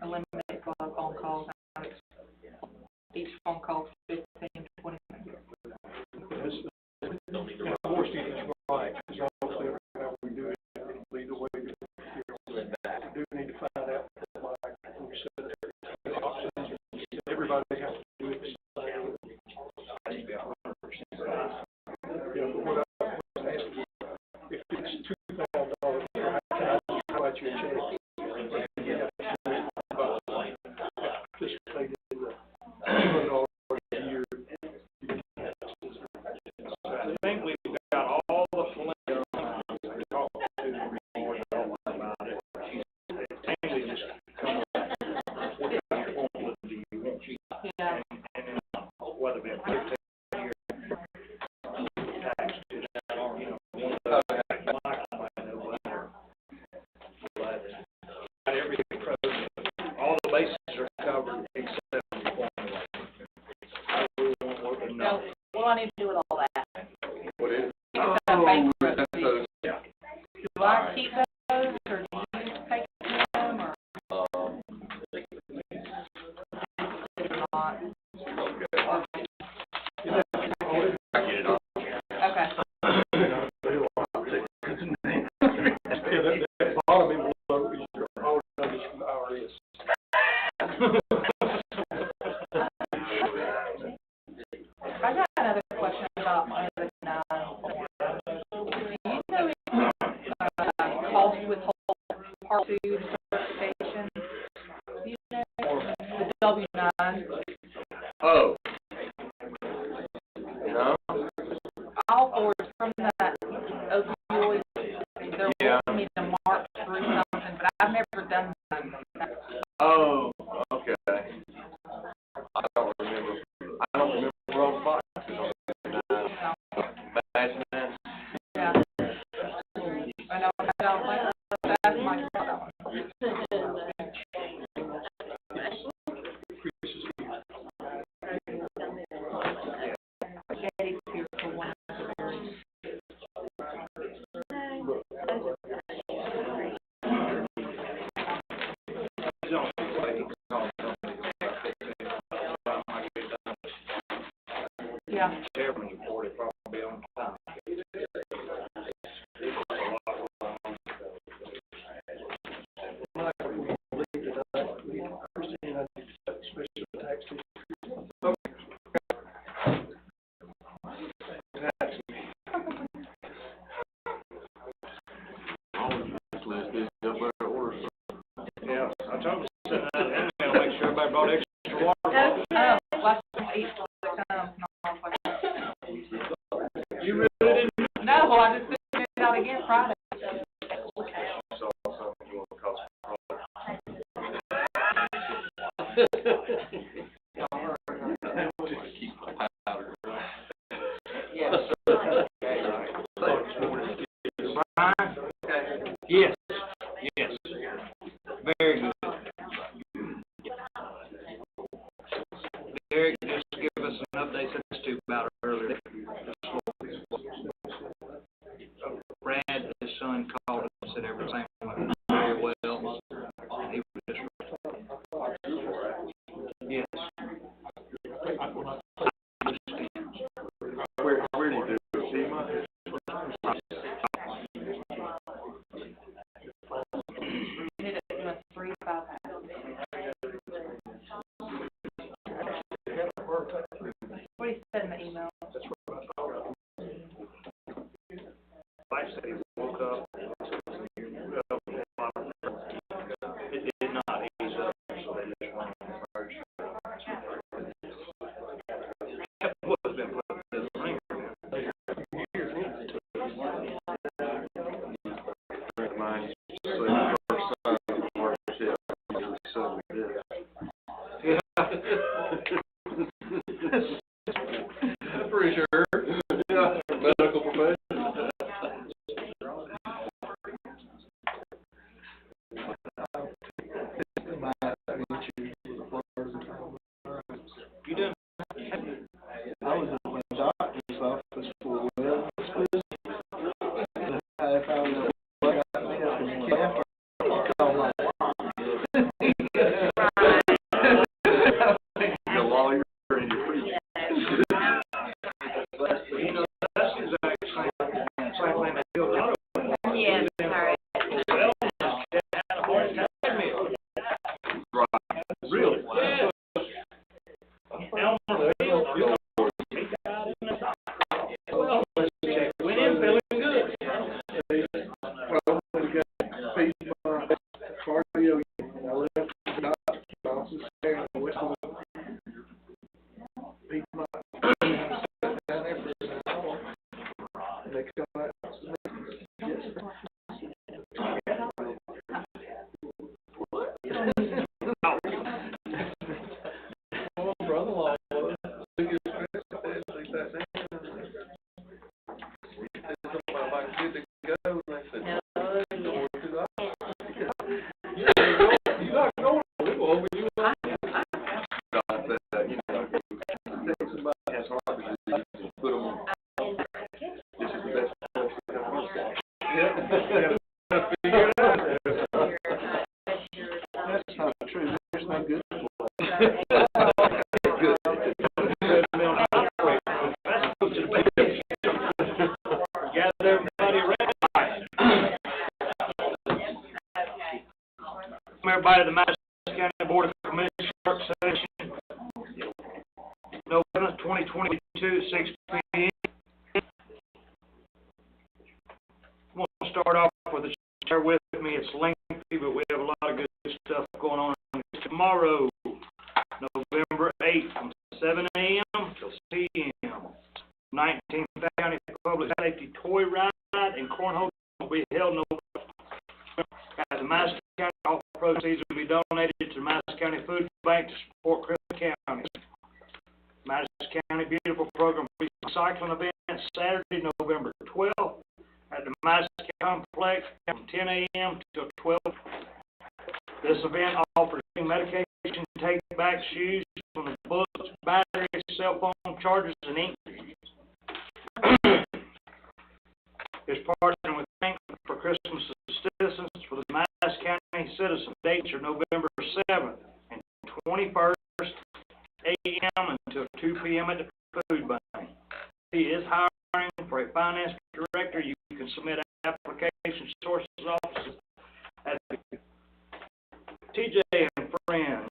Eliminate phone calls. Each phone call 15, 20 minutes. Right, because obviously how we do it, it'll be the way we do need to find out, like, we said, everybody has to do it the same. What I was asking, if it's $2,000, can I just write you a check? Participated in the $200 a year. I think we've got all the flair to talk to more about it. Mainly just come up with what formula do you want? Yeah. And then whether it be a 15-year tax, you know, but everything, all the bases are covered except the formula. I really want to work enough. Well, I need to do with all that. What is? Bankruptcy. Yeah. Do I keep those, or do you take them, or not? Okay. That bottom envelope is your whole notice from the IRS. I got another question about the 9. Do you know if cost withhold Part 2 certification? Do you know the W-9? Oh. No? All forwards from that opioid. They're wanting me to mark through something, but I've never done that. Oh, okay. I don't remember we're on fire. Madison. Yeah. I know I don't like that's my problem. Eddie's here for one of the berries. Yeah. Chairman's report, it probably on time. Yeah, I told him to send that email, make sure everybody brought extra water. Last time I ate 6 times, and I was like, You really didn't? no, I just sent it out again Friday. So, you want to cause keep my powder. Yes. Yes, yes. Very good. Derek, just give us an update since to about earlier. Brad, his son, called and said everything went very well. He was just, yes. Where do you do it? SEMA? Hit it in a 3 to 5 hours. What he said in the email. Wife said he woke up. It did not ease up, so they just went on the first. What's been put in his finger? Mine, so the first time the partnership, so we did. Yeah. Pretty sure. Yeah, medical profession. You done? I was at my doctor's office for wellness visit. If I was like I said, after I call my The lawyer and your priest. You know, that's the exact same thing that Bill Otto. Yes, sorry. Well, had a heart attack. Right. Really? Yeah. Elmer Field, he died in the well, let's check. Went in feeling good. well, we got paid my cardio. I left the doctor's office there and I went home. Paid my down there for an hour. And they come out and said, yes, sir. Well, brother-in-law was took his stress at least that's it. They said something about if I could get to go, and they said, no, because you're not going to live over you. God said, you know, take somebody has heart disease and put them on. This is the best place to come on. Yep. Figure it out. That's not true. There's no good. Good. Gather everybody around. Everybody to the Madison County Board of Commissioners work session, November 2022, 6 p.m. I'm going to start off with a share with me. It's lengthy, but we have a lot of good stuff going on. Tomorrow, November 8th, from 7 a.m. till 6 p.m. 19th County Public Safety Toy Ride and Cornhole will be held November. As the Madison County, all proceeds will be donated to the Madison County Food Bank to support Crescent County. Madison County Beautiful Program recycling event Saturday, November 12th at the Madison Complex from 10 a.m. till 12. This event offers medication, take-back shoes from the books, batteries, cell phone chargers, and ink. Is partnering with Bank for Christmas Assistance for the Madison County Citizen. Dates are November 7th and 21st, 8 a.m. until 2 p.m. at the Food Bank. hiring for a finance director. You can submit application sources offices at the TJ and Friends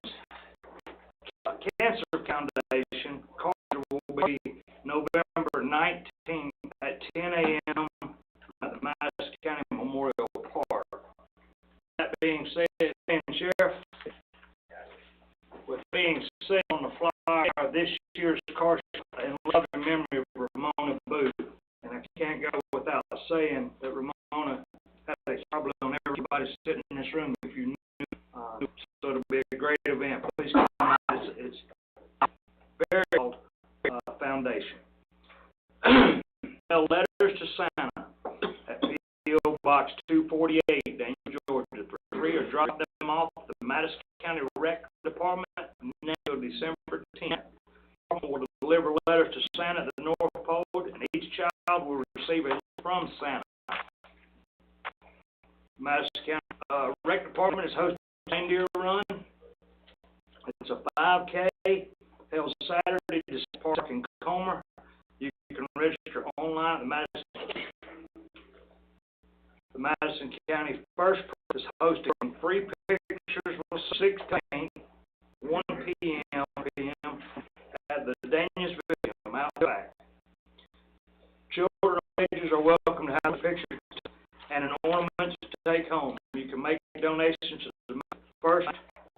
Cancer Foundation. Carter will be November 19th at 10 a.m. at the Madison County Memorial Park. That being said, Sheriff, with being said on the flyer, this year's car in loving memory of Ramona Booth, and I can't go without saying that Ramona had a problem on everybody sitting in this room if you knew. So it'll be a great event. Please come out. It's very old foundation. Letters to Santa at P.O. Box 248, Daniel, Georgia, 3, or drop them off at the Madison County Rec Department until December 10th. Will deliver letters to Santa at the North Pole, and each child will receive a letter from Santa. Madison County Rec Department is hosting a reindeer run. It's a 5K held Saturday to Park in Comer. You can register online at the Madison County First is hosting free pictures with 16, 1 p.m. at the Daniels Museum out back. Children of ages are welcome to have a picture and an ornament to take home. You can make donations to the first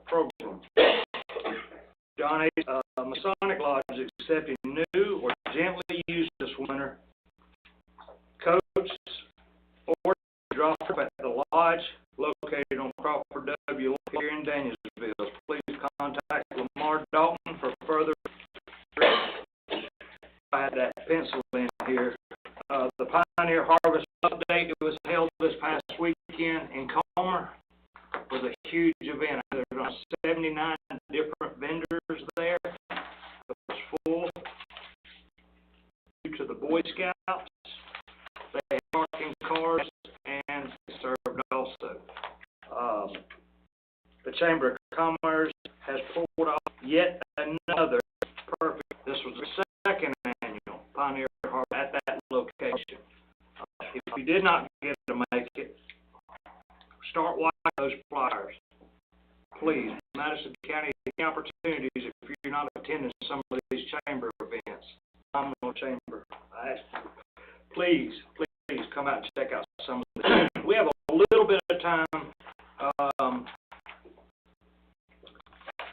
program. Masonic Lodge is accepting new or gently used this winter coats or drop off at the lodge located on Crawford W. here in Danielsville. Please contact Lamar Dalton for further. I had that pencil in here. The Pioneer Harvest Update, it was held this past weekend in Comer. It was a huge event. There were 79 different vendors there. It was full. Due to the Boy Scouts, they had parking cars and served also. The Chamber of Commerce has pulled off yet another perfect. This was the second annual Pioneer Harvest at that location. If you did not get to make it, start watching those flyers. Please, Madison County, any opportunities if you're not attending some of these chamber events. I'm no chamber. I ask you, please come out and check out some of them. We have a little bit of time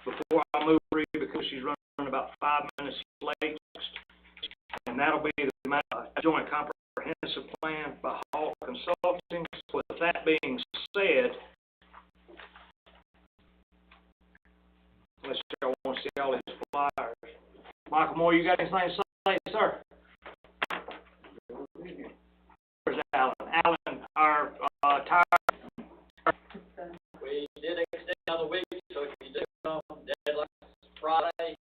before I move Ree because she's running about 5 minutes late, and that'll be the Joint Comprehensive Plan by Hall Consulting. With that being said, unless y'all want to see all these flyers. Michael Moore, you got anything to say, sir? Where's Alan? Alan, our tire. We did extend another week, so if you do come deadline Friday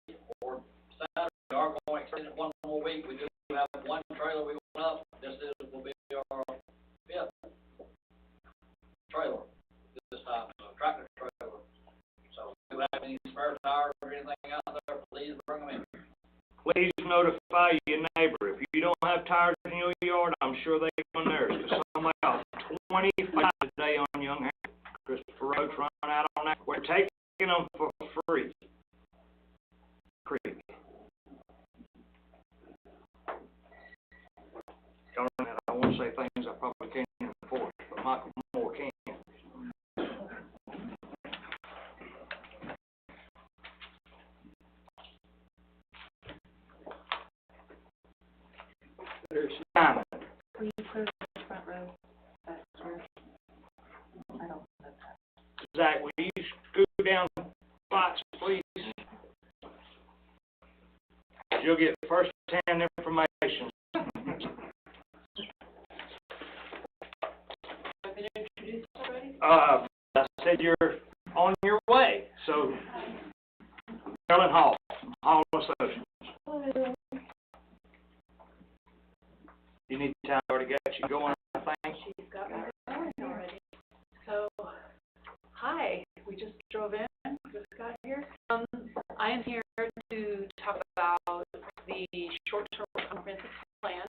or Saturday, we are going to extend it one more week. We do have one trailer we went up. This will be our 5th trailer this time, so tractor trailer. So if you have any spare tires or anything out there, please bring them in. Please notify your neighbor. If you don't have tires in your yard, I'm sure they come in theirs. Because somebody else, 25 today on Young Hair. Christopher Road's running out on that. We're taking them for free. Creek. Darn it, I want to say things I probably can't enforce, but Michael Moore can. Simon. Will you clear the front row back here? I don't know that. Zach, will you scoot down spots, please? You'll get first-hand information. Have been introduced already? I said you're on your way, so Carolyn Hall, Hall Associates. Hello. You need time already got you going, I think. She's got me going already. So, hi, we just drove in, just got here. I am here to talk about the short-term comprehensive plan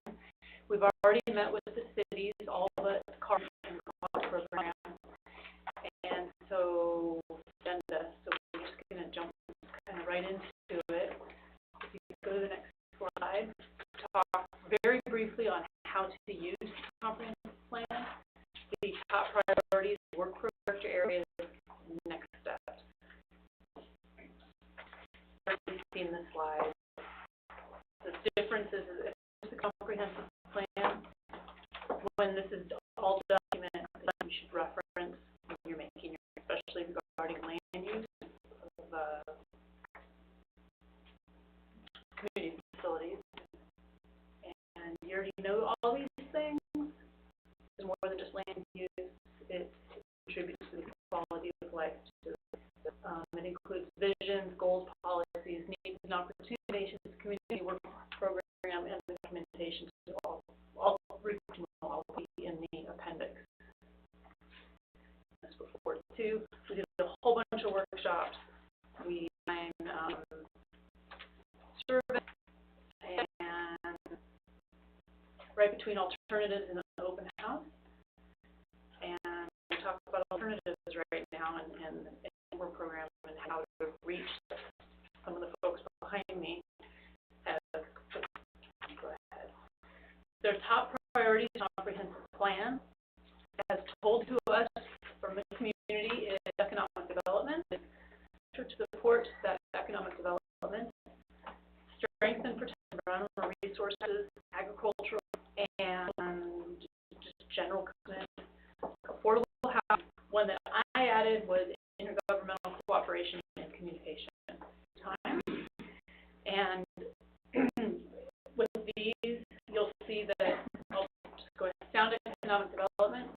this is all document that you should reference when you're making your, especially regarding land use of community facilities. And you already know all these things. It's more than just land use. It contributes to the quality of life. It includes visions, goals, policies, needs and opportunities, community work program, and documentation. All regional will be in the appendix. That's before too. We did a whole bunch of workshops. We survey and right between alternatives and an open house. And we talk about alternatives right now and work program and how to reach some of the folks behind me. Go ahead. Their top priorities comprehensive plan, as told to us from the community, is economic development, to support that economic development, strengthen, protect, environmental resources, agricultural, and just general affordable housing. One that I added was intergovernmental cooperation and communication time. And with these, you'll see that, I'll just go ahead, sound economic development.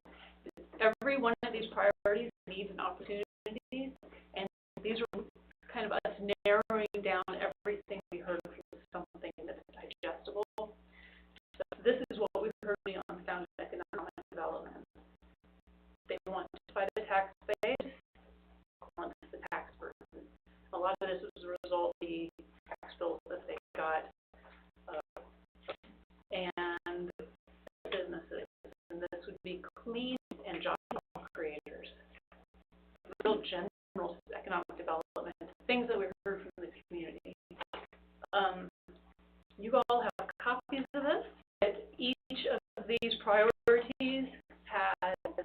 Every one of these priorities needs an opportunity, and these are kind of us narrowing down everything we heard from something that's digestible. So this is what we heard on sound economic development. They want to fight the tax base, want the tax burden. A lot of this was a result of the tax bills that they got, and businesses. And this would be clean and job creators. Real general economic development, things that we heard from the community. You all have copies of this. Each of these priorities has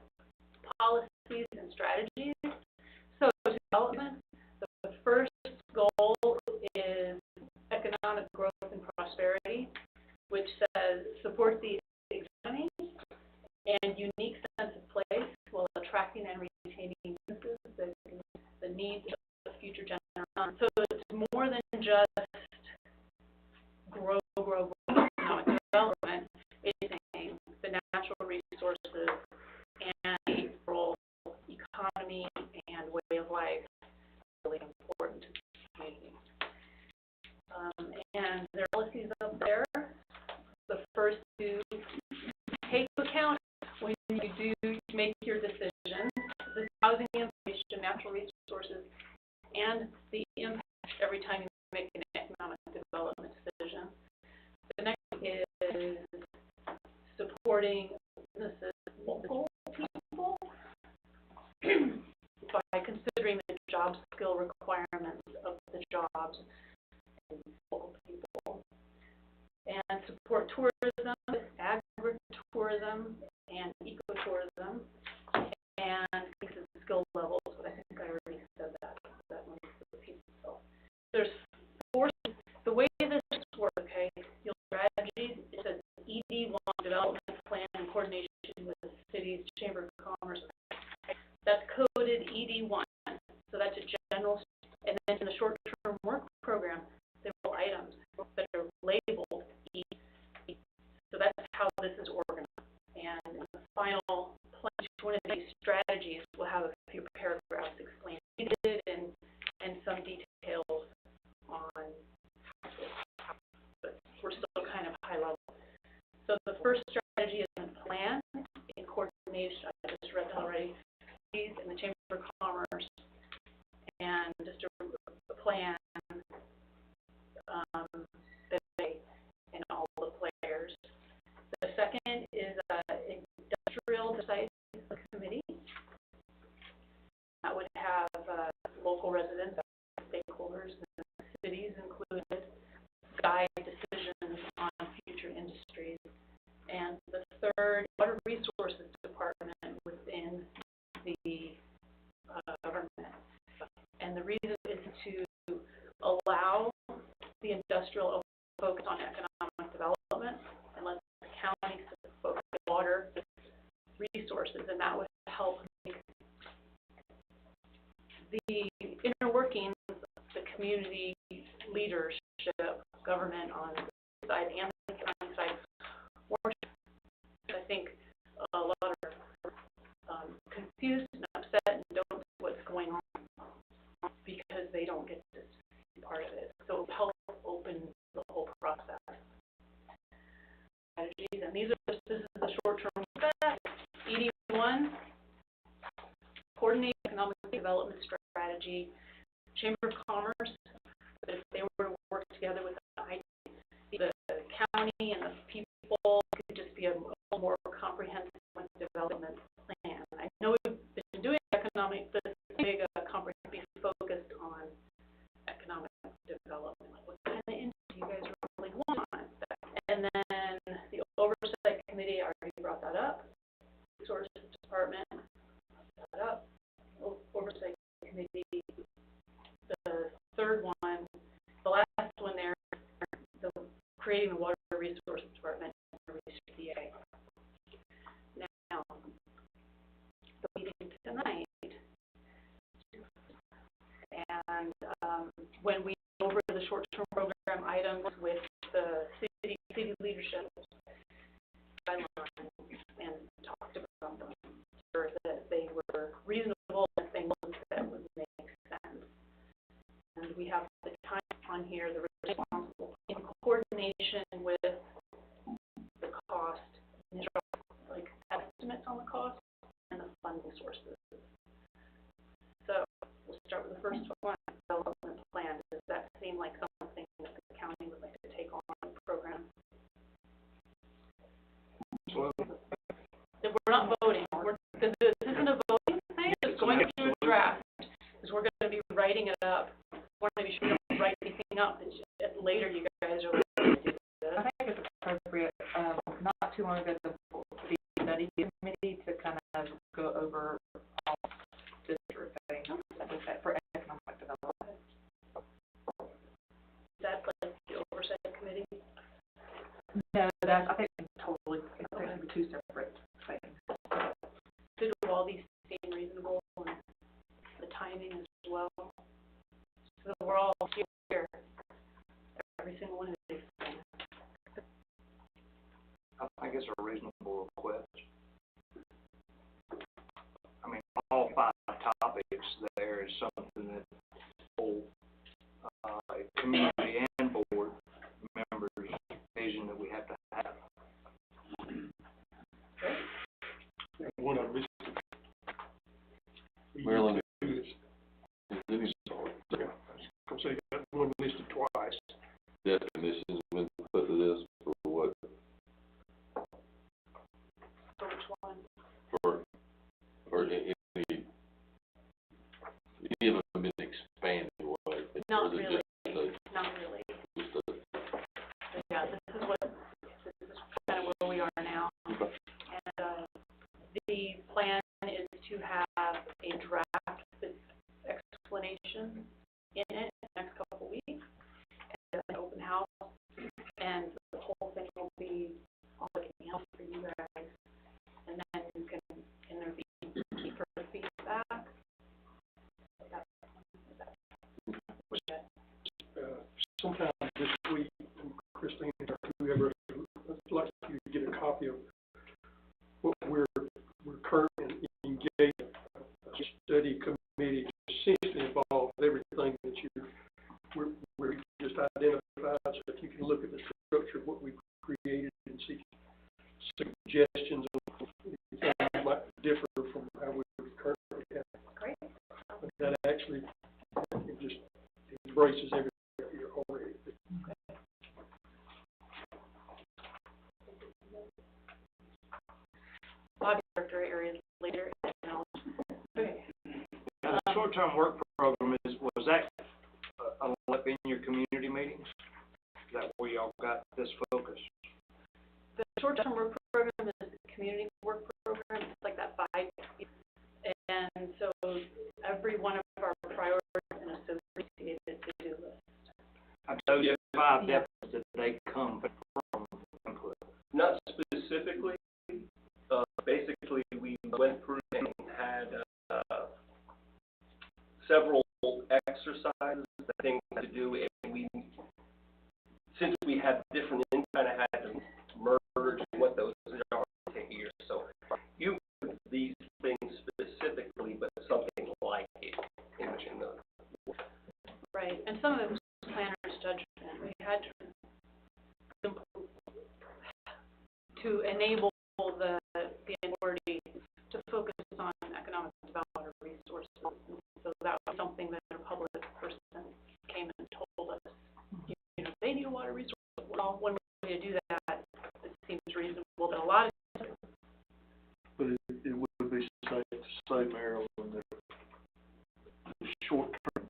policies and strategies. So development, the first goal is economic growth and prosperity, which says support the economy and unique sense of place while attracting and retaining businesses that the needs of future generations. So it's more than just grow economic development. It's saying the natural resources and the rural economy and way of life is really important to the community. And there are policies up there. The first two take into account when you do make your decisions, the housing information, natural resources, and the impact every time you make an economic development decision. The next is supporting businesses, local people, by considering the job skill requirements of the jobs and local people. And support tourism, agritourism, and ecotourism, and increase skill levels, but I think I already said that one repeats itself. There's four, the way this works, okay, you'll strategies, it says ED1 development plan in coordination with the city's Chamber of Commerce. That's coded ED1, so that's a general, and then in the short-term work program, there are items that are labeled ED. So that's how this is organized. And in the final plan, each one of these strategies will have a few paragraphs explaining it and some details on this. But we're still kind of high level. So the first strategy is a plan in coordination. I just read that already. In the Chamber of Commerce, and just a plan and all the players. The second is industrial site committee. That would have local residents, stakeholders, and cities included, guide decisions on future industries. And the third, water resources department within the government. And the reason is to allow the industrial focus on economic development and let the county focus on water the inner workings, the community leadership, government on the side and the county side, I think a lot are confused and upset and don't know what's going on because they don't get to be part of it. So it helps open the whole process. Strategies, and this is the short-term effect. ED1, coordinate economic development strategy. Chamber of Commerce, if they were to work together with the county and the people, it could just be a more comprehensive development plan. I know we've been doing economic, but it's big comprehensive focused on economic development. Like, what kind of industry do you guys really want? And then the oversight committee, I already brought that up. Resources department, brought that up. Oversight committee. The third one, the last one there, creating the water resources department, CA. Now, the meeting tonight, and when we go over the short-term program items with the city leadership guidelines and talked about them, sure that they were reasonable and things that would make sense. And we have the time on here, the responsible in coordination with the cost, like estimates on the cost and the funding sources. So we'll start with the first one, development plan. Does that seem like something that the county would like to take on the program? Well, If we're not voting, this isn't a voting thing, it's going through a draft, because we're going to be writing it up. Or maybe we don't write anything up, it's just, later you guys are going to do this. I think it's appropriate, not too long ago, the study committee to kind of go over all this sort of thing for economic development. Is that like the oversight committee? No, that's, I think totally, it's going to be two separate things. Do all these seem reasonable and the timing as well? So we're all here, every single one of these things. I think it's a reasonable request. I mean, all 5 topics there is something that whole community and board members vision that we have to have. One of them is Maryland. is I'm saying that one listed twice. Definitions been put to this for what? For which one? For any of them been expanded? What? Not really. Not really. Yeah, this is kind of where we are now. Okay. And the plan is to have a draft with explanation in it in the next couple of weeks, and an open house, and the whole thing will be all like an email for you guys, and then you can keep her feedback. Sometime this week, Christine or whoever, I'd like you to get a copy of what we're currently engaged in. A study committee to essentially involve everything that we're just identified, so that you can look at the structure of what we've created and see suggestions of anything that might differ from how we currently have. Great. But that actually it just embraces everything here already. Body character areas later. Okay. Now, the short-term work program was that in your community meetings? Is that where y'all got this focus? The short-term work program is the community work program. It's like that 5. And so every one of our priorities and associated to-do list. I told you 5 deficits that they come from input. Not specifically. Basically, we went through and had several exercises, things to do, and since we had different, kind of had to merge what those are to take years. So you put these things specifically, but something like it in the. Right, and some of it was planner's judgment. We had to enable the authority to focus on economic development resources. So that was something that a public person came and told us, you know, they need a water resource. Well, one way to do that, it seems reasonable that a lot of. But it would be safe to say, Marilyn, that the short-term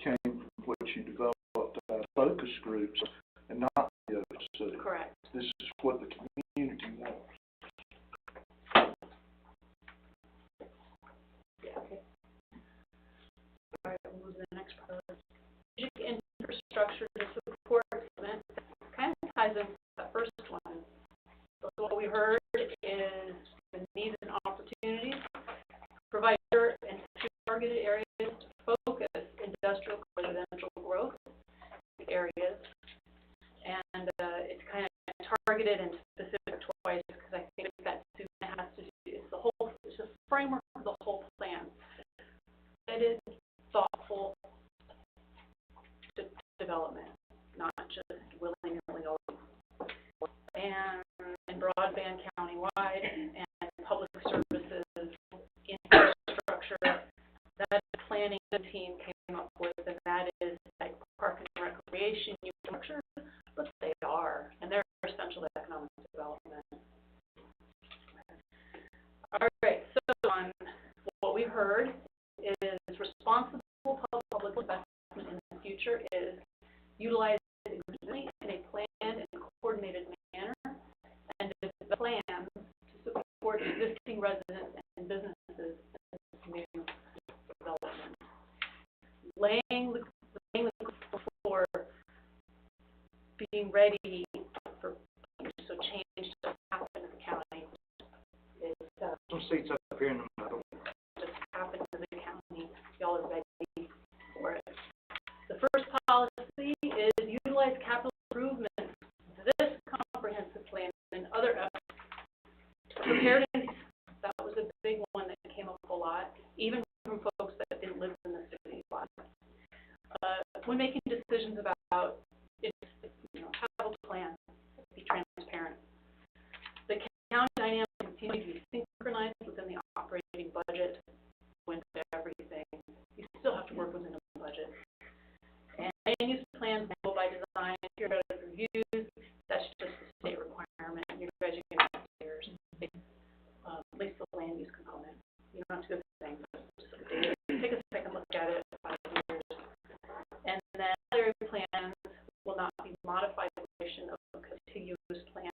came from what you developed out of focus groups and not the other city. Correct. This is what the community wants. Yeah, okay. All right, we'll move to the next part. Strategic infrastructure to support development kind of ties into that first one. So what we heard is the needs and opportunities, provide and targeted areas to focus industrial residential growth areas, and it's kind of targeted and specific twice because I think that has to do, it's the framework of the whole plan. Guided, thoughtful development, not just willy-nilly over. And broadband countywide and public services infrastructure, that planning team came up with, and that is like park and recreation infrastructure, but they are, and they're essential to economic development. All right, so on what we heard is responsible public investment in the future is utilized in a planned and coordinated manner, and develop plans to support existing residents and businesses in new development. Laying the before being ready for so change to happen in the county is Some seats up here in the middle. just happen in the county. Y'all are ready for it. The first policy is utilize capital improvements. This comprehensive plan and other efforts to prepare to. That was a big one that came up a lot, even from folks that didn't live in the city a lot. When making decisions about capital plan, be transparent. The county dynamics continue to be synchronized within the operating budget. When everything, you still have to work within the budget. And land use plans go by design, periodic reviews. That's just a state requirement. You guys are going to have theirs. At least the land use component. You don't have to go through the thing, but just take a second look at it. 5 years. And then area plans will not be modified in relation of a contiguous plan,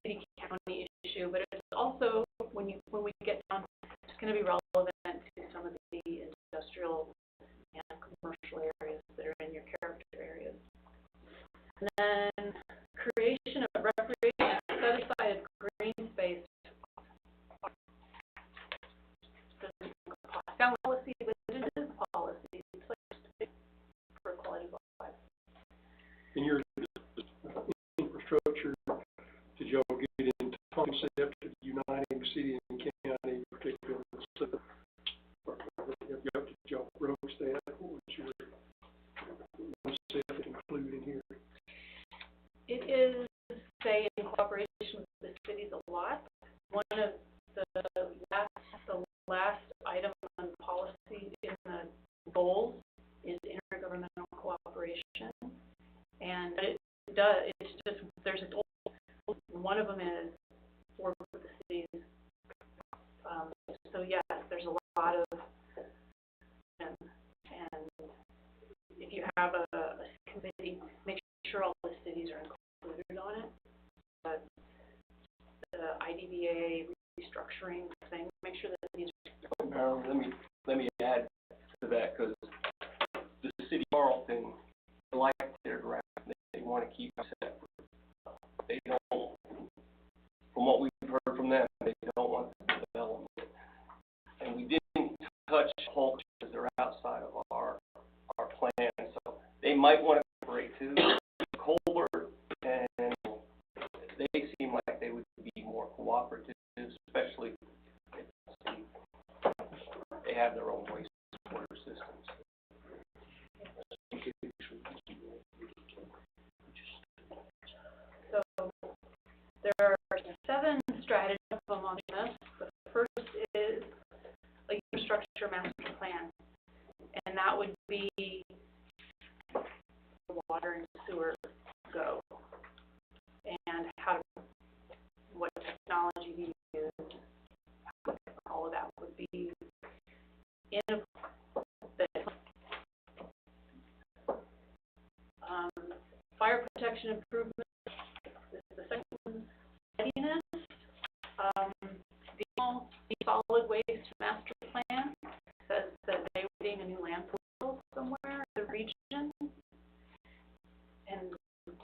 city county issue, but it's also when we get down, it's going to be relevant to some of the industrial and commercial areas that are in your character areas. And then creation of recreation and set aside green space. Sound policy, but it is policy. It's like for quality of life. In your infrastructure, did y'all get into concept of uniting city and county, particularly? Did y'all broach that? What was your concept included in here? It is, say, in cooperation with the cities a lot. One of the last item on policy in the goals is intergovernmental cooperation, and it does. It's just there's a goal. One of them is work with the cities. So yes, there's a lot of, and if you have a committee, make sure all the cities are included on it. But the IDBA restructuring thing, make sure that these. Let me add to that, because the city of Carlton, like their draft, they want to keep it separate. They don't, from what we've heard from them, they don't want the development. And we didn't touch whole because they're outside might want to cooperate too. Colbert, and they seem like they would be more cooperative, especially if they have their own wastewater systems. So there are 7 strategies on this. The first is a infrastructure master plan, and that would be water and sewer go, and what technology we use, all of that would be in a fire protection improvement is the second one. Readiness, the solid waste master plan says that they were seeing a new landfill somewhere in the region, and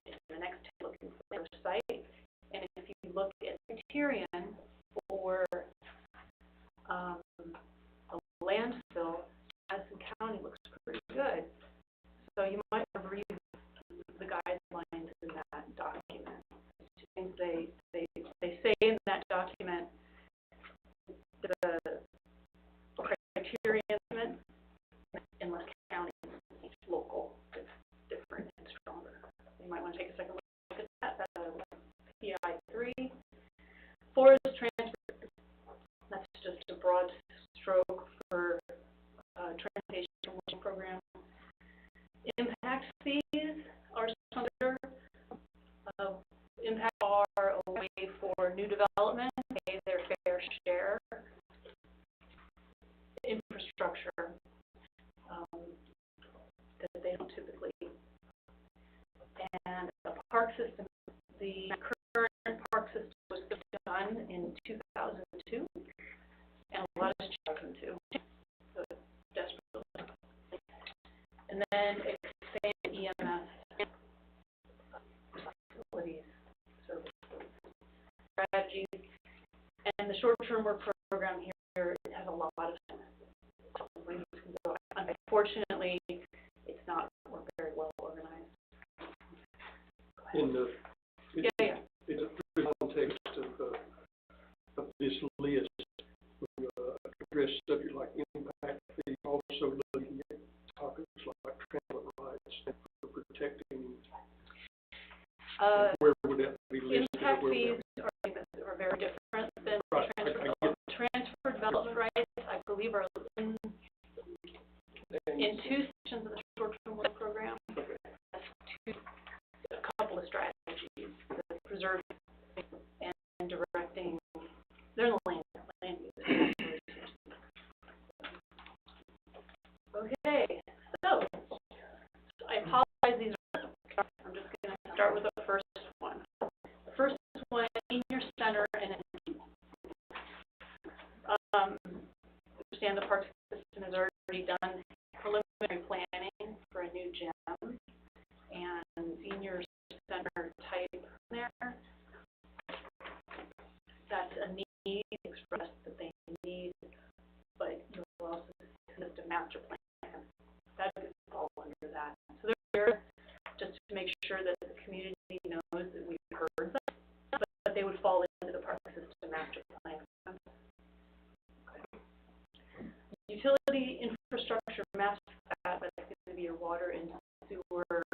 in the next looking for their site. And if you look at criterion for a landfill, Madison County looks pretty good. So you might read the guidelines in that document. Things they say in that document, the criterion in Lake County is local, it's different and stronger. You might want to take a second look at that. PI 3, forest transfer. That's just a broad stroke for transportation program. Impact fees are under impact are a way for new development to pay their fair share. Infrastructure that they don't typically. And the park system, the current park system was done in 2002, and a lot has changed too. So desperately. And then expand EMS facilities, service strategies, and the short-term work program here has a lot of ways you can go. Unfortunately, it's not very well organized. In the in the context of this list, we address subjects like impact fee, also looking at topics like transit rights for protecting. Where would that be listed? Impact fees are very different than transfer development rights. I believe are in 2 sections of the short-term work program. That's a couple of strategies: the preserving and directing. They're in the land use. Okay, so I apologize. These are. I'm just going to start with the first one. The first one, senior center and understand the park system has already done preliminary planning for a new gym and senior center type there. That's a need expressed that they need, but you'll also exist a master plan. That could fall under that. So they're there just to make sure that the community knows that we've heard them, but they would fall into the park system master plan. Utility infrastructure master plan, but it's going to be your water and sewer,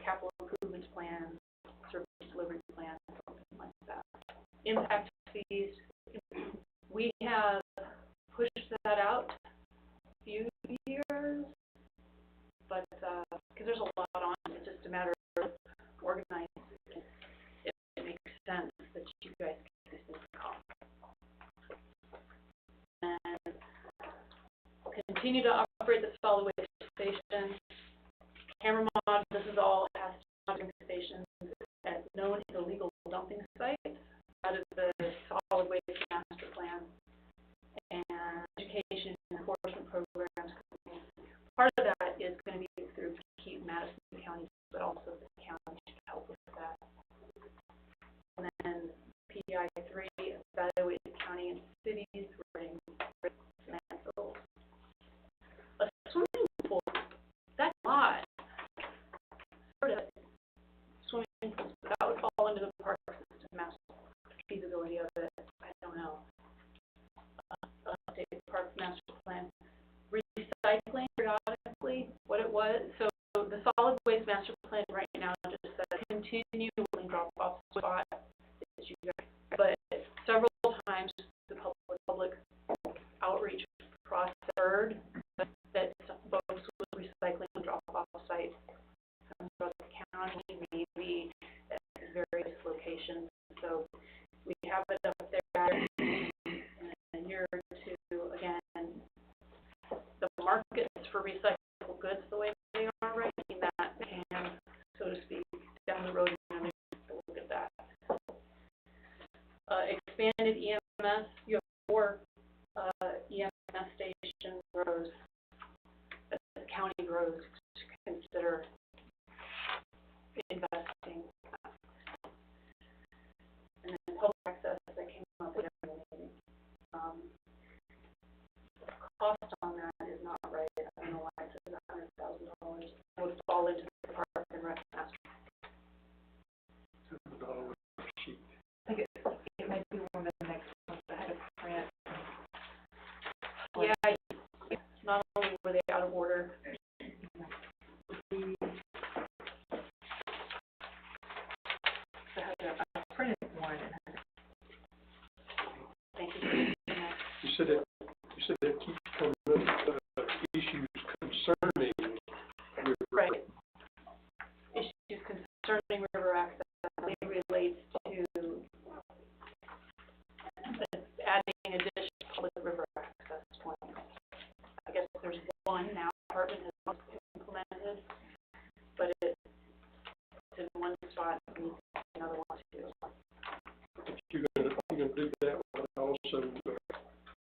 capital improvement plan, service delivery plan, something like that. Impact fees, we have pushed that out a few years, but because there's a lot on it, it's just a matter of organizing it. It makes sense that you guys get this call. And continue to operate the solid waste station. Camera mod, this is all monitoring stations at known illegal dumping sites. That is the solid waste master plan. And education and enforcement programs. Part of that is going to be through keep Madison County, but also the county should help with that. And then PI 3, evaluate the county and cities running landfills. A swimming pool, that's a lot. so the solid waste master plan right now just says continue when drop-off spot is you guys, but several times the public outreach process heard that some folks with recycling drop-off sites throughout the county, maybe at various locations. So we have it up there in a year or two. Again, the markets for recyclable goods the way they are right now, that can, so to speak, down the road, and look at that. Expanded EMS, you have 4 EMS station grows, that the county grows to consider investing. And then public access that came up with everything. Cost on that is not right. I don't know why it says $100,000. It would fall into the park and rec master. $7 sheet. I think it might be one of the next ones that had a print. Yeah, not only were they out of order. They had a printed one. Thank you. You said that keeps coming up, issues concerning river. Right. Issues concerning river access relates to adding additional public river access points. I guess there's one now, Department has implemented, but it's in one spot, and another one too. If you're gonna do that, but also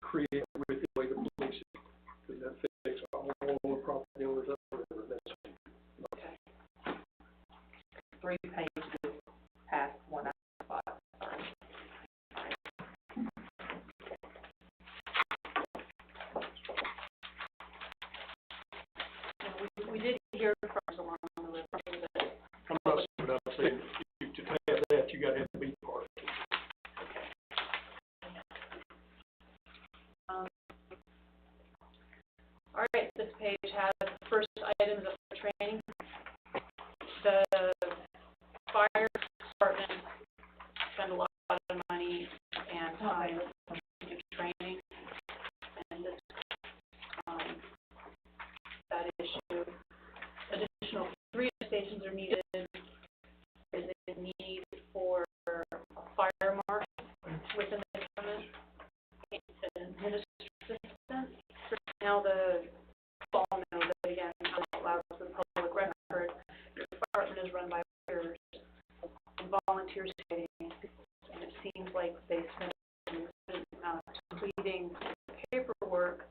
create a regulated police, because that affects all the property owners up there. That's Okay. 3 pages past 1 spot. We did hear from along the river that I'm not saying, but I'm saying, to have that, you gotta have the B part. all right, this page has the first items of training. The fire department spend a lot of money and time to do training, and this, that issue. Additional 3 stations are needed. There's a need for a fire marshal within the department, and an administrative assistant. Now the fall know that again, out loud for the public record, your department is run by volunteers and volunteers training, and it seems like they spend completing paperwork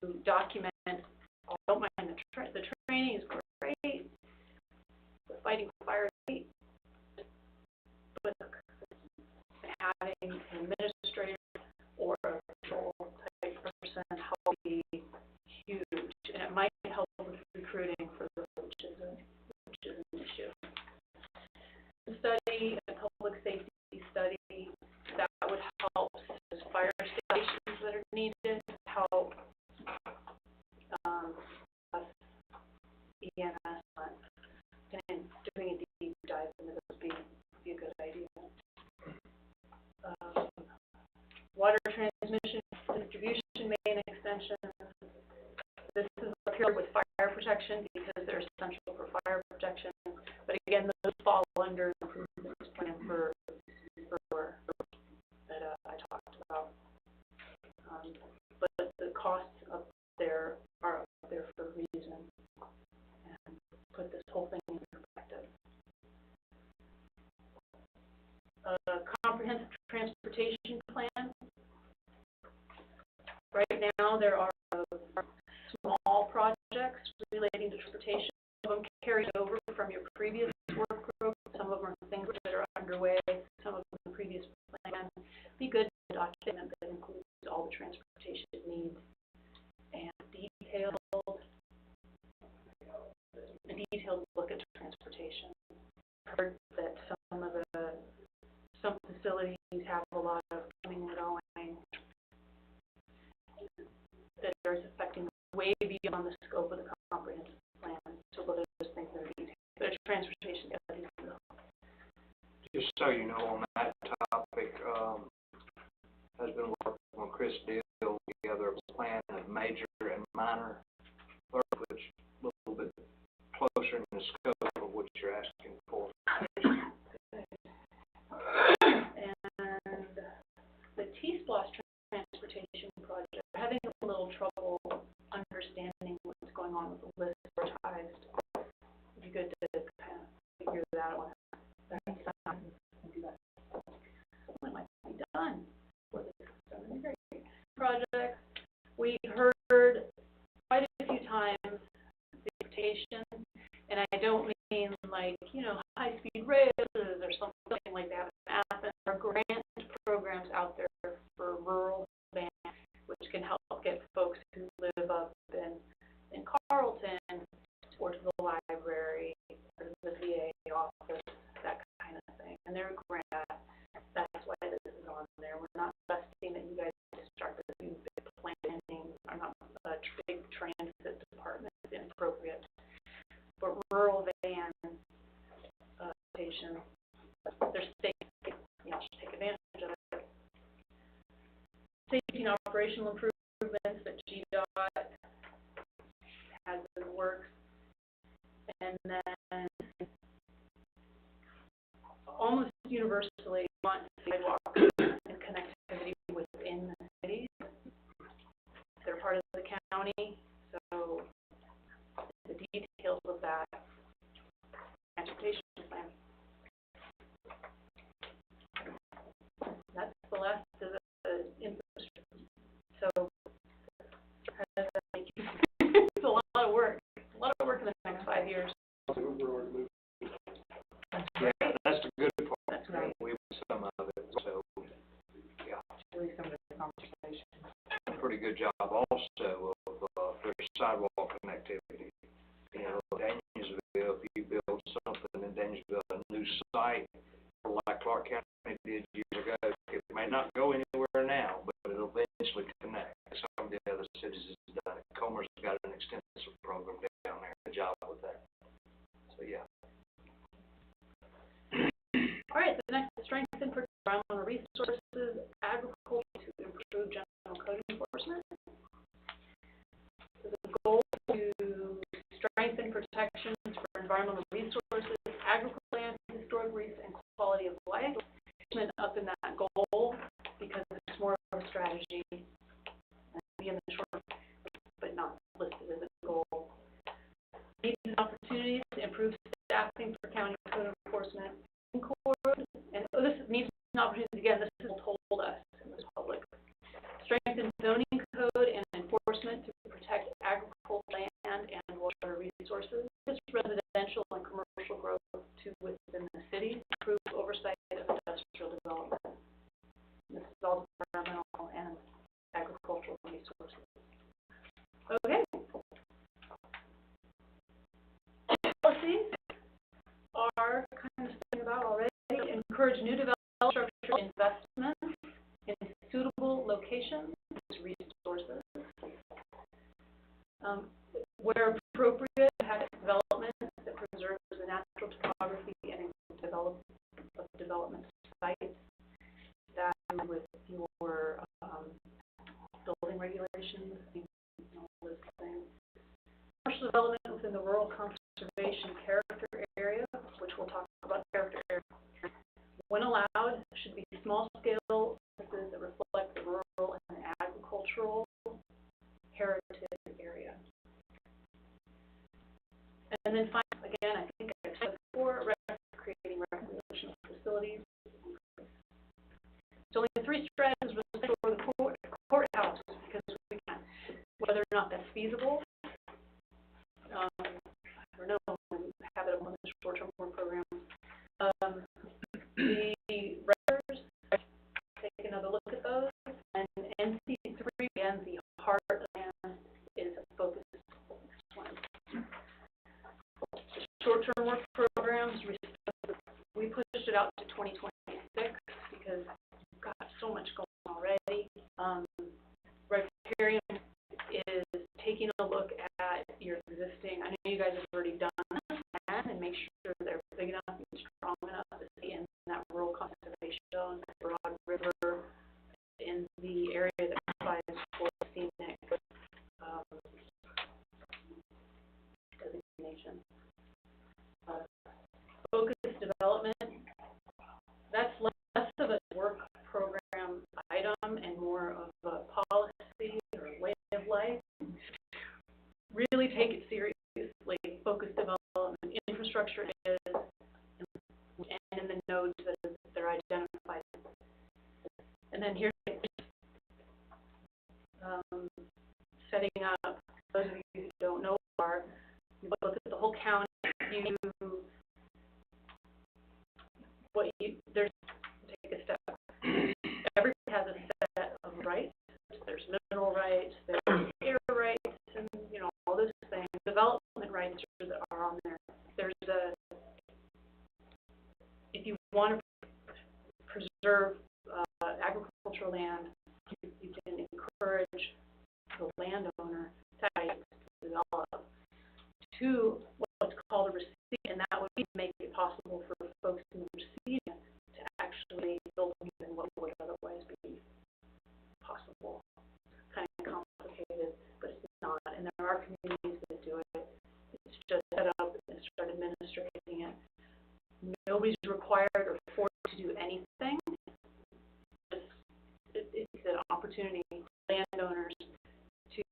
to document. I don't mind the training is great, the fighting fire is great, but having an administrator or a control type person help be huge, and it might help with recruiting for the which is an issue. The study, a public safety study, that would help as fire stations that are needed, help us EMS and doing a deep dive into this would be a good idea. Water transmission, distribution, main extension. This is up here with fire protection because they're essential for fire protection. But again, those fall under improvements plan for that I talked about. But the costs up there are up there for a reason, and put this whole thing in perspective. Comprehensive transportation plan. Right now, there are small projects relating to transportation. Some of them carried over from your previous work group. Some of them are things that are underway. Some of them in the previous plan. Be good to document that includes all the transportation needs and detailed look at transportation. I've heard that some facilities have a lot of coming and going that are affecting way beyond the scope of the comprehensive plan. so you know, on that topic, has been working on Chris Deal together a plan of major and minor work, which a little bit closer in the scope of what you're asking for. And the T-Splosh transportation project, we're having a little trouble understanding what's going on with the list advertised. It'd be good to kind of figure that one out. It might be done for this project. We heard quite a few times the invitation, and I don't mean like, you know, high-speed rails or something like that. There are grant programs out there for rural van, which can help get folks who live up in Carlton or to the library or to the VA office, that kind of thing. And they're a grant. That's why this is on there. We're not suggesting that you guys start to do big planning, or not big transit department is inappropriate. But rural van stations, they're safe. Y'all should take advantage of it. Safety and operational improvements that GDOT has in the works. And then almost universally want sidewalks and connectivity within the cities. They're part of the county, so the details of that transportation plan. That's the last of the infrastructure. So it's a lot of work. A lot of work in the next 5 years. Yeah, that's the good part. That's right. We have some of it, so, yeah. Really some of the conversation. Pretty good job also of their sidewalk connectivity. You know, Danielsville, if you build something in Danielsville, a new site, like Clark County did years ago, it may not go anywhere now, but it'll eventually connect. Some of the other cities have done it. Comer's got an extensive program down there, good job with that. So, yeah. All right, the next, strengthen environmental resources, agriculture to improve general code enforcement. So the goal is to strengthen protections for environmental resources, agricultural land, historic reefs, and quality of life. Up in that goal because it's more of a strategy and be in the short, but not listed as a goal. Needs and opportunities to improve staffing for county code enforcement. And this needs an opportunity, again, this is told us in this public. Strengthen zoning code and enforcement to protect agricultural land and water resources. This residential and commercial growth to within the city. Improve oversight of industrial development. This is all environmental and agricultural resources. Okay. Policies are kind of thinking about already. Encourage new development structural investments in suitable locations, resources. Where appropriate, have development that preserves the natural topography and development sites that with your building regulations, all those things. Commercial development within the rural conservation character area, which we'll talk about character area. When allowed, should be small-scale businesses that reflect the rural and agricultural heritage area. And then finally, again, I think I said before, creating recreational facilities. So only 3 strategies for the courthouse, because we can, whether or not that's feasible. I don't know, we have it on the short-term work program. The records, take another look at those, and NC3, again, the heartland is a focus one. Short-term work programs, we pushed it out to 2026 because we've got so much going on already. Riparian is taking a look at your existing, I know you guys have already done that, and make sure they're big enough and strong enough to stay in that rural designation. Focused development, that's less of a work program item and more of a policy or way of life. Really take it seriously. Focused development, infrastructure is, and in the nodes that they're identified. And then here's setting up, those of you who don't know are, you look at the whole county, there's, take a step back. Everybody has a set of rights. There's mineral rights, there's air rights, and, you know, all those things. Development rights that are on there. There's if you want to preserve agricultural land, you can encourage the landowner to develop to what's called a receipt, and that would make it possible for folks in the recipient to actually build even what would otherwise be possible. Kind of complicated, but it's not. And there are communities that do it. It's just set up and start administrating it. Nobody's required or forced to do anything. It's an opportunity for landowners to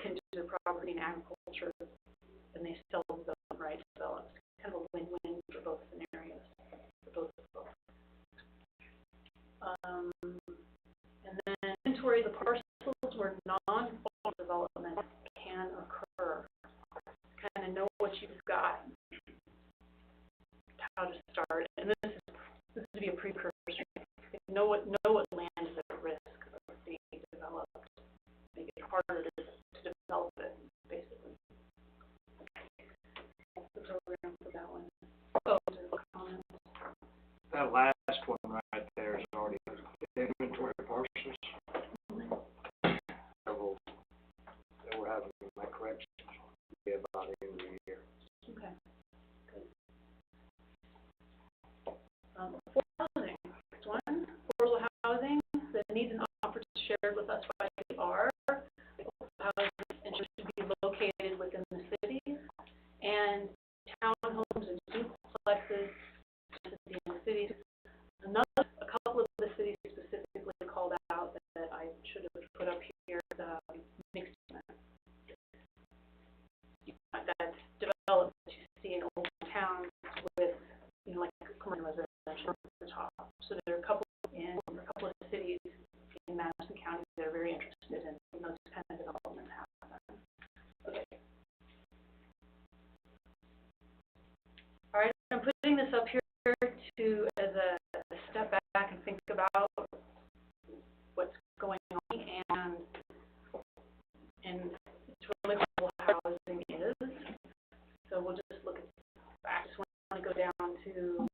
into their property and agriculture, and they still develop rights develop. It's kind of a win-win for both scenarios, for both of them. And then inventory the parcels where non-farm development can occur. Kind of know what you've got, how to start, and this is to be a precursor. Know what land is at risk of being developed. Make it harder to develop it, basically. That's the program for that one. Oh, comments. That last one right there is already inventory parcels. So we're having my corrections about the end of the year. Okay, good. Affordable housing. Next one, affordable housing. The needs and opportunities shared with us by are housing and should be located within the cities, and townhomes and duplexes in the cities. A couple of the cities specifically called out that I should have put up here, the mixed use. That's developed you see in old towns with, you know, like commercial residential at the top. So there are a couple of cities in Madison County that are very interested in those kind of developments happening. Okay. All right, I'm putting this up here to as a step back and think about what's going on, and it's really what housing is. So we'll just look at. I just want to go down to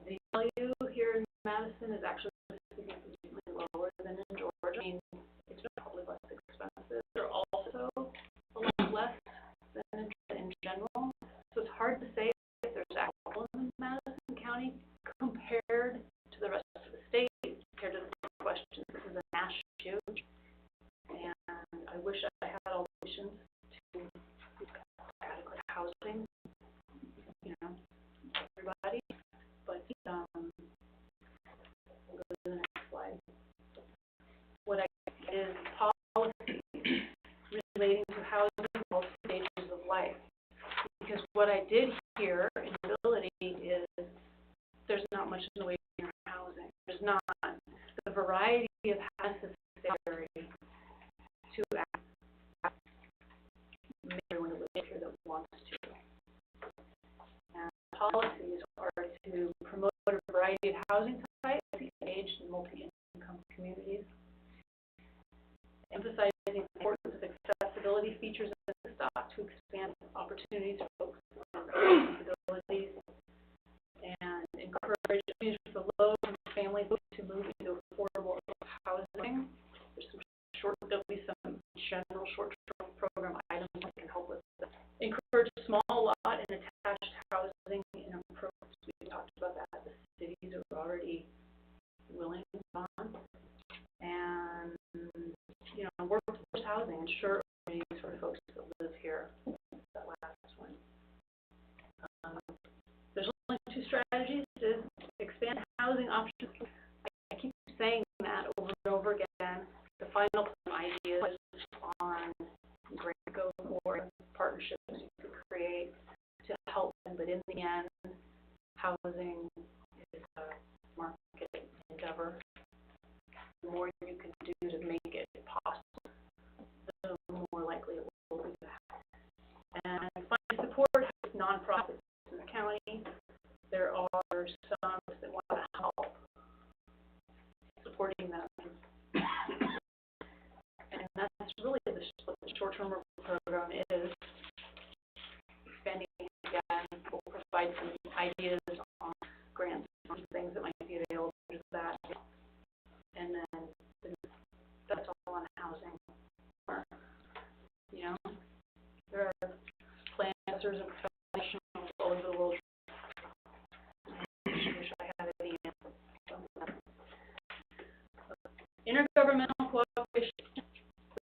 the value here in Madison is actually significantly lower than in Georgia. I mean, it's probably less expensive. They're also a lot less than in general. So it's hard to say if there's actual in Madison County compared to the rest of the state, compared to the questions. This is a national issue, and I wish I had all the solutions to adequate housing, you know, everybody. But we'll go to the next slide. What I is policy relating to housing in all stages of life. Because what I did here in ability is there's not much in the way of housing. There's not the variety of necessary to make everyone live here that wants to. And policies are to promote a variety of housing types, aged and multi-income communities, emphasizing the importance of accessibility features in the stock to expand opportunities for folks with disabilities, and encourage communities with low family to move into affordable housing. There'll be some general short-term program items that can help with that. Encourage small lot and attached housing in approaches. We talked about that. The cities are already willing on. And, you know, workforce housing, ensure opportunities for folks that live here, that last one. There's only two strategies to expand housing options. I keep saying that over and over again. The final idea is on grant go for partnerships you could create to help them, but in the end, housing is a market endeavor. The more you can do to make it possible, the more likely it will be back. And find support with nonprofits in the county. There are some that want to help supporting them. And that's really what the short-term program is. Expanding again, we'll provide some ideas on grants and things that might be available to that. And then that's all on housing. You know, there are planners and professionals all over the world. I wish I had any answer. Intergovernmental cooperation.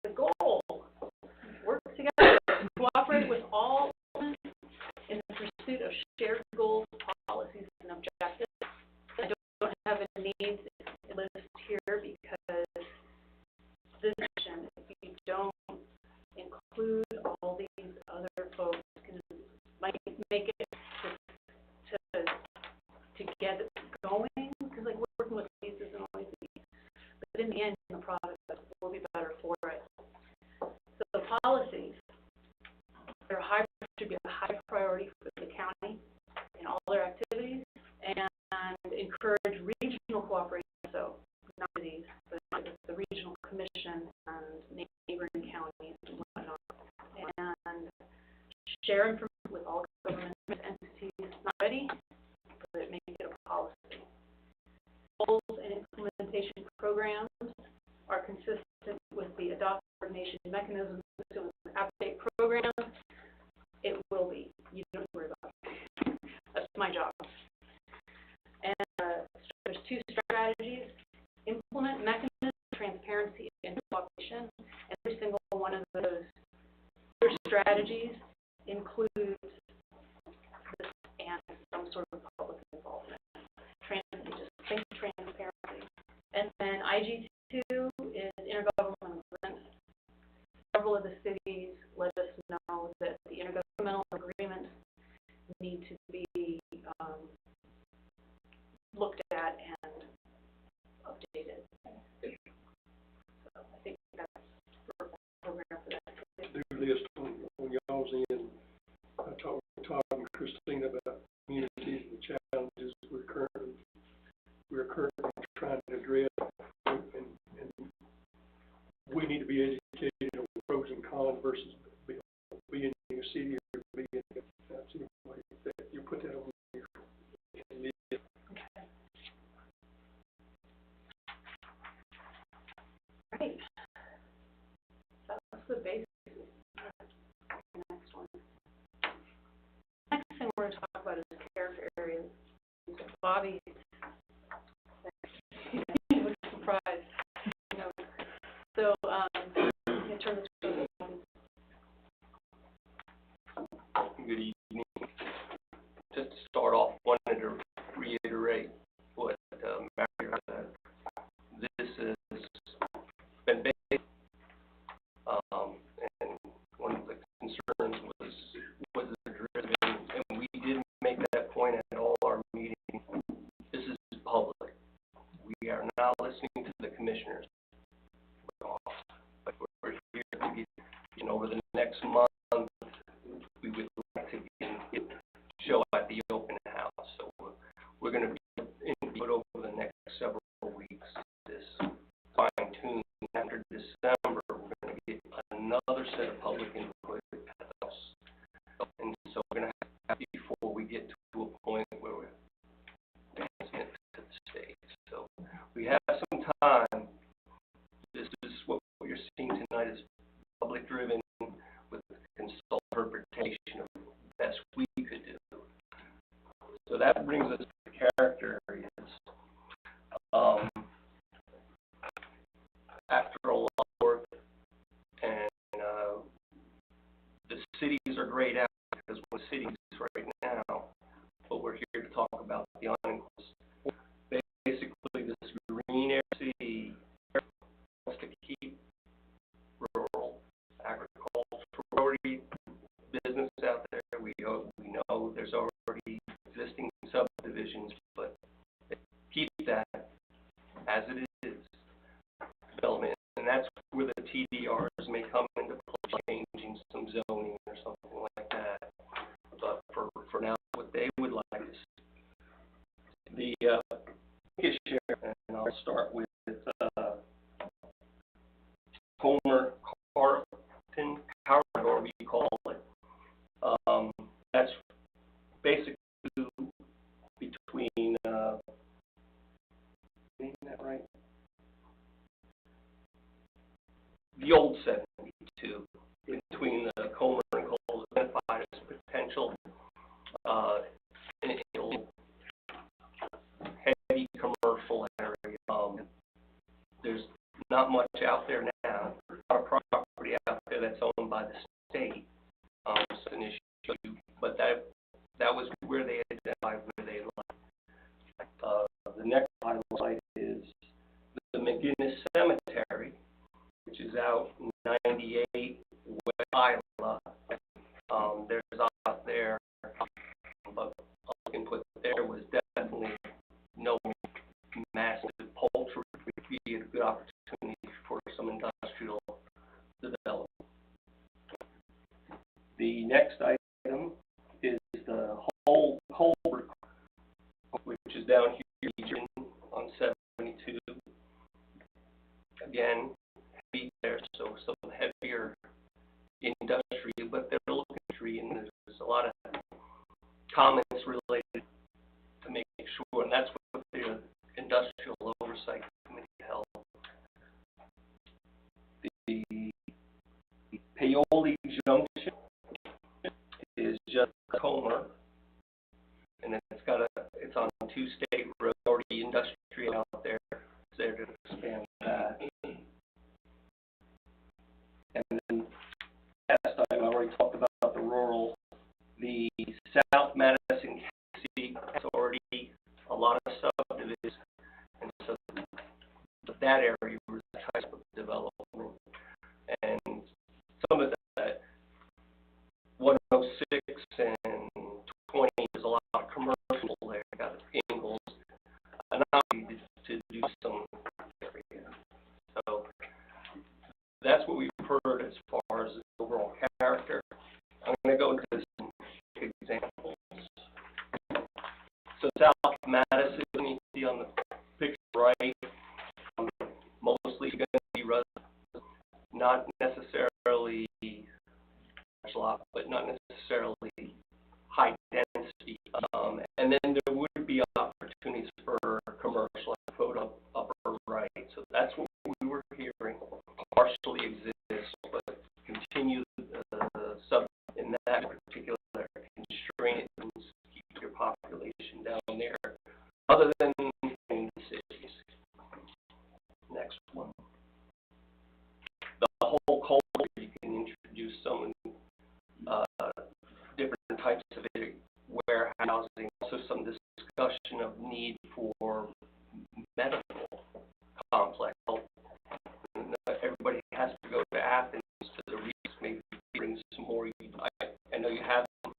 The goal, work together, cooperate with all in the pursuit of shared goals, policies, and objectives. I don't have a needs list here because this mission, if you don't include all these other folks, might make it to get it going, because like working with these isn't always easy. But in the end, the product will be better for it. So the policies, should be a high priority for the county in all their activities, and encourage regional cooperation. So not these, but the regional commission and neighboring counties and whatnot, and share information with all government entities not ready, but make it a policy. Goals and implementation programs are consistent with the adopted coordination mechanism to update programs. It will be. You don't worry about it. That's my job. And there's two strategies. Implement mechanisms of transparency and cooperation. Every single one of those strategies includes this and some sort of public involvement. Just think transparency. And then IG2 is intergovernmental agreements. Several of the cities let us know that the intergovernmental agreements need to be looked at and updated. So I think that's for the program for that. Do list when y'all's in. I talked with Todd and Christine about communities and challenges we're currently trying to address, and we need to be educated on pros and cons versus being in a city or being in a city. You put that on your list. Okay. Right. That's the basics. Next one. Next thing we're going to talk about is character areas. Bobby, he was surprised. No. So, in terms of Good evening. Just to start off, wanted to reiterate what Mario said. This has been big, and one of the concerns was the driven, and we did make that point at all our meetings. This is public. We are now listening to the commissioners. But we're here to get, over the next month, we would like to show at the open house. So we're going to be input over the next several weeks. This fine-tune after December, we're going to get another set of public input at the house. And so we're going to have before we get to a point where we're advancing to the stage. So we have some time. This is what you're seeing tonight is public-driven with consult interpretation of the best we could do. So that brings us to character areas. After a lot of work and cities are grayed out because we're cities right now, but we're here to talk about the unenclosed. Basically, this green area city wants to keep rural agricultural business out there. We know there's already existing subdivisions, but keep that as it is development, and that's where the TDRs may come into play, changing some zoning or something like that. But for now, what they would like is the biggest share, and I'll start with Homer Carton corridor, we call it. That's basically between, isn't that right? The old 72, between the Comer and Coles, identified as potential heavy commercial area. There's not much out there now. There's a lot of property out there that's owned by the state. It's an issue, but that was where they identified where they like. The next highlight is the McGinnis Cemetery, which is out 98 West Iowa. There's out there, but all I can put there was definitely no massive poultry. Would be a good opportunity for some industrial development. The next item is the Holbrook, which is down here on 72. Again, heavy there, so some heavier industry, but they're looking at tree, and there's a lot of comments related to make sure, and that's what the Industrial Oversight Committee held. The Paoli Junction is just Comer, and it's on 2 state roads, already industrial out there. It's there to expand that. And then last time I already talked about the rural, the South Madison County has already a lot of subdivisions, and so that area was a type of development, and some of that 106 and 20 is a lot of commercial there. Got Ingalls, and I needed to do some area. So that's what we've heard as far as the overall character. I'm going to go into some examples. So South Madison, you see on the picture right, mostly going to be residential, not necessarily but not necessarily high density. And then there would be opportunities for commercial, like photo upper right. So that's what we were hearing. Partially exists, but continue the sub in that particular constraint and keep your population down there, other than in the cities. Next one. The whole culture, you can introduce some different types of warehousing, also some discussion of need for medical complex. Everybody has to go to Athens to the Reefs, maybe bring some more. I know you have them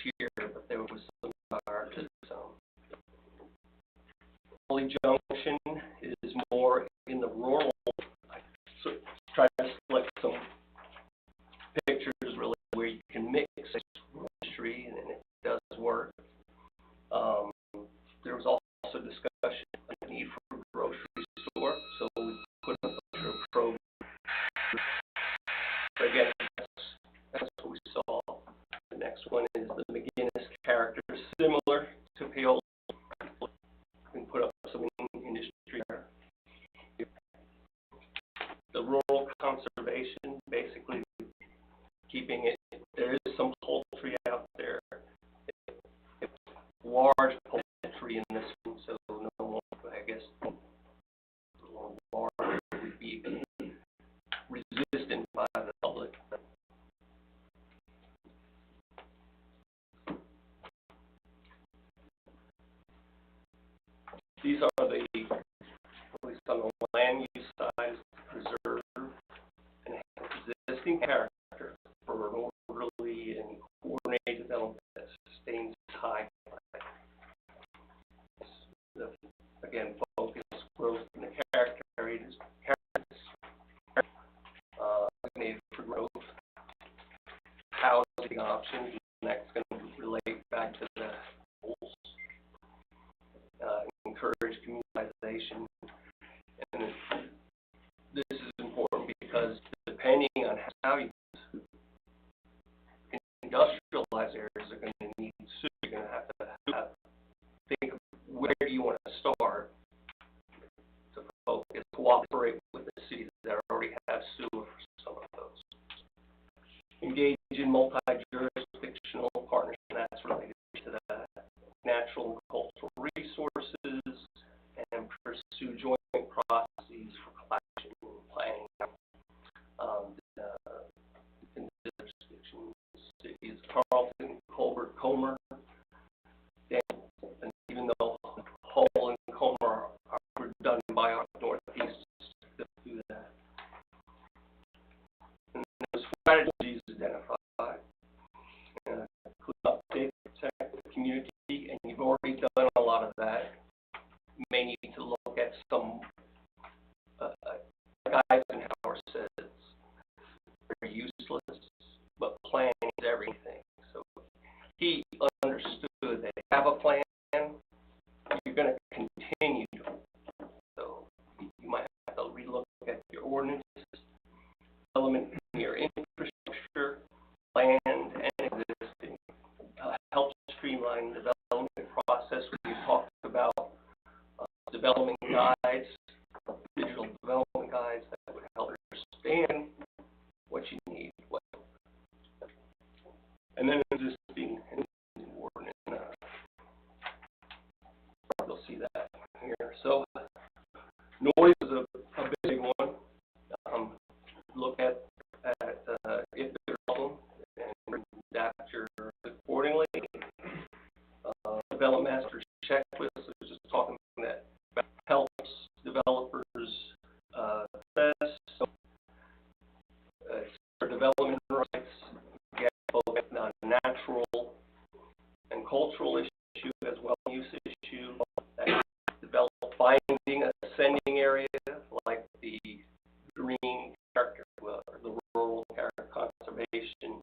here, but there was some to some. Holy Junction is more in the rural. I try to select some pictures really where you can mix industry, and it does work. There was also discussion of the need for a grocery store, so we put up a program. But again, that's what we saw. The next one is the McGinnis character, similar to Paoli. We can put up some industry there. The rural conservation, basically keeping it, there is some poultry out there. It's large poultry in this one, so no more, I guess, large would be resistant by the public. a development that sustains high. Again, focus, growth, and the character areas, made for growth, housing options, and that's going to relate back to the goals. Encourage communitization, and this is important because depending on how you industrialized areas are going to need sewer, you're going to have to think of where do you want to start to focus, cooperate with the cities that already have sewer for some of those. Engage in multi-jurisdictional partnership, and that's related to the natural and cultural resources, and pursue joint processes for collection and planning. In the jurisdictions, cities Carlton, Colbert, Comer, and even though Hull and Comer are done by our Northeast to do that. And those strategies identified include update, protect the community, and you've already done a lot of that. You may need to look at some Eisenhower says they're useless, but planning is everything. So he understood that you have a plan, you're going to continue. So you might have to relook at your ordinances, element in your infrastructure, land and existing. Help streamline the development process. We talked about development guides, digital development guides that would help understand what you need, and then existing ordinance. You'll see that here. So noise is a big one. Look at if there's a problem and adapt your accordingly. Develop master checklist. I was just talking that helps developers best. So, for development rights, get both natural and cultural issue as well as use issue. That develop finding a ascending area like the green character, the rural character conservation.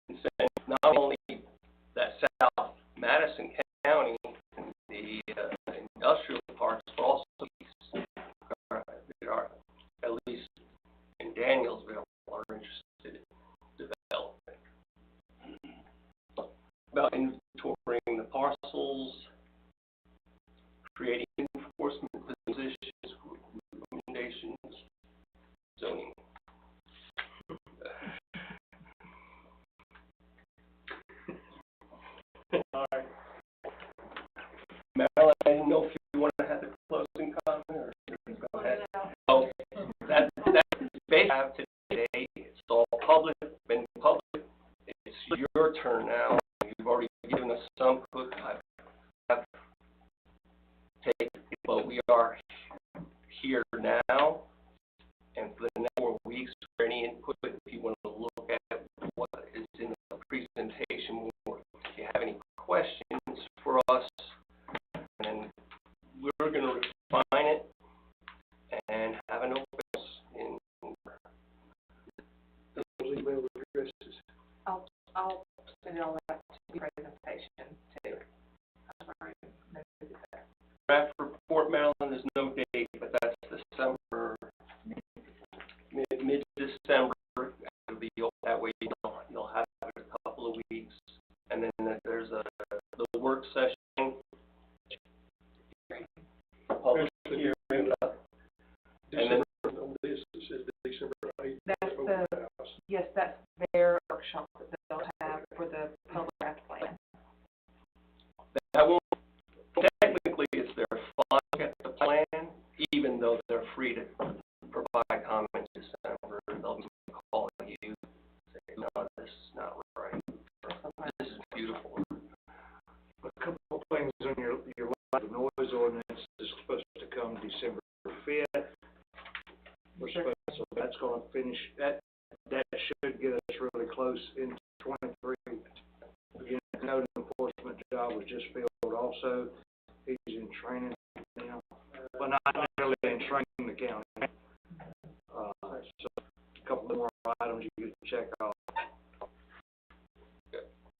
And not only that South Madison County, the industrial parks, but also there are, at least in Danielsville, are interested in development. About inventorying the parcels, creating enforcement positions, recommendations, zoning. All right. Marilyn, I didn't know if you want to have the closing comment or go ahead. Oh, that they have today. It's all public, been public. It's your turn now. You've already given us some input. I've taken, but we are here now, and for the next 4 weeks, for any input, if you want to look at what is in the presentation, or if you have any questions for us, and we're going to refine it and have an openness in. Those email addresses. I'll send all that to the presentation too. Draft report, Maryland, there's no date, but that's December, mid-December. It'll be that way. You'll have it a couple of weeks, and then there's the work session. Public hearing, and then This is December 8th. That's yes, that's their workshop that they'll have for the public draft plan. that won't, technically it's their fun at the plan, even though they're free to provide comments in December. They'll call you, say, no, this is not right. This is beautiful. A couple of things on your the noise ordinance is supposed to come December 5th. We're supposed, so that's going to finish, that should get us really close in 23 just filled also. He's in training now, but not necessarily in training the county. So a couple more items you could check off.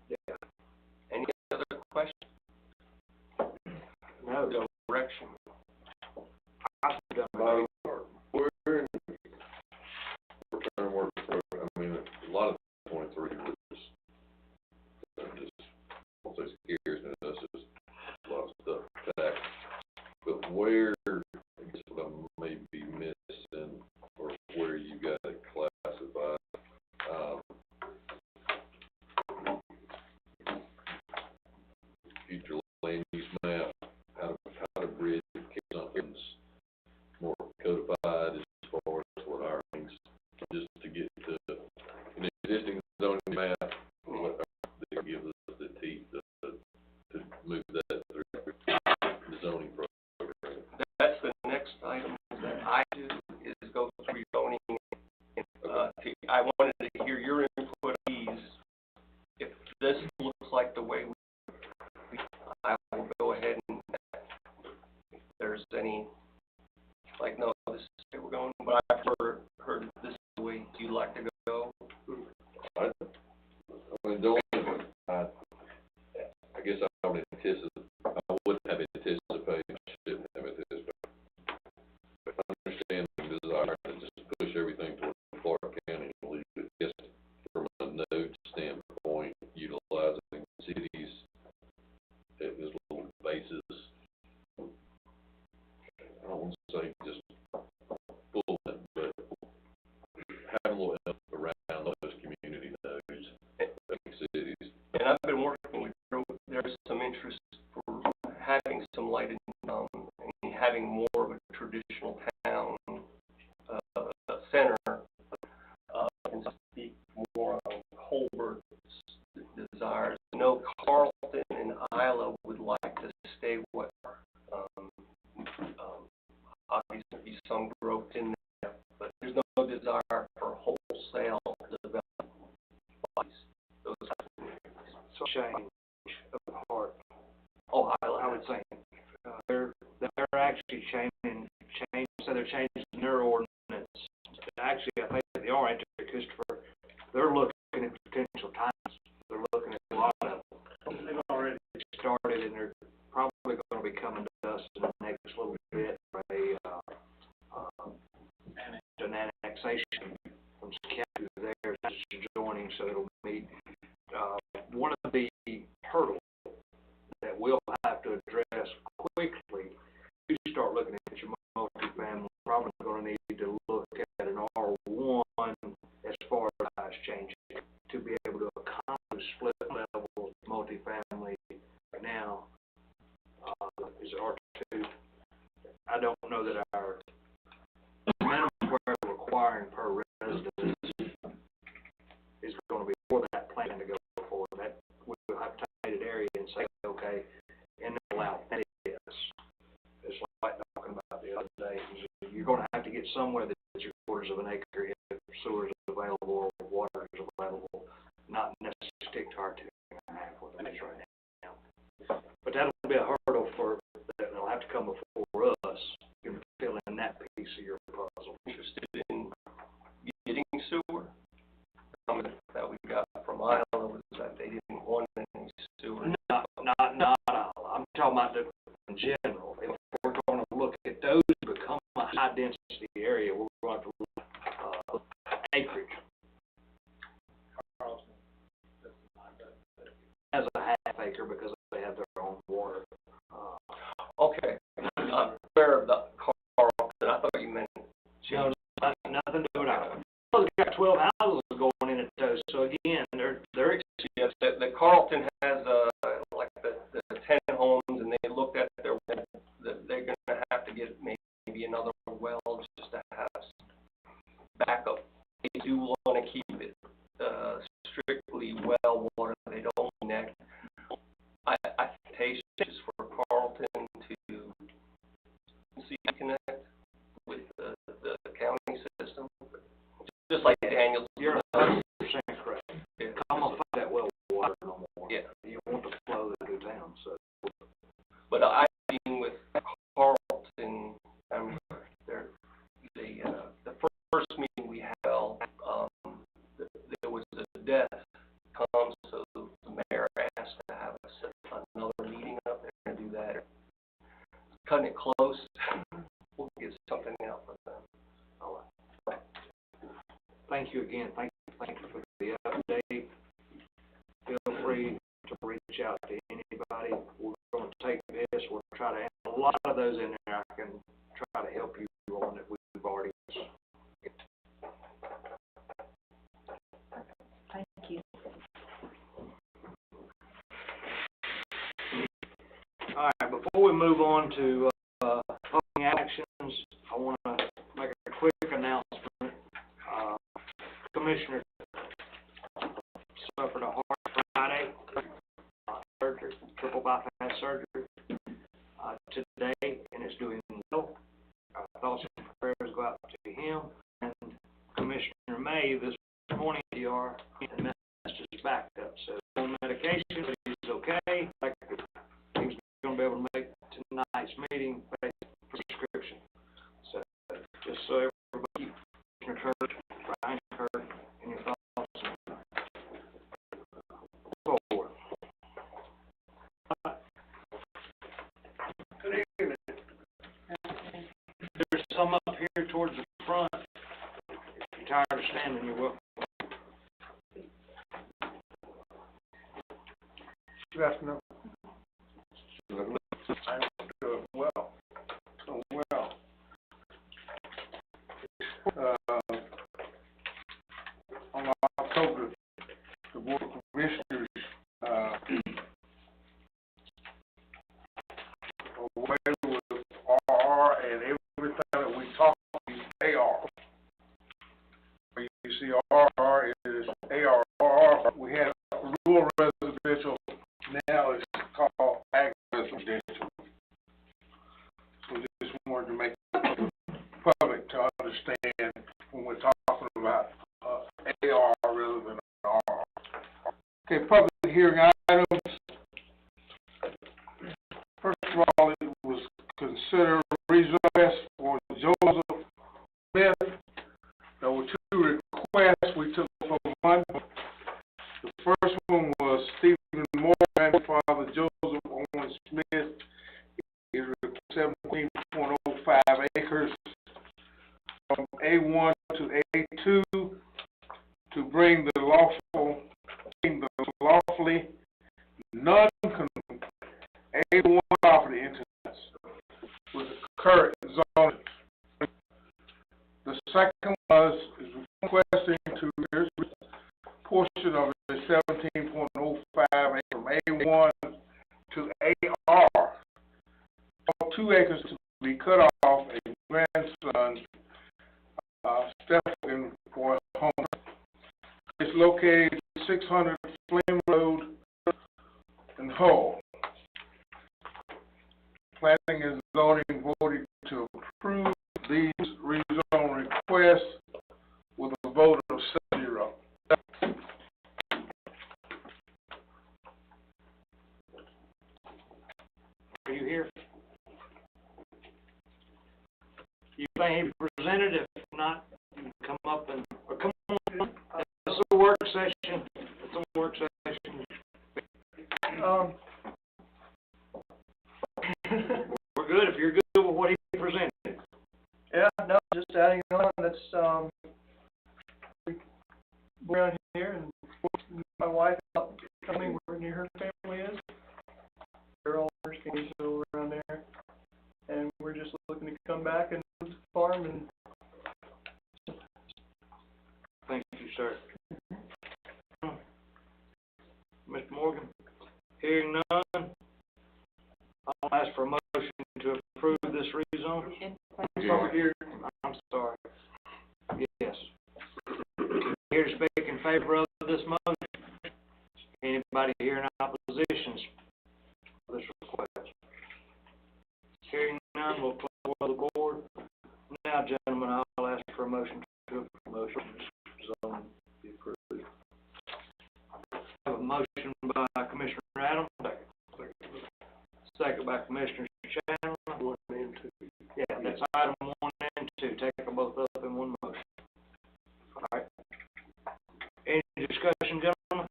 Yeah. Any other questions? No, Direction? I've done a great work. We're in short-term work program. I mean, a lot of 23 was just, I'll say scares us, just a lot of stuff back. But where, I guess what I may be missing, or where you got it classified, future land use map, how to bridge something's more codified as far as what our things, just to get to an existing zoning map, what that gives us the teeth to move that through the zoning program. That's the next item that I do, is go through zoning. I wanted to hear your input on these. If this looks like the way I will go ahead and, if there's any, like, no, this is the way we're going, but I've heard this is the way you'd like to go. I mean, the only, I guess I would anticipate, I wouldn't have anticipated, I shouldn't have anticipated. But I understand the desire to just push everything toward Clark County and leave it just from a node standpoint, utilizing cities as little bases. I don't want to say just full, but have a little help around those community nodes, cities. And I've been working with, there's some interest for having some light income and having more of a traditional town center, and speak more on Colbert's desires. I know Carlton and Isla would like to stay where, obviously some growth in there, but there's no desire for wholesale development. Those Change of heart. Oh, Isla, I would think, they're actually so they're changing their ordinance. Actually, I think they are, Christopher, they're looking at potential times, they're looking at a lot of them. They've already started, and they're probably gonna be coming to us in the next little bit for an annexation from county there, joining, so it'll meet, one of the hurdles that we'll have to address quickly. You start looking at your multifamily, probably going to need to look at an R1 as far as size changing to be able to accomplish split level multifamily. Right now, is R2. I don't know that our minimum square requiring per residence is going to be for that plan to go forward. That we'll have to take an area and say, okay, and then allow that is. It's like talking about the other day. You're going to have to get somewhere that your quarters of an acre if sewer is available or water is available, not necessarily stick to our 2.5 what it is right now. But that'll be a hurdle for that. It'll have to come before us. You can fill in that piece of your puzzle. interested in getting sewer. That we got from Iowa was that they didn't want any sewer. Not all. I'm talking about in general. If we're going to look at those to become a high density area, we're going to look at acreage. As a half acre because they have their own water. Okay, I'm aware of the Carlton. I thought you meant. No, nothing to do with that. Well, they got 12 houses going in at those. So again, they're Yes, the Carlton has like the 10 homes, and they looked at their well, that they're going to have to get maybe another well just to have backup. They do want to keep it strictly well water. They don't connect. I think it's for Carlton to see connect with the county system, just like Daniel's. You're 100% correct. Yeah. I'm gonna find that well water no more. Yeah. You want the flow through town, so come, so the mayor asked to have us set another meeting up there and do that. Cutting it close, we'll get something out for them. Thank you again. Thank you for the update. Feel free to reach out to anybody. We're going to take this. We'll try to add a lot of those in there. I can try to help you on it. We've already. Thank you. All right, before we move on to voting actions, I want to make a quick announcement. Commissioner suffered a heart Friday, surgery, triple bypass surgery, today, and is doing well. Thoughts and prayers go out to him, and Commissioner May this morning, DR, and that's just backed up. So on medication, but he's okay. Like, he was going to be able to make tonight's meeting based on prescription. So just so everybody keep Commissioner Kurt, Brian Kurt, in your thoughts. Forward. Good evening. There's some up here towards the front. If you're tired of standing, you're welcome. Good afternoon. I'm doing well. Doing well. On October, the Board of Commissioners, away with RR, and everything that we talk about is AR. When you see RR, it is ARR. We had rural residential, now it's called ag residential. So just wanted to make the public to understand when we're talking about AR rather than RR. Okay, public hearing items. First of all, it was considered request for Joseph Smith. There were two requests we took for one. The first one was Stephen Moore, grandfather Joseph Owen Smith. He requested 17.05 acres from A1 to A2 to bring the lawfully non-conforming A1 property into this with the current zoning. The second is requesting to there's portion of the 17.05 acre from A1 to AR. All 2 acres to be cut off a grandson, Stephen, for a home. It's located 600 Flynn Road in Hull. Planning and zoning voted to approve these rezone requests with a vote of 7-0. Are you here? You think he presented? If not, you can come up and, or come on. It's a work session. It's a work session. We're good if you're good with what he presented. Yeah, no, just adding on, that's, we're around here, and my wife out coming where near her family is. They're all working so around there, and we're just looking to come back and farm and. Thank you, sir. Mr. Morgan, hearing none, I'll ask for a motion to approve this rezone. Public hearing. I'm sorry. Yes. Here to speak in favor of this motion. Anybody here in opposition to this request? Hearing none, we'll close the board. Now, gentlemen, I'll ask for a motion to approve the motion. Zone be approved. I have a motion by Commissioner Adams. Second by Commissioner Chandler. 1 and 2. Yeah, that's item 1 and 2. Take them both up in one motion. All right. Any discussion, gentlemen?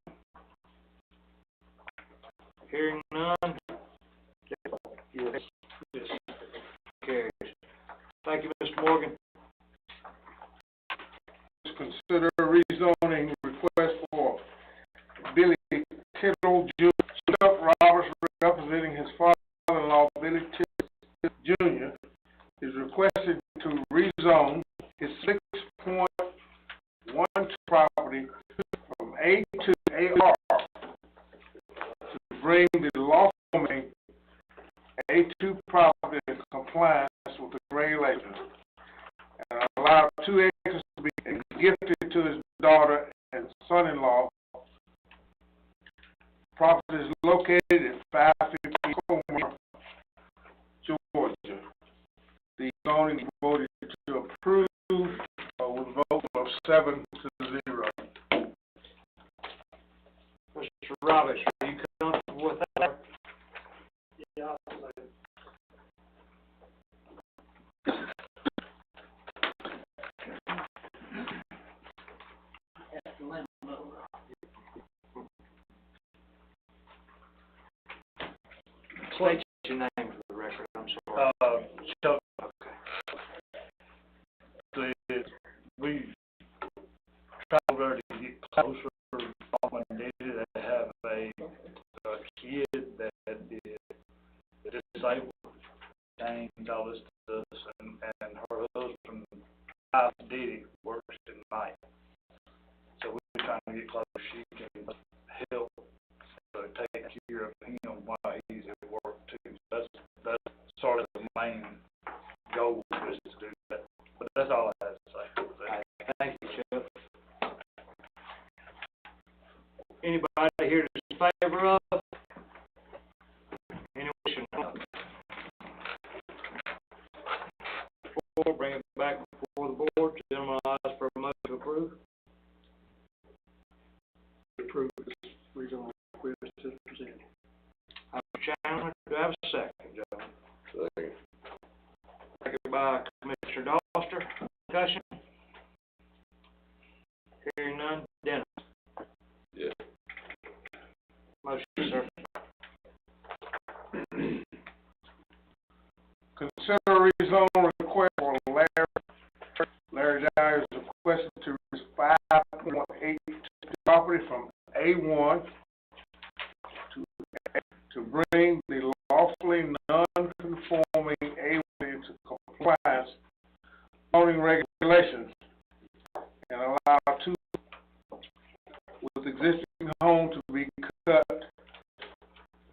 A2AR to bring the lawful A2 property in compliance with the regulations and allow 2 acres to be gifted to his daughter and son-in-law. Property is located at 550 Comer, Georgia. The zoning voted to approve with a vote of 7-0. Mr. Roberts, are you comfortable with that? Yeah, State your name for the record, I'm sorry. Chuck, Okay. we traveled there to get closer. Mom and Daddy that have a kid that is disabled, James, all this to us, and her husband, Diddy, works at night. So we're trying to get close. She can help take care of him while he's at work too. That's sort of the main goal, is to do that. But that's all I have to say. Thank you, Chuck. Anybody here in favor of? Anyone wishing no? Bring it back before the board. Gentlemen, I'll ask for a motion to approve. approve this rezone request as presented. Chandler, do I have a second, Joe? Second. Second by Commissioner Doster. Discussion? Hearing none. Dennis? Yes. Motion, sir. Consider rezone request for Larry Dyer is requested to raise 5.8 property from A1 to bring the lawfully non-conforming A1 into compliance zoning regulations and allow 2 with existing home to be cut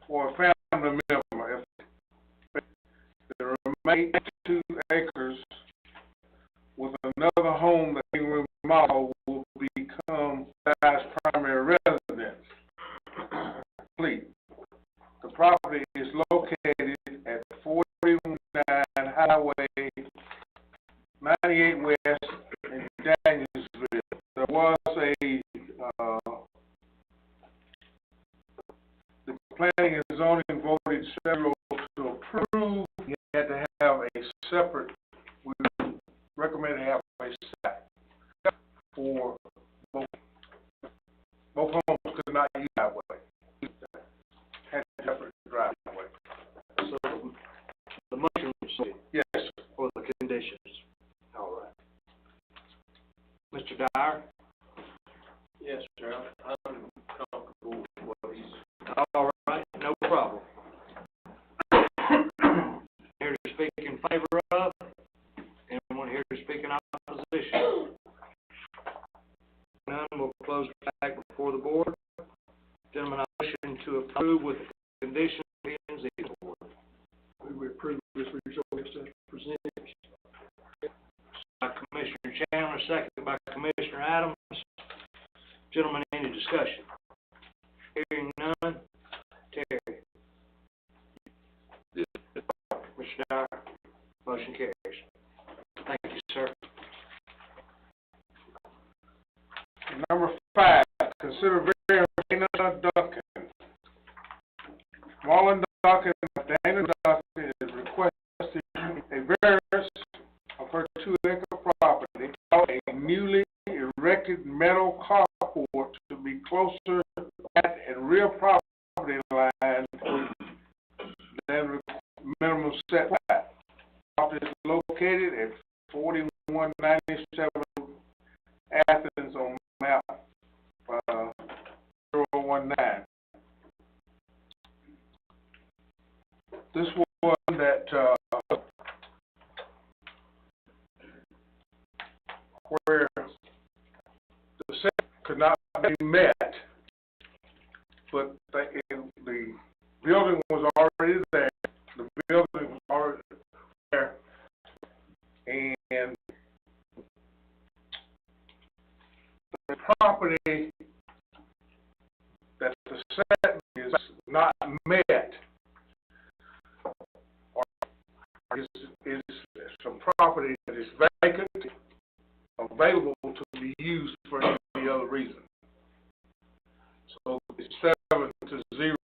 for a family member. If the remaining 2 acres with another home that we remodel will become as primary residence. Complete. The property is located at 41 Highway 98 West in Danielsville. There was the planning and zoning voted several to approve. You had to have a separate, we recommend to have a set for both homes could not use that way. Had a separate driveway. So the motion was Yes. for the conditions. All right. Mr. Dyer? Yes, sir, I'm comfortable with what he's. All right, no problem. Here to speak in favor of? Anyone here to speak in opposition? None, we'll close back before the board. Gentlemen, I motion to approve with the conditions being the board. We approve this rezone as presented. By Commissioner Chandler, second by Commissioner Adams. Gentlemen, any discussion? Hearing none. Terry? Yes. Mr. Dyer? Motion carries. Thank you, sir. Number 5, consider variance Dana Duncan. Marlon Duncan, Dana Duncan is requesting a variance of her 2-acre property, a newly erected metal carport to be closer at and rear property line than minimum setback. Property is located at 4197 Athens on map 019. This one that where the setback could not be met but the building was already there, the building was already there, and the property that the setback is not met, or is some property that is vacant, available to be used for any other reason. So it's 7-0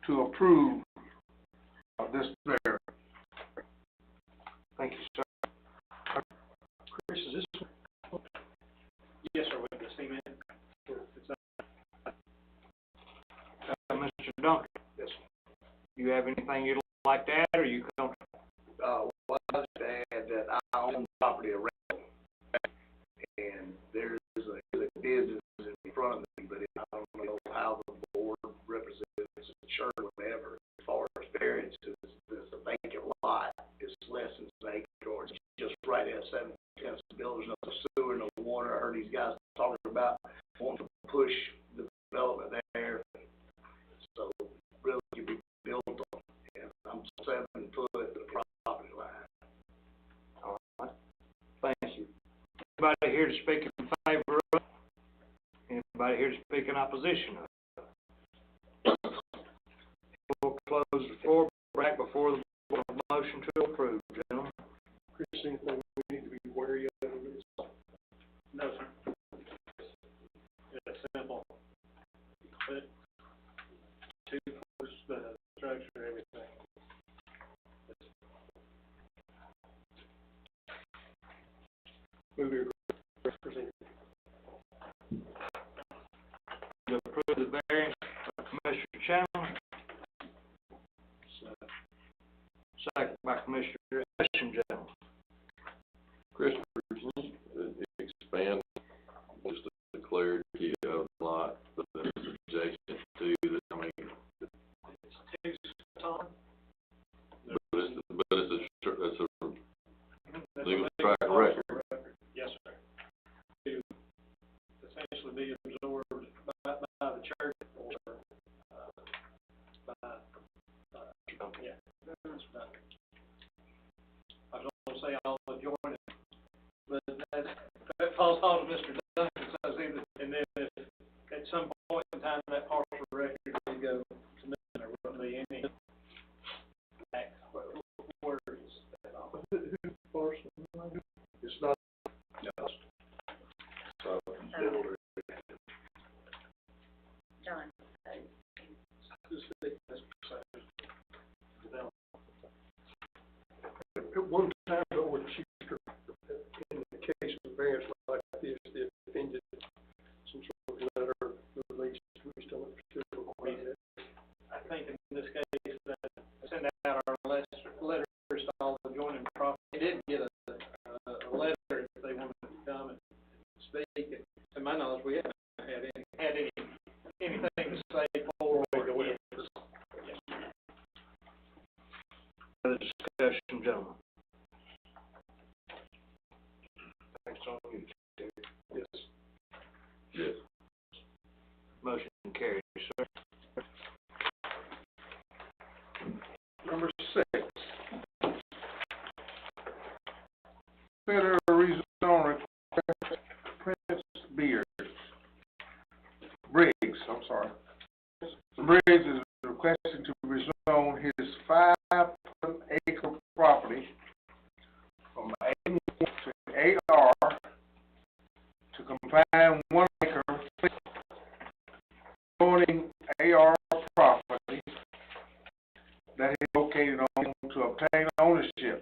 to approve of this there. Thank you, sir. Chris, is this? Yes, sir, with the cement. Mr. Duncan? Yes. You have anything you'd like to add, or you come? Well, I just add that I own property around, and there's a business in front of me, but I don't know how the board represents the church or whatever. As far as variances, there's a vacant lot, it's less than an acre, or it's just right at 7 cents a bill. There's no sewer, no water. I heard these guys talking about wanting to push the development there. So really could be built on, and I'm 7 foot of the property line. All right. Thank you. Anybody here to speak in favor of? Anybody here to speak in opposition of? We'll close the floor back before the board motion to approve, gentlemen. Chris, anything we need to be wary of in this? No, sir. It's simple. But two floors, the structure, everything. Move your representative. To approve the variance by Commissioner Chandler. Second by Commissioner Ashton. Christopher, can you expand just the clarity of the lot that is adjacent to the, I mean, It's Tom. but it's a legal track record. Yes, sir. To essentially be absorbed by the church or, yeah, that's done. I was gonna say I'll join it, but that falls on Mr. Duncan, so it's either, and then if at some point in time that partial record will go to me, there won't be any back, where is that all? It's not, So, John, At one time, though, with Schuster, in the case of variance like this, they offended some sort of letter release, we still require that. I think in this case, send out our letters to all the adjoining property. They did get a letter if they wanted to come and speak. To my knowledge, we haven't had anything to say for or against. Further discussion, gentlemen. Thanks on you, Terry. Yes. yes. Motion carries, sir. number 6. Consider a rezone request Prince Briggs, Briggs is requesting to rezone his 5-acre property from A1 to AR to combine 1 acre zoning AR property that is located on to obtain ownership.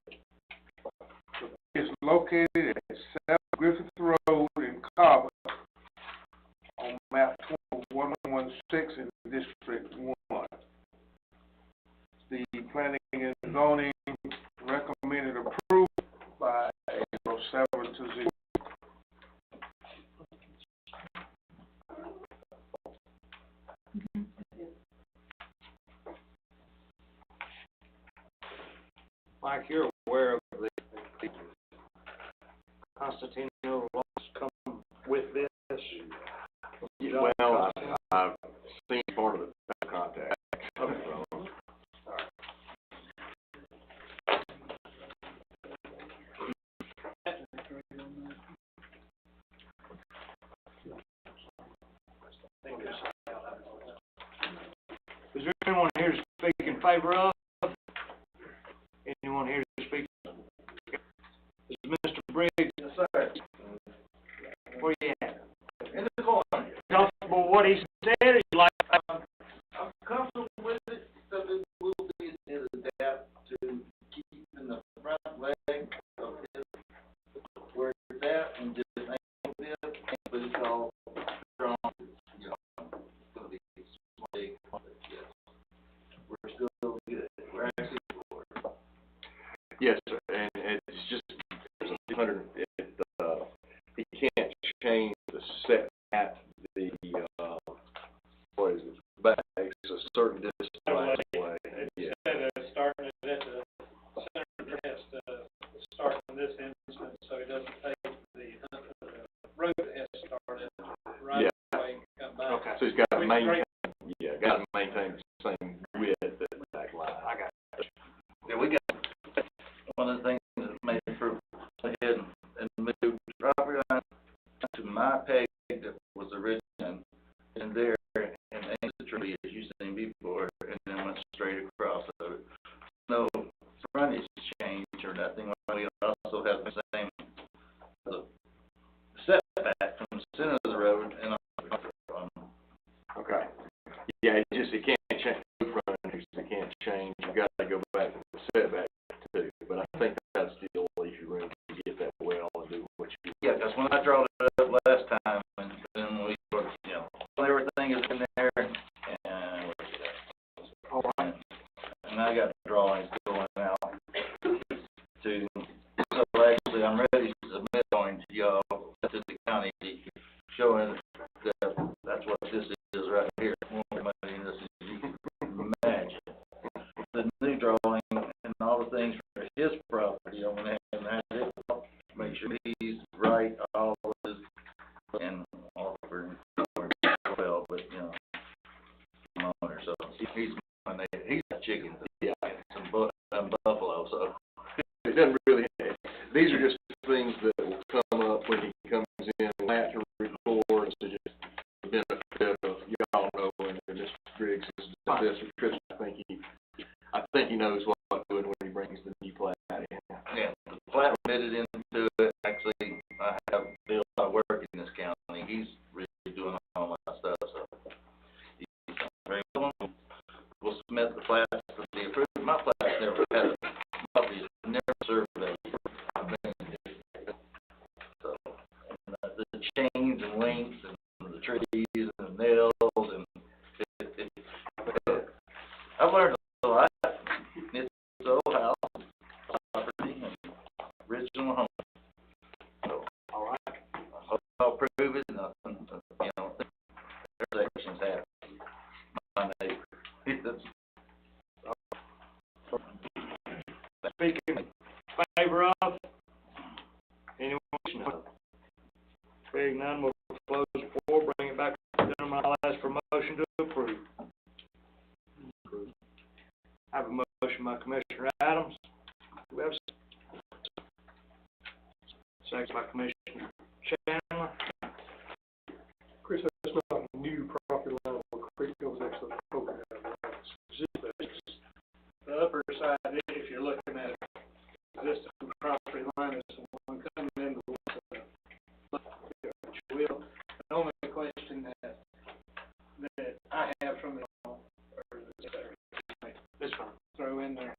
It's located at 7 Griffith Road in Cobb on map 116 in District 1. The planning and zoning recommended approval by 7-0. Mike, you're aware of the constitutional laws come with this? Well, I've seems part of the contact. Okay. Is there anyone here to speak in favor of? Anyone here to speak? Is Mr. Briggs? Yes, sir. Where you at? In the corner. Comfortable with what he said, or you like? I'm comfortable with it, so it will be an adapt to keeping the front leg of his where it's at and just angle it, but it's all strong, you know, it's gonna be big, but yes. We're still good. We're actually forward. Yes, sir, and it's just, he can't change the set at the, what is it, back, it's a certain distance away. Yeah. Instead of starting it at the center, it has to start in this instance, so it doesn't take the road that has to start at right away and come back. Okay. So he's got to maintain, the same width at the back line. I got it. Yeah, we got, one of the things that made it through ahead and moved the property line to my peg that was original and there and aimed the tree as you've seen before and then went straight across. So no frontage change or nothing. We also have the same setback from the center of the road and on. Okay. Yeah, it can't change the frontage, it can't change, you got to go back to the setback too, but I think that still leaves you room to get that well and do what you. Yeah, that's when I drawed it up last time, and then we, you know, everything is in there, and and I got drawings going out to, so actually I'm ready to submit on to y'all, to the county, showing that that's what this is right here, more money than this as you can imagine. The new drawing and all the things for his property, I'm gonna have it, make sure he's right, all of his, and all for well, but you know, owner, so he's a chicken, yeah, some buffalo, so. It doesn't really, these are just things that will come up when he comes in, we'll have to record, so just the benefit of y'all knowing that Mr. Briggs is this, or Chris, I think he knows what I'm doing when he brings the new plat in. Yeah, the plat fitted into it, actually, I have Bill, I work in this county, he's really doing all my stuff, so. He's very willing, we'll submit the plats to be approved, my plats never had a, property never surveyed, I've been in here. So, and, the chains and links and the trees and the nails and I've learned a lot. It's an old house, property, and original home. So, all right. I hope I'll prove it. Nothing, you know, intersections happen. My neighbor. Speaking in favor of? Anyone? No. Being none, we'll close the floor, bring it back to the gentleman. I'll ask for a motion to approve. I have a motion by Commissioner Adams. Do we have a second by Commissioner Chandler? Chris, that's not a new property line where creek goes next to the poker. The upper side, if you're looking at this property line, is the one coming into the wheel. The only question that I have from it all, or this fine, throw in there,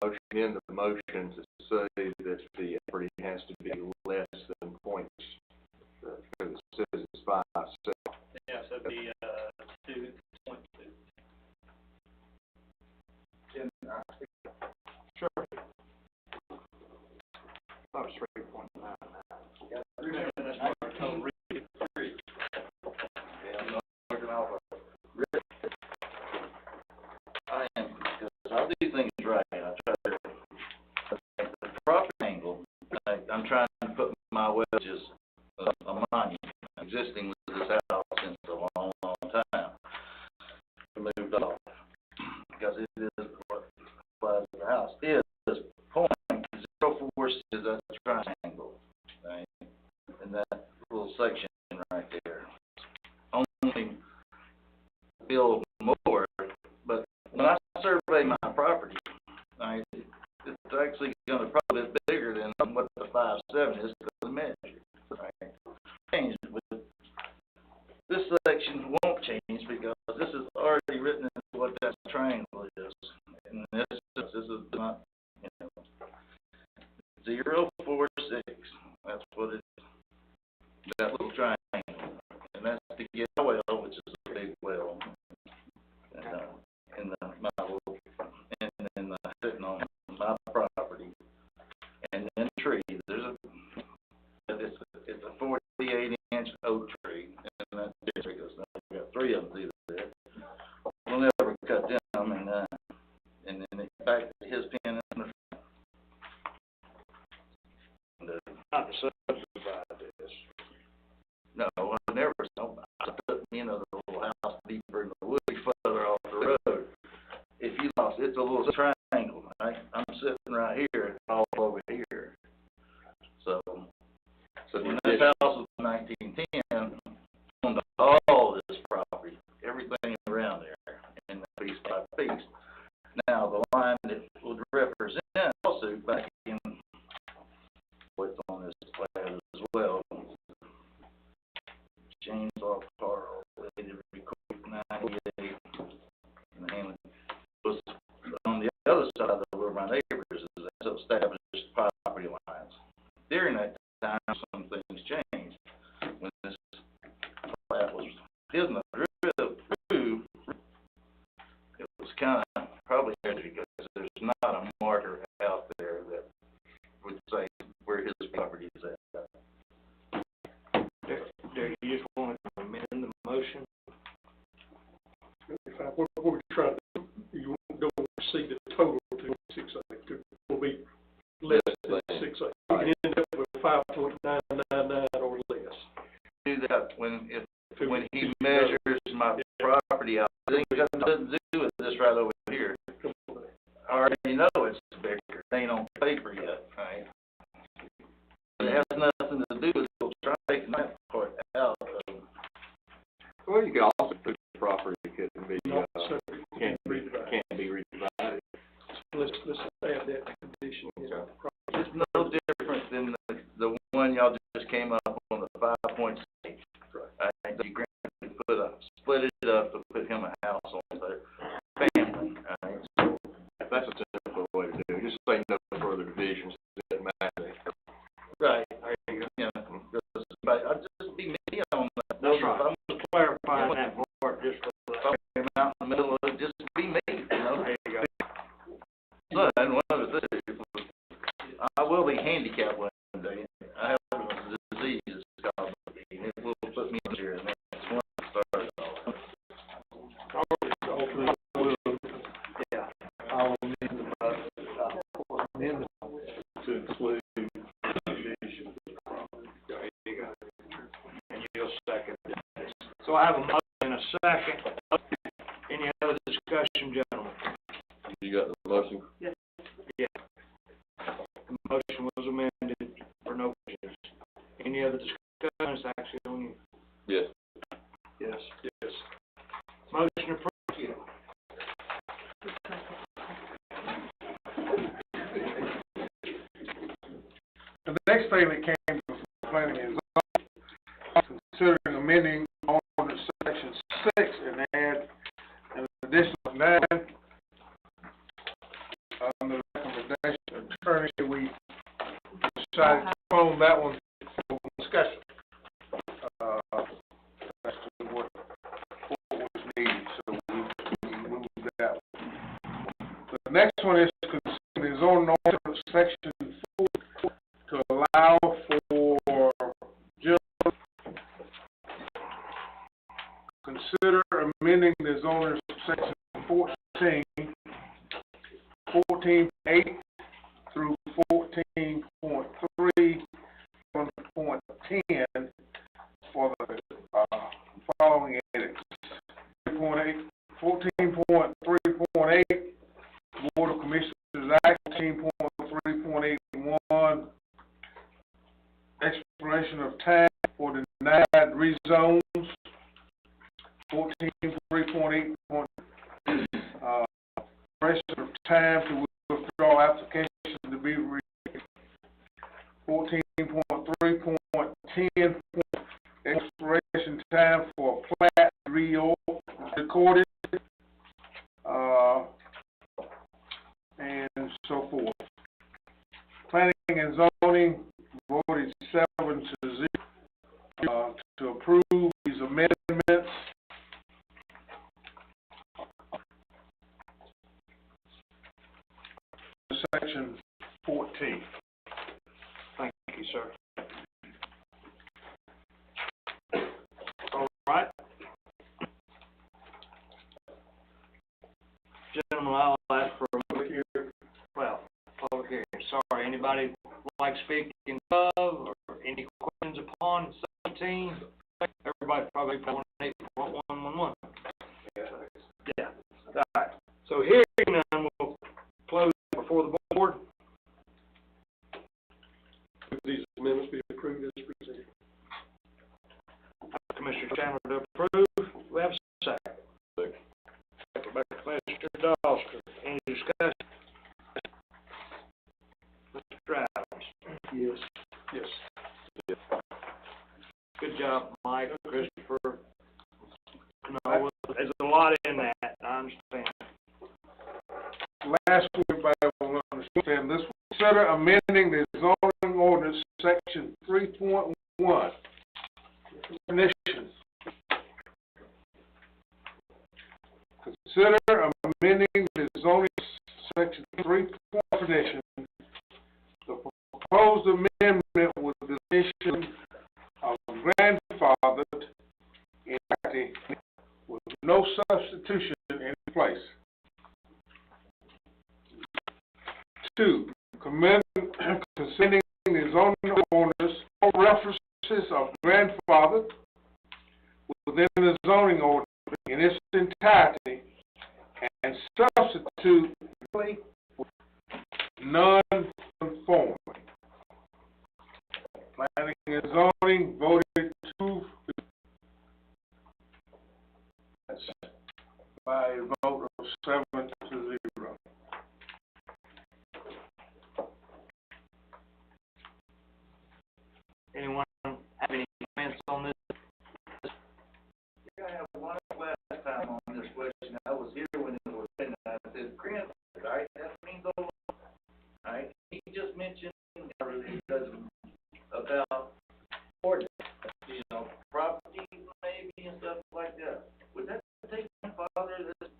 motion, in the motion to say that the property has to be less than points, because it says it's 5, 7. Yeah, so it'd be, 2.2. Sure. Oh, it's 3.9. That's our total read. I am, because I do things right, I try to, the proper angle, I'm trying to put my well just a monument, existing with this house since a long, long time. Moved off, because it is what applies to the house, is .046 is a triangle, right? And that little section right there, only build more, but when I survey my property, right, it's actually going to probably be bigger than what the 5.7 is because of the measure, right? Change, but this section won't change because this is already written in what that triangle is, and this is not, you know, 0.46. That's what it is. That little triangle, and that's to get a well, which is a big well. In my little, and then sitting on my property, and then tree. There's it's a 48-inch oak tree, and that district is I've got 3 of them through there. We'll never cut them, and then it back to his pen in the front. Not to subdivide this. No, I never. I put, you know, the little house deeper in the woods, further off the road. If you lost, it's a little triangle, right? I'm sitting right here, all over here. So when this house was 1910, owned all this property, everything around there, and piece by piece. Now the line that would represent also back in what's on this plan as well. Chainsaw Carl, later recorded 98, and was on the other side of where my neighbors is, that's established property lines. During that time, some things changed. When this plat was hidden through, it was kind of probably because there's not a marker out there that would say where his property is at. Do you just want to amend the motion? What we're trying to do, you don't see the total to 6.8, it will be less than 6.8. You can end up with 5.999 or less. Do that when he measures my property out. I think it has nothing to do with this right over here. I already know it's bigger. It ain't on paper yet, right? It has nothing to do with it. Try taking that part out of it. Well, you could also put the property can be redivided. Let's add that condition. It's no different than the one y'all just came up on the 5.6. I think you granted split it up to put him a house on there. Family, right? That's a simple way to do it. Just say no further divisions. It doesn't matter. Right. Yeah. But I'll just be me on that. That's right. I'm just clarifying that part just for the out in the middle of it, just be me, you know. There you go. So, and one of the things, I will be handicapped one day. I have a disease called, and it will put me in here, and that's when it started off. Yeah, I'll amend to include division. There you go. And you'll second this. So I have a motion and a second. Any other discussion, gentlemen? You got the motion? Yeah. The motion was amended for no changes. Any other discussion? It's actually on you. Yes. Yes. Motion approved. The next thing that came before planning is considering amending ordinance section 6 and add an additional 9 under the Dash Attorney, we decided to phone that one for discussion. That's what was needed, so we moved that one. The next one is considering the zoning ordinance section 4 to allow for consider amending the zoning section 14.8 through 14.3, 1.10 for the following edits. 14.3.8, Board of Commissioners Act, 14.3.81, expiration of time for denied rezones, 14.3.8, expiration of time to withdraw applications to be 14.3.10, expiration time for plat recorded, and so forth. Planning and zoning voted 7-0 to approve these amendments. Section 14. Thank you, sir. All right. Gentlemen, I'll ask for a public hearing. Sorry, anybody like speaking of or any questions upon 17? Everybody probably 18.111. Yeah. All right. So hearing none, we'll close before the board. These amendments be approved as presented. Commissioner Chandler to approve. We have a second. Second by Commissioner Doster. Any discussion? Mr. Travis? Yes. Yes. Good job, Mike, Christopher. No, there's a lot in that, I understand. Last week, everybody will understand this. Consider amending the zoning ordinance section 3.1. Definitions. Consider amending the zoning section 3.1 definition. The proposed amendment with the definition of grandfathered entity with no substitution in place. 2, considering the zoning ordinance, all references of grandfather within the zoning ordinance in its entirety and substitute non-conforming. Planning and zoning voted 2 by a vote of 7-0. Anyone have any comments on this? Yeah, I have one last time on this question. I was here when it was written. I said, grandfather, right? That means old. Right? He just mentioned about ordinance, property maybe and stuff like that. Would that take grandfather that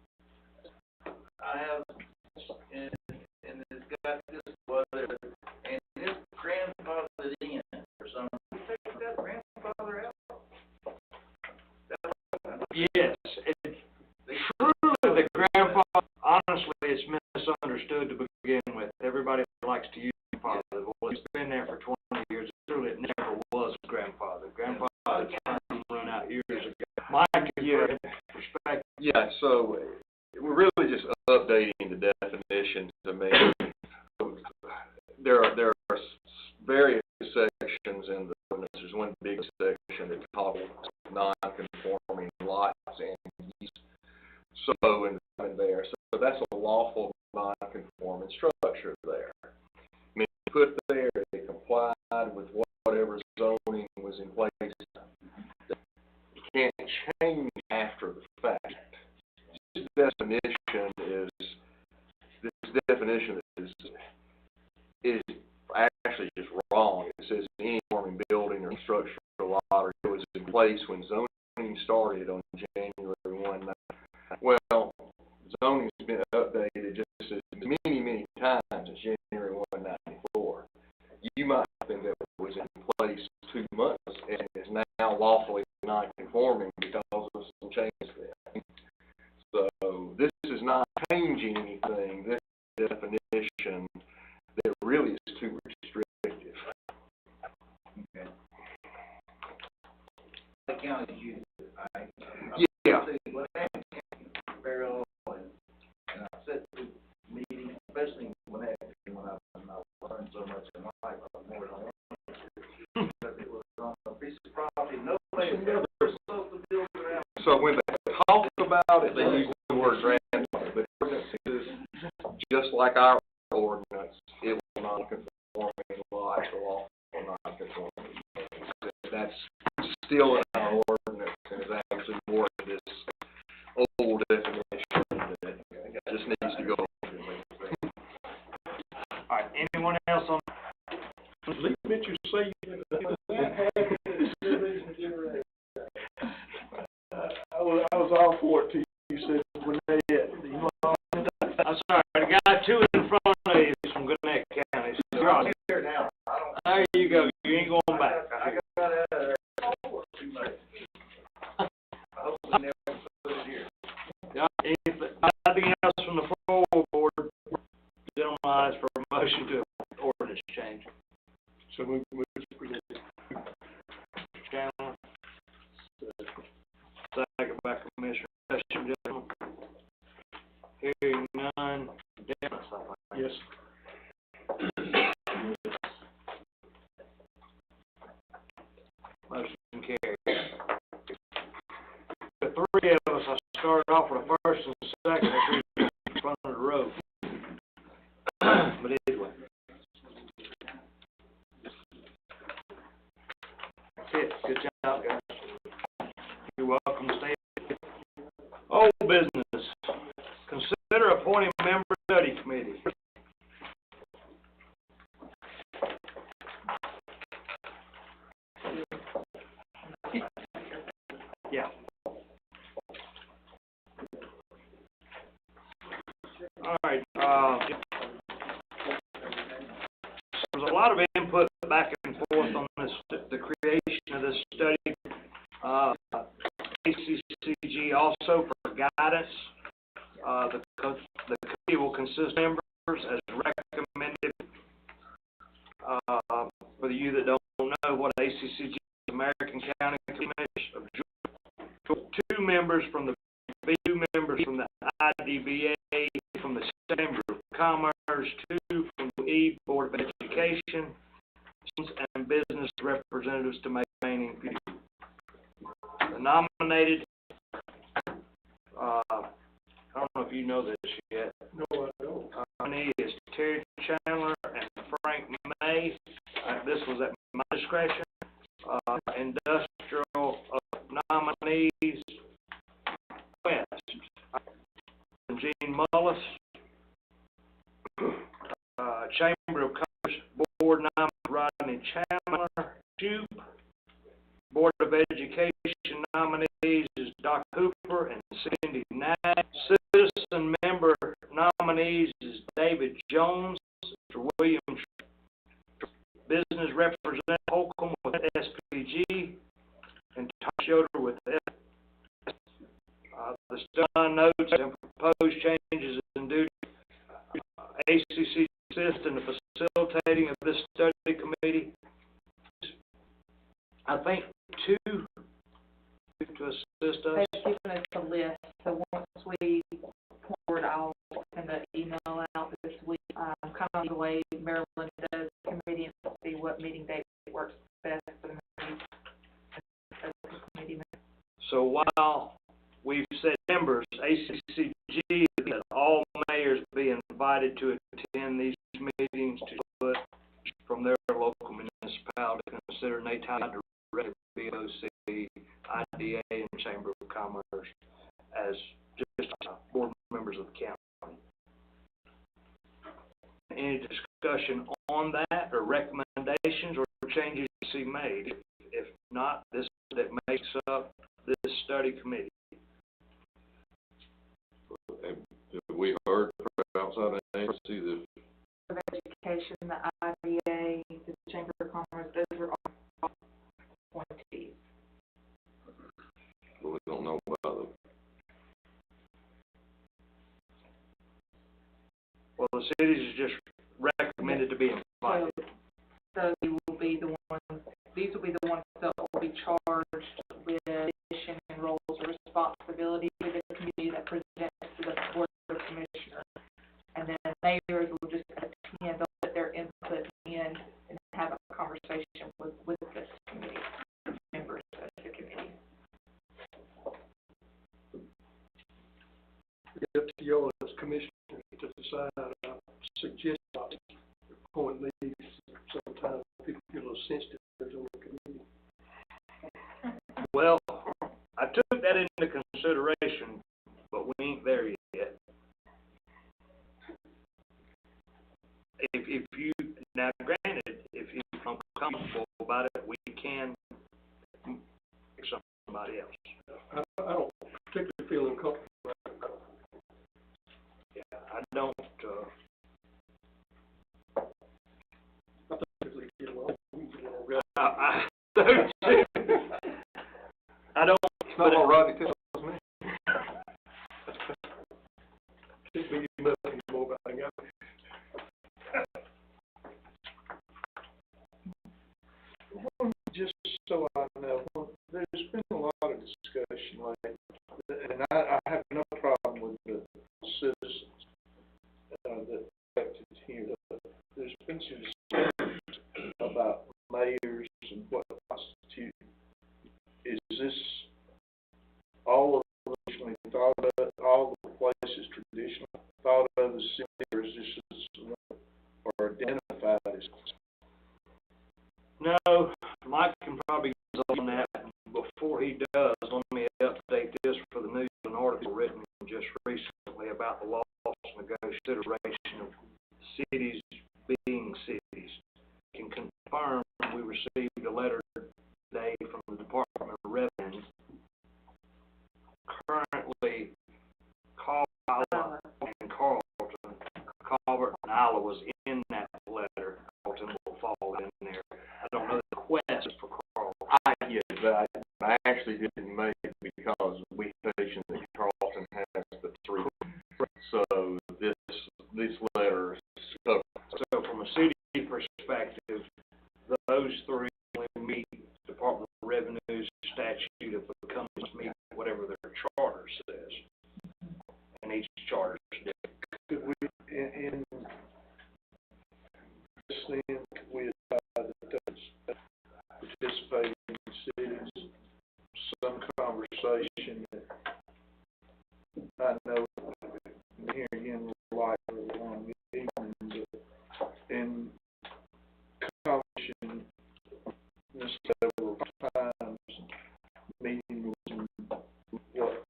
I have in this got this whether and this grandfather in or something? Take that grandfather out. Yes, truly the grandfather, honestly, it's misunderstood to begin with. Everybody likes to use grandfather. Well, it's been there for 20 years. Truly, it never was grandfather. Grandfather's term run out years ago. Mike, your perspective. Yeah, so we're really just updating the definitions to make there are various sections in the ordinance. There's one big section that's called non-conforming lots and use. So in there, so that's a lawful non-conforming structure there. I mean, put there, they complied with whatever zoning was in place. You can't change after the fact. This definition is is actually just wrong. It says any forming building or structural lot, or it was in place when zoning started on January 1. Well, zoning's been updated just as many times since January 1, 1994. You might think that it was in place 2 months and is now lawfully non-conforming because of some changes there. So this is not changing anything. This definition that really is too restrictive. Okay. The county used it, right? Yeah. See, what happened in Barrow, and I said to meetings, especially when I learned so much in life, more than I wanted to, because it was on a piece of property, nobody was supposed to build around. So when they talk about it, they use the word grandfather, but ordinance is just like our ordinance. It will not conform in law, actual law will not conform. That's still in our ordinance, and is actually more of this old definition that just needs to go. All right, anyone else on? Leave it, you say, I was all for it till you said Gwinnett. I'm sorry, I got two in front of you from Gwinnett County. So you're on here now. There you go. You ain't going back. I got out of there too much. I hope we never put it here. Yeah, anything else from the full board? Gentlemen, I ask for a motion to ordinance change. So we present. Chandler. Second by Commissioner Question, gentlemen. Hearing none. Dennis, I think. Yes. Motion carried. The three of us, I started off with a first and a second, that's in front of the road. But anyway. That's it. Good job, guys. You're welcome to stay. Old business. Consider appointing member study committee. Yeah. All right, there's a lot of input back and forth on this, the creation of this study. ACCG also for guidance. The committee will consist of members as recommended. For you that don't know what ACCG is, American County Commission of Georgia, 2 members from the 2 members from the IDBA, from the Chamber of Commerce, 2 from the Board of Education, and business representatives to maintain in future. The nominated, I don't know if you know this yet. No, I don't. Nominee is Terry Chandler and Frank May. This was at my discretion. Industrial nominees, West, Gene Mullis. Chamber of Commerce Board nominee Rodney Chandler. Jupe. Board of Education nominees is Doc Hooper and Cindy Knapp. Citizen member nominees is David Jones, Mr. William. Business representative Holcomb with SPG, and Tom Schroeder with S. The study notes and proposed changes in duty. ACC assist in the facilitating of this study committee. I think 2 to assist us. They've given us a list, so once we forward, I'll send an email out this week, kind of the way Maryland does committee and see what meeting date works best for the committee. So while we've said members, ACCG, that all mayors be invited to attend these meetings to put from their local municipality, considering they tied to regular BOC, IDA, and Chamber of Commerce as just board members of the county. Any discussion on that, or recommendations, or changes you see made? If not, this, that makes up this study committee. Have we heard from outside agency that Of Education, the IDA, the Chamber of Commerce, those are all appointees. we don't know about them? Well, the cities is just recommended to be invited. So these will be the ones that will be charged with issuing roles or responsibility for the committee that presents to the Board of Commissioners. And then mayors will just attend, they'll put their input in and have a conversation with this committee, members of the committee. It's up to y'all as commissioners to decide. I suggest not to appoint these. Sometimes people get a little sensitive on the committee. Well, I took that into consideration, but we ain't there yet. If you, now granted, if you're uncomfortable about it, we can pick somebody else. I don't particularly feel uncomfortable. Yeah, I don't, I think if we get along, we can get along. I don't too. I don't, It's not all right, it tells me. Just be nothing more about it. Just so I know, there's been a lot of discussion lately, and I have no problem with the citizens, that elected here. There's been some discussion about mayors and what constitute. Is this all of traditionally thought of, all the places traditionally thought of as city, or is this just, or identified as? no, Mike can probably get on that. Before he does, let me update this for the news, an article written just recently about the lost negotiation of cities being cities. Can confirm we received a letter today from the Department of Revenue. Currently, Colorado and Carlton, Colbert and Isla was in that letter. Carlton will fall in there. I don't know the quest for Carlton. I actually didn't make it because we mentioned that Carlton has the three. So this letter is covered. So from a city perspective, those three only meet Department of Revenue's statute of becomes meet whatever their charter says. And each charter is different. Could we, in this then, could we decide that those participating cities, some conversation that I know here again like the one evening, but in conversation several times, meeting with them, what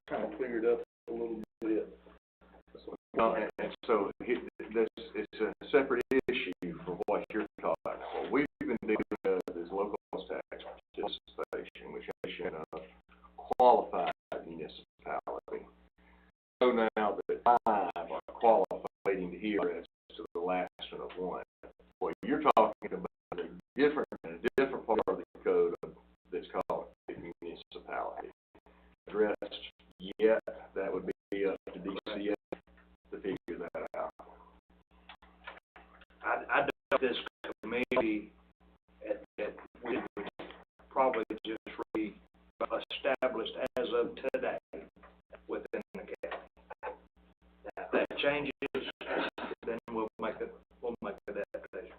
kind of cleared up a little bit. And so it's a separate issue from what you're talking about. What we've been dealing with is local tax participation, which is a qualified municipality. So now that 5 are qualified, waiting to hear as to the last one of 1. What you're talking about is a different part of the code that's called a municipality. Addressed yet, that would be up to DCS to figure that out. I doubt this committee we probably just re-established as of today within the county. Now, if that changes, then we'll make it adaptation.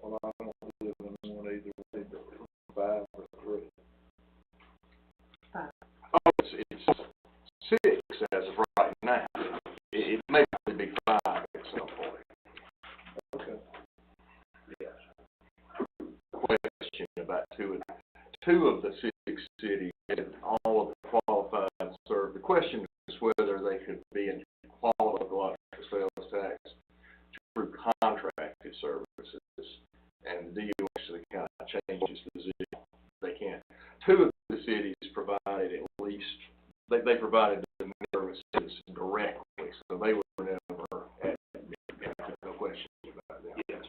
Well, I don't live in one either way, but 5 or 3. Oh, it's 6 as of right now. It may be 5 at some point. Okay. Yes. Question about two of the 6 cities and all of the qualified serve. The question is whether they could be in qualified sales tax services. And the deal actually kind of changes the position. They can't, two of the cities provided at least, they provided the services directly, so they were never at, no question about that. Yes.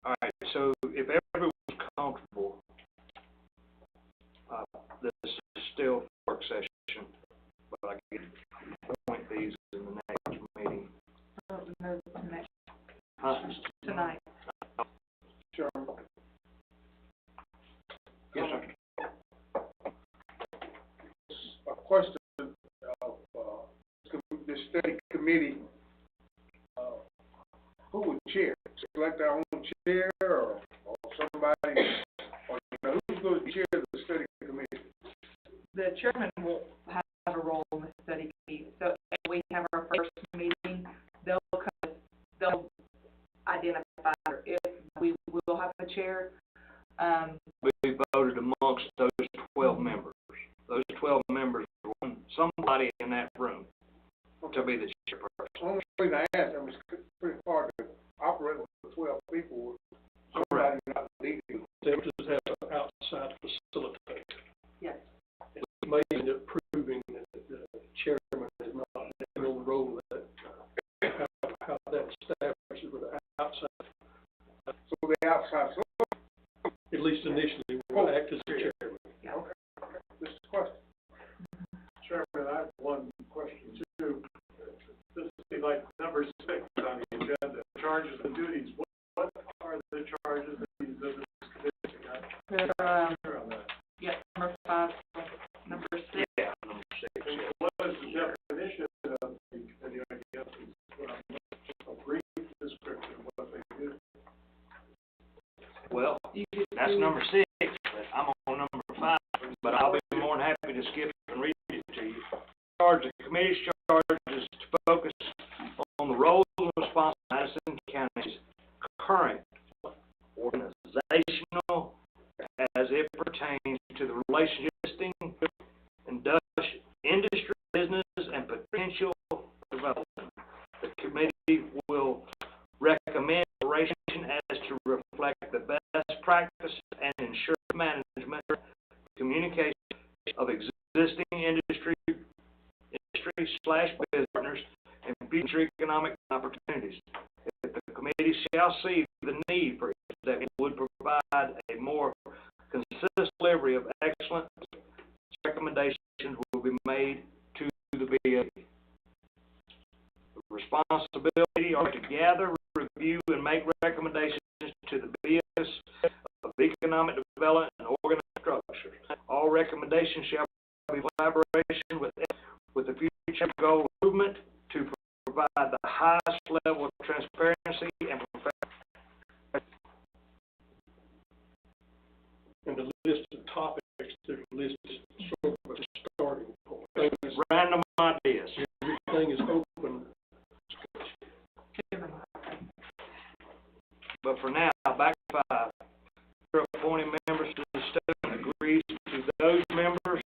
All right, so if everyone's comfortable, this is still work session, but I can point these in the next meeting. No, next, Huh? tonight. Sure. Yes, sir. A question of, the study committee, who would chair? Select our own chair or somebody, or, who's going to chair the study committee? The chairman will have a role in the study committee, so if we have our first meeting, they'll identify if we will have a chair. We voted amongst those 12 members. Those 12 members want somebody in that room to be the chairperson. The only reason I asked, I mean, it's pretty hard to operate with 12 people, somebody not leading. They would just have an outside facilitator. Yes. It may end up proving that the chairman is not in the role that, how that establishes with the outside. So the outside, At least initially, will act as the chairman. okay, this is a question. Chairman, I have one question too. This is like number 6 on the agenda, charges and duties. What are the charges and duties of this committee? I'm not clear on that. Yeah, number 5, number 6. Yeah, number 6. And what is the definition of the committee? I guess it's a brief description of what they do. Well, that's number 6, but I'm on number 5, but I'll be more than happy to skip and read it to you. The committee's charge is to focus on the roles and responsibilities of Madison County's current organizational as it pertains to the relationship existing industry, business, and potential development. The committee will recommend operation as to reflect the best practice and ensure management, communication of existing industry/business partners and future economic opportunities. If the committee shall see the need for it, that it would provide a more consistent delivery of excellent recommendations will be made to the BA. The responsibility are to gather, review, and make recommendations to the BS of economic development and organizational structure. All recommendations shall be in collaboration with the future goal movement to provide the highest level of transparency and professionalism. And the list of topics, they're listed sort of a starting point. Random ideas. Everything is open. But for now, back to 5. You're appointing members to the study and agrees to those members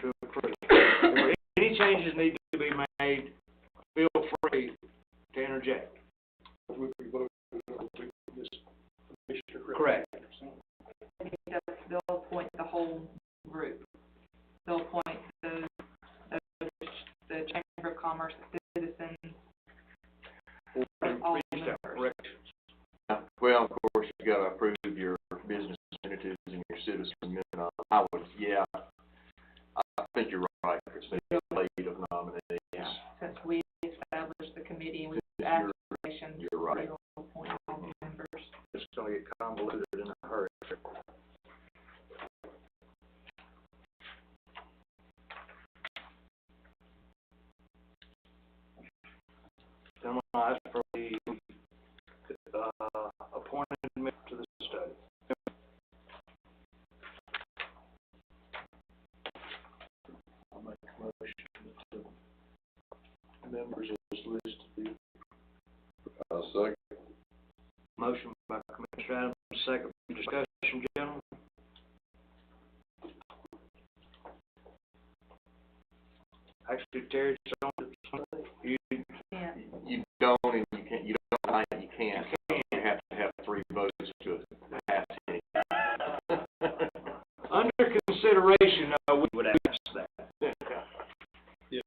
to approve. If any changes need to be made, feel free to interject. We'll be voting on this commissioner. Correct. They'll appoint the whole group. They'll appoint the Chamber of Commerce, the citizens, all the members. Well, of course, you gotta approve your business entities and your citizen, I would, yeah, I think you're right, it's the slate of nominees. Since we established the committee and we asked permission, You're right. we'll appoint all the members. It's gonna get convoluted in a hurry. Then I'll ask for the appointed member to the study. I'll make a motion that the members of this list be. Second. motion by Commissioner Adams, second for discussion, gentlemen. Actually, Terry, you, Yeah. You don't, and you can't, you don't like it, you can't. You have to have 3 votes to pass any. under consideration, we would ask that. Yes. Yeah.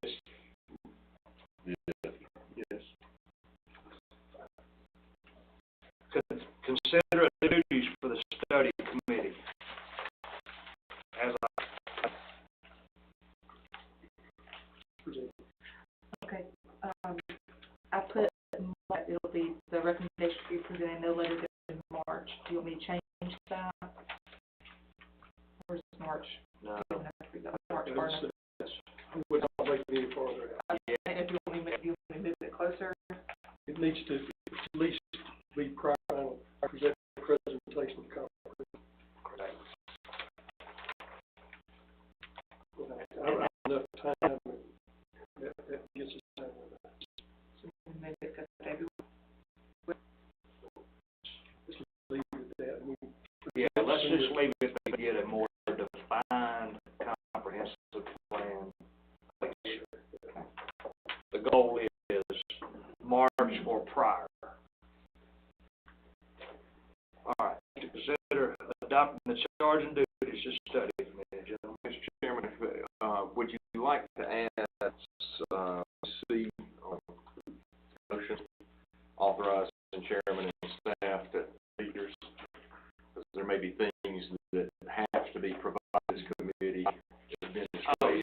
Yes. Consider the duties for the study committee. As Okay, I put, it'll be, the recommendation to be presented no later than March. Do you want me to change that? Or is it March? No. Doesn't have to be that March, or not? I would not like to be any farther out. If you want me to move it closer? It needs to at least be prior to our presentation of conference. I don't have enough time, that gets us time. Move it to February. Just leave it at that. yeah, let's just leave it to get a more defined, comprehensive plan. The goal is March or prior. All right, to consider adopting the charge and duties to study committee, gentlemen. Mr. Chairman, would you like to add, C, motion, authorizing chairman and staff to leaders? Because there may be things that have to be provided to this committee, administrative.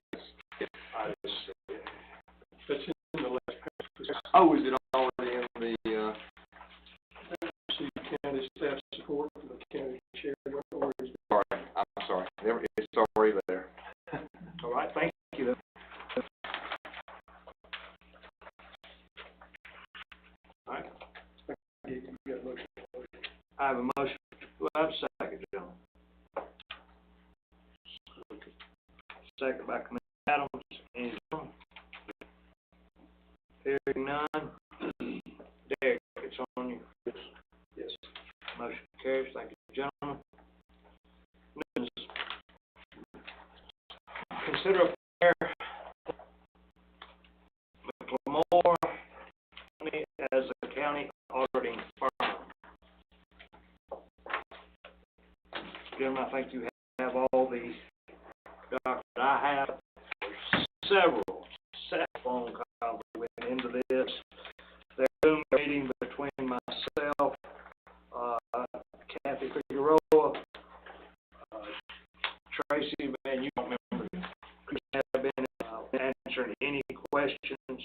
That's in the last passage. Oh, is it already in the, See county staff support from the county chair, or is sorry, I'm sorry, it's already there. All right, thank you. All right, you got a motion? I have a motion. Do I have a second, gentlemen? Second by Commissioner Adams. Any gentlemen? Hearing none. Derek, it's on you. Yes. Motion carries. Thank you, gentlemen. News. Consider a fair McLemore County as a county auditing firm. Gentlemen, I think you have all the documents. I have several phone calls that went into this. There's a Zoom meeting between myself, Kathy Figueroa, Tracy, man, you don't remember, have been answering any questions,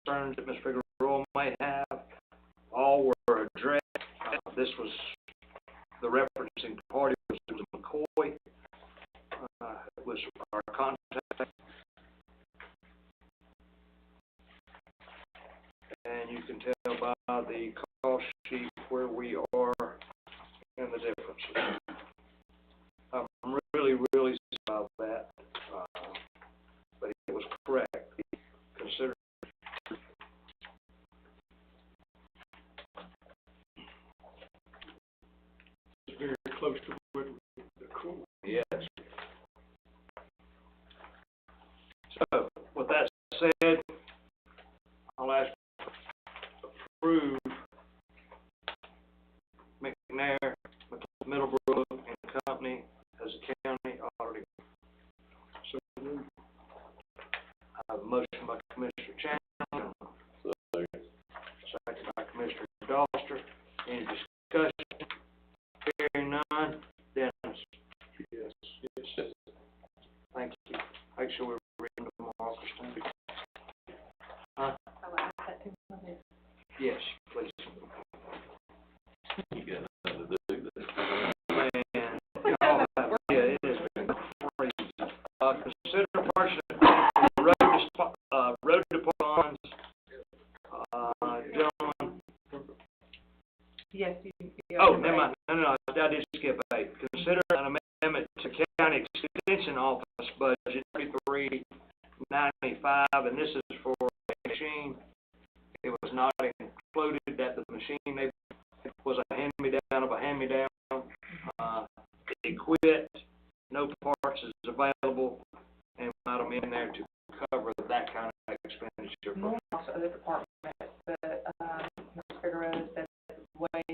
concerns that Ms. Figueroa may have. All were addressed. This was, the referencing party was Susan McCoy. It was our contact. And you can tell by the cost sheet where we are and the differences. I'm really sorry about that, but it was correct. Consider It's very close to what the court. yes. So, with that said, I'll ask to approve McNair, Middlebrook and Company as a county auditing. So I have a motion by Commissioner Chandler, second by Commissioner Doster. Any discussion? Hearing none, Dennis. yes. Thank you. Make sure we're reading tomorrow, Christine. Huh? Yes, please. You got nothing to do with it. Man, y'all have, yeah, it has been crazy. Consider purchasing road departments, gentlemen. Yes, Oh, never mind. No, I did skip 8. Consider an amendment to county extension office budget 3395, and this is for a machine. It was not included that the machine they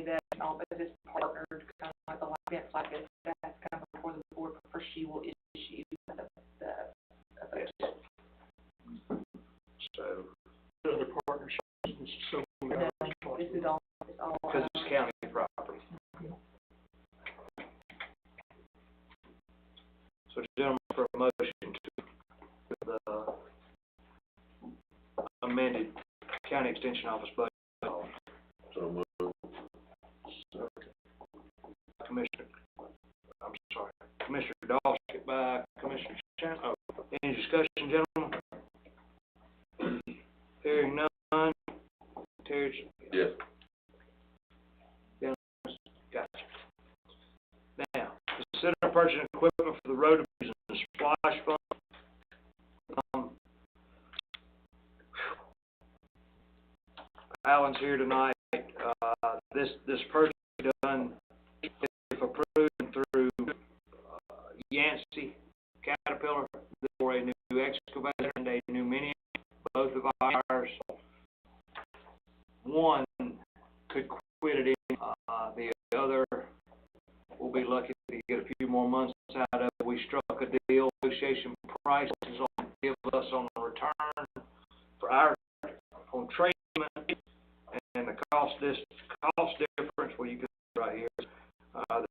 that all of this partnered, kind of like the events like this, that's kind of before the board, before she will issue the So, The other partnerships, and so many and others. then this is all, because it's county property. So, gentlemen, for a motion to, the amended county extension office budget. So move. Commissioner, I'm sorry, Commissioner Dawson, by Commissioner Chandler. Oh, any discussion, gentlemen? Hearing none. Terry? Yes. Gotcha. Now, consider purchasing equipment for the road division splash fund. Alan's here tonight. This purchase will be done, if approved, through Yancey Caterpillar for a new excavator and a new mini. Both of ours, one could quit it in, the other will be lucky to get a few more months out of it. We struck a deal, negotiation prices on, give us on the return for our, on treatment, and the cost difference, well, you can see right here,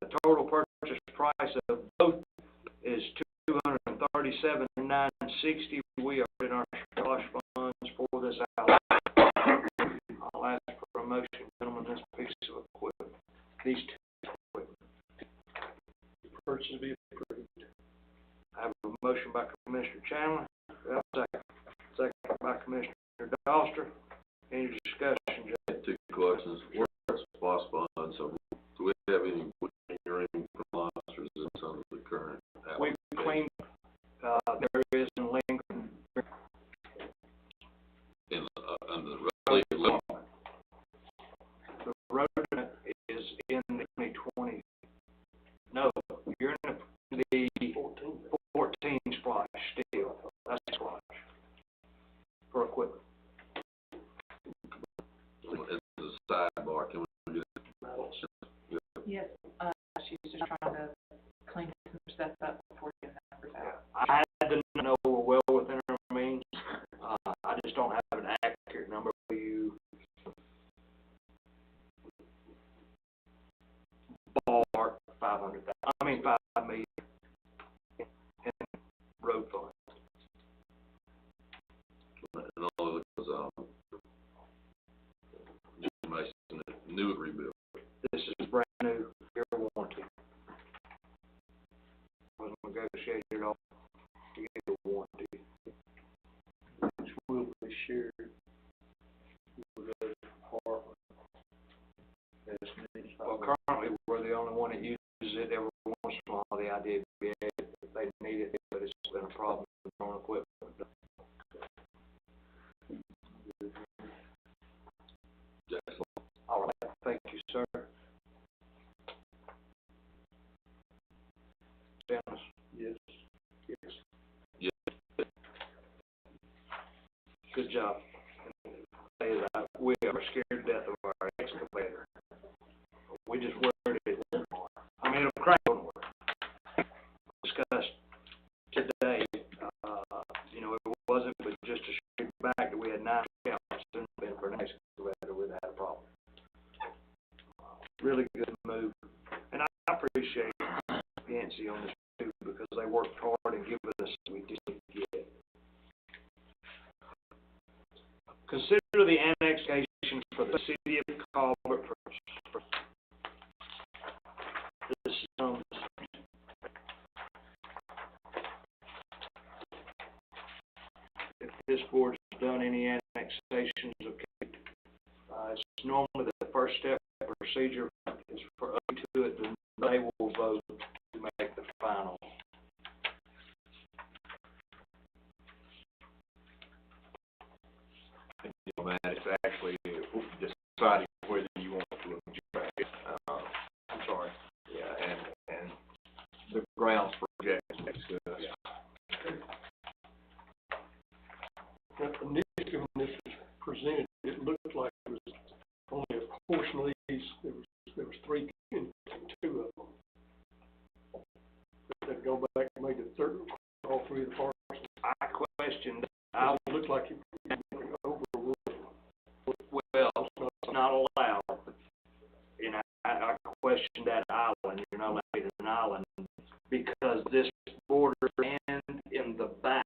the total purchase price of both is $237,960. We are in our slush funds for this out. I'll ask for a motion, gentlemen, this piece of equipment, these two equipment. Purchase be approved. I have a motion by Commissioner Chandler, second by Commissioner Doster. Any discussion, Jay? Two questions. Where's SPOS funds? So do we have any lingering from last, or is it some of the current? We've cleaned, there is in Lincoln. In, under the road. The road is in the 2020. No, you're in the 14 splash still. That's splash for equipment. As a sidebar, can we get it? yes, she's just trying to clean some stuff up before you numbers out. I had to know we're well within our means. I just don't have an accurate number for you. Ballpark 500,000. I mean 5 million in road fund. And all of it was, Jim Mason, new rebuild. This is brand new, year warranty. Was negotiated off to get the warranty. Which will be shared with the department. As needed. Well, currently, we're the only one that uses it every once in a while. The idea being if they need it, but it's been a problem with their own equipment. Jackson. All right, thank you, sir. Dennis? Yes. Yes. Yes. Good job. We are scared to death of our excavator. We just worried it won't work. I mean, it'll crack on work. Discussed today, you know, it wasn't but just a straight back that we had 9 counts. It wouldn't have been for an excavator, we'd have had a problem. Really good move. And I appreciate Yancey on this too, because they worked hard and given us what we didn't get. Consider the annexation for the city of Colbert for this zone. If this board's done any annexations, okay, it's normally the first step procedure is for up to it, then they will vote to make the final. It's actually deciding whether you want to object. I'm sorry. Yeah, and the grounds for objection discussed. Now, initially, when this was presented, it looked like it was only a portion of these that was island, you're not allowed to get an island, because this border and in the back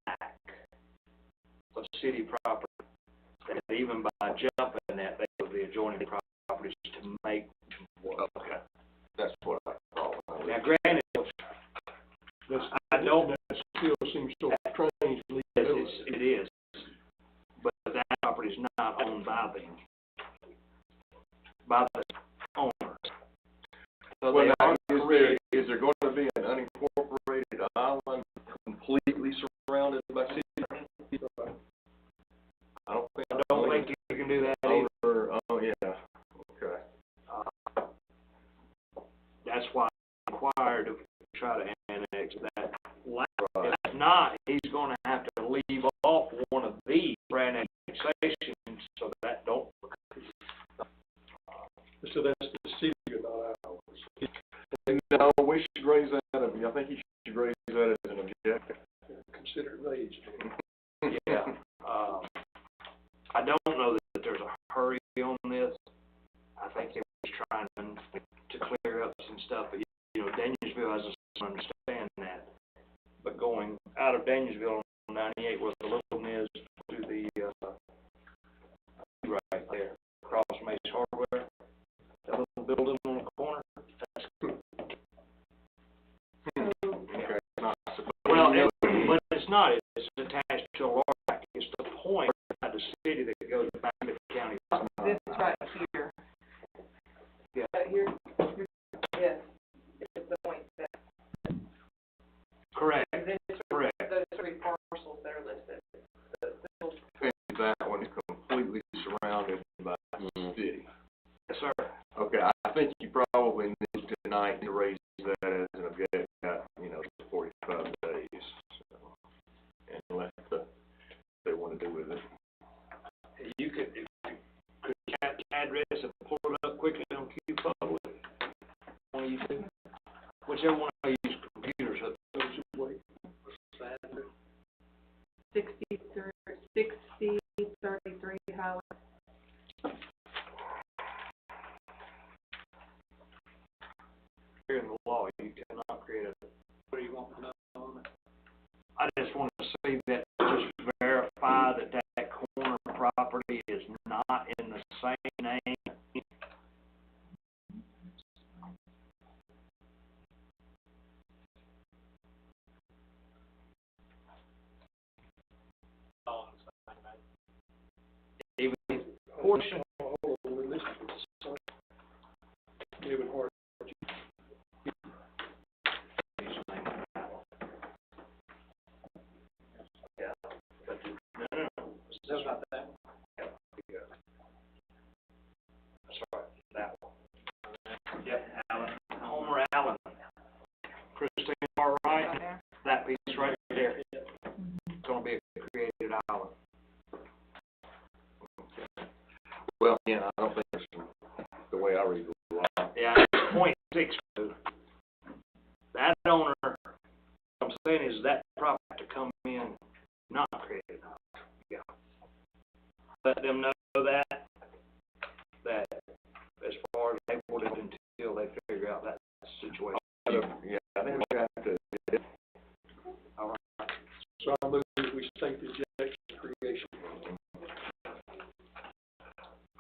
of city property, and even by jumping that, they go to the adjoining properties to make work. Okay, that's what I thought. Now granted, I don't, That still seems so strange to leave yes, those. it is, but that property is not owned by them, by the owner. So Well, they now, are is there going to be an unincorporated island completely surrounded by city? I don't think you can do that either. oh, yeah, okay. That's why it's required to try to annex that land. If not, he's gonna have to leave off one of these for annexations, so that don't. So that's the city, not ours. No, we should raise that, I think you should raise that as an objective. Consider it raised. Yeah, I don't know that there's a hurry on this. I think they was trying to clear up some stuff, but, you know, Danielsville has to understand that. But going out of Danielsville on 98 where the little is to the, right there, across Mace Hardware, that little building on the corner, that's Okay, not well, but it's not, it's attached to a large, it's the point of the city that goes back to the county. This is right here. Yeah. Right here? Yes. It's the point that, Correct, this, correct. those three parcels that are listed. And that one is completely surrounded by the city. Yes, sir. Okay, I think you probably need tonight to raise that as an objective, you know, 45 days. So, and let they want to do with it. You could, if you could cap the address and pull it up quickly on Q Public. One of you two, whichever one of you use computers, those who wait. 6033 Highway. Here in the law, you cannot create a, what do you want to know on it? I just want to see that, just verify that that corner property is not in the same name. Even portion. Hold on, we're listening. David Hart. Yeah, but, no. Still not that one. Yeah. Sorry, that one. Yep, Allen, Homer Allen. Christine, all right? That piece right there. It's gonna be a created island. Well, yeah, I don't think it's the way I read the law. Yeah, .62. That owner, what I'm saying is that property to come in, not created. Yeah. Let them know that as far as they would it until they figure out that situation. Yeah, I think we have to. All right. So I move that we state the Jackson creation.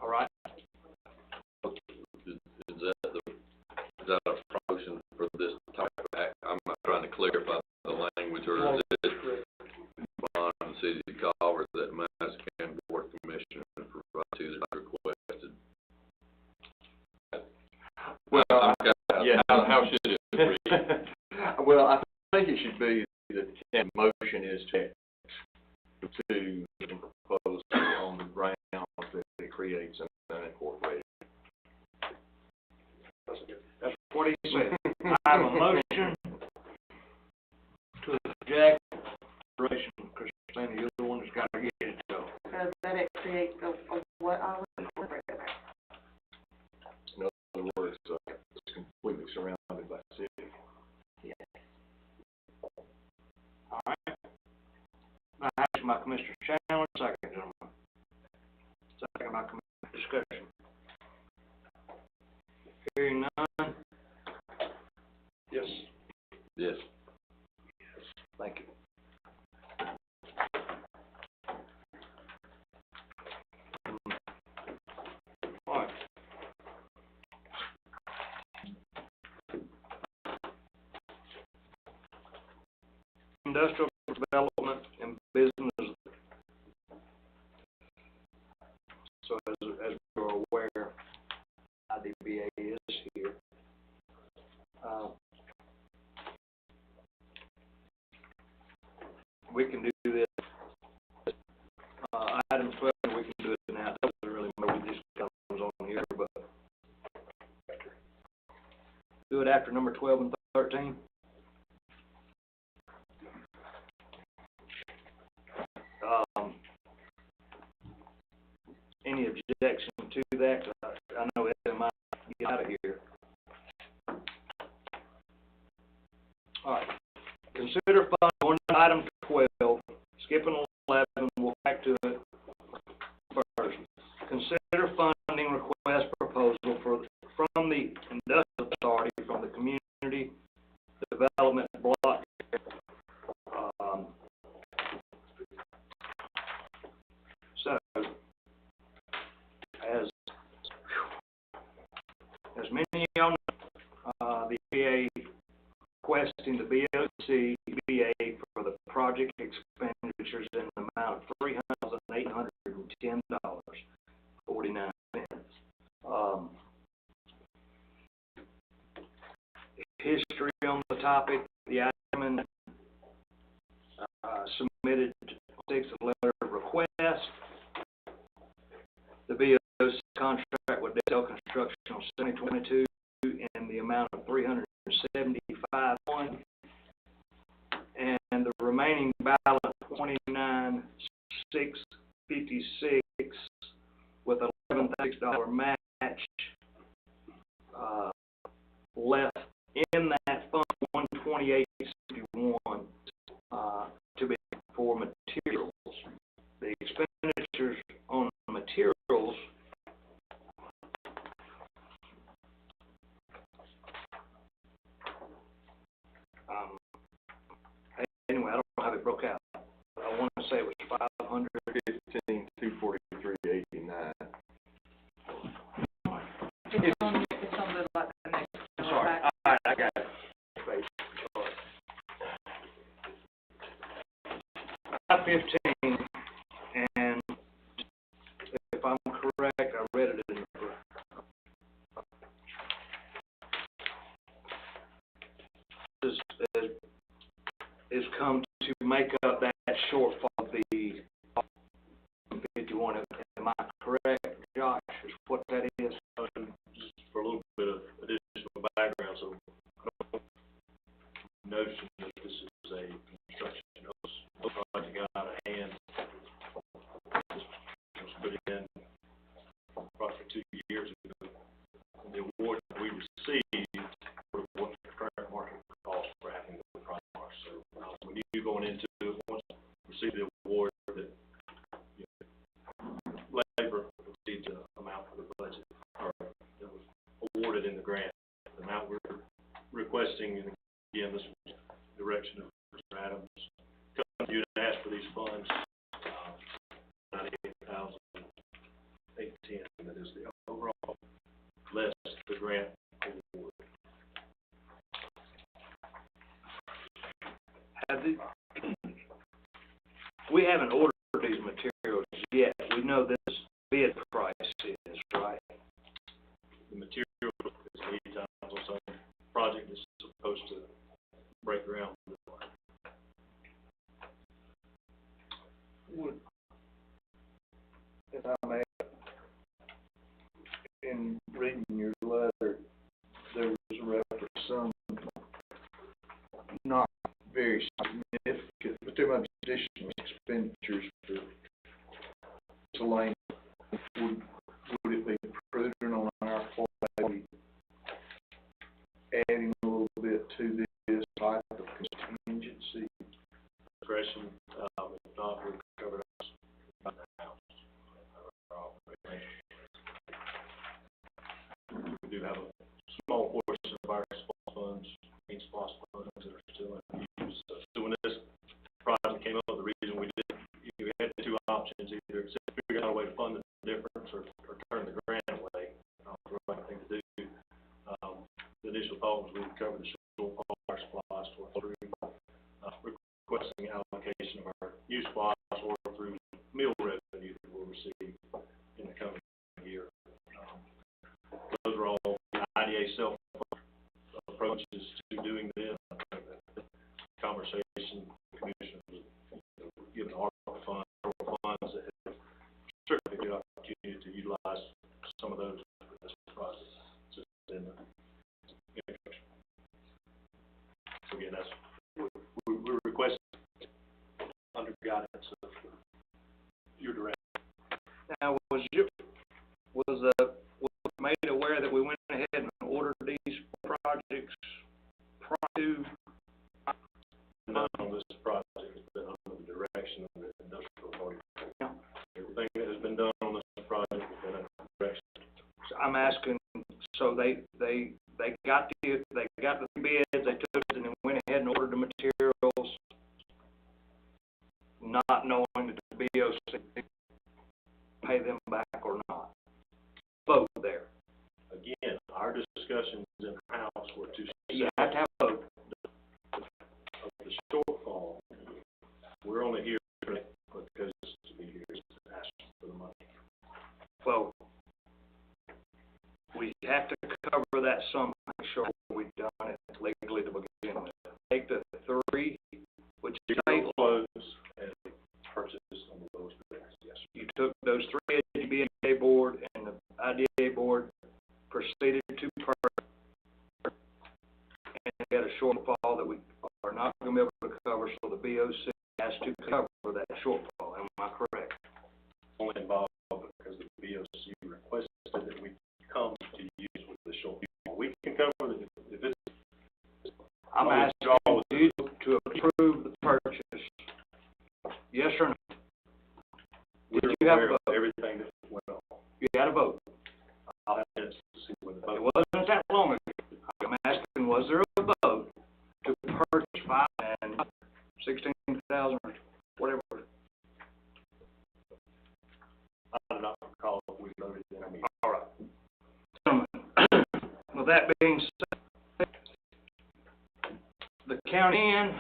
All right. Is that a promotion for this type of act? I'm not trying to clarify the language, or is it bond the city of Culver that Madison County Board of Commissioners provide to the requested? Well, yeah, how should it read? Well, I think it should be that the motion is to propose on the ground that it creates an unincorporated. That's what he said. I have a motion to object. Christina, you're the one that's got to get it, so. That it creates a what island? In other words, it's completely surrounded by the city. Yes. All right. I ask my Commissioner Chandler, second, gentlemen. Second, my Commissioner discussion. Hearing none. Yes. Thank you. All right. Industrial development and business. So as we're aware, IDBA is here. We can do this, item 12, we can do it now, it doesn't really matter, we just comes on here, but do it after number 12 and 13. Any objection to that? I know it might get out of here. All right. Consider funding item 12, skipping 11, we'll back to it first. Consider funding request proposal from the Industrial Authority from the Community Development Block. So, as many of y'all know, the BA requesting the BOC BA for the project expenditures in the amount of $3,810.49. History on the topic: the admin submitted 6 letter of request. The BOC contract with Dell Construction on 2022 in the amount of $375,000, and the remaining balance $29,656 with $11,000 match left in that fund, $128.61 to be for materials. The expenditures on materials anyway, I don't know how it broke out. I want to say it was 515, 243.89. It's on the, like, the next. Sorry, all right, I got it. 515, and if I'm correct, I read it in the book. Is come to make up that shortfall of the 51. Am I correct, Josh? Is what that is? Just for a little bit of additional background, so notion that this is a construction project out of hand. This was put in approximately 2 years ago. And the award that we received for what the current market cost for having the project. So when you going into it, once you receive the award, that labor exceeds the amount for the budget, or that was awarded in the grant. The amount we're requesting, and again, this was direction of Mr. Adams, come to you and ask for these funds, $98,810, that is the overall, less the grant award. We haven't ordered these materials yet. We know this bid price is, right? The material is lead times on some project is supposed to break ground. Would, if I may, in reading your letter, there was a reference some not very significant, but there might be additional expenditures for miscellaneous. Would it be prudent on our part adding a little bit to this type of contingency? Discretion, if not, we'll cover us by the house. We do have a small portion of our SPOS funds, SPOS funds that are still options, either figure out a way to fund the difference or turn the grant away, the right thing to do. The initial thought was we would cover the shortfall of our supplies through, requesting allocation of our new supplies or through meal revenue that we'll receive in the coming year. Those are all IDA self approaches to doing this. The conversation, the commission was given ARPA funds that have certainly a good opportunity to utilize some of those for this process. Just in the introduction. So again, that's we're requesting under guidance of your direction. Now, was made aware that we went ahead and ordered these projects prior to? None of this project has been under the direction of the industrial authority. Yeah. Everything that has been done on this project has been under the direction. So I'm asking, so they got the bids, they took it and then went ahead and ordered the materials, not knowing that the BOC pay them back or not. Both there. Again, our discussions in-house were to You have to have both. of the shortfall. We're only here because to be here is to ask for the money. Well, we have to cover that somehow. Sure, we've done it legally to begin with. Take the three, which is Close and purchase some of those bids. Yes. you took those three ADBA board and the IDA board proceeded to purchase, and we had a shortfall that we are not going to be able to cover, so the BOC has to cover that shortfall. Am I correct? Only involved because the BOC requested that we come to use with the shortfall. We can cover it if it's. I'm asking you to approve the purchase. Yes or no? We're you have a aware of vote? everything that went on. You had a vote. I'll have to see when the It vote. wasn't that long ago. I'm asking, was there a vote to purchase 5 and 16,000 or whatever? I do not recall if we voted in our meeting. All right. With that being said, the county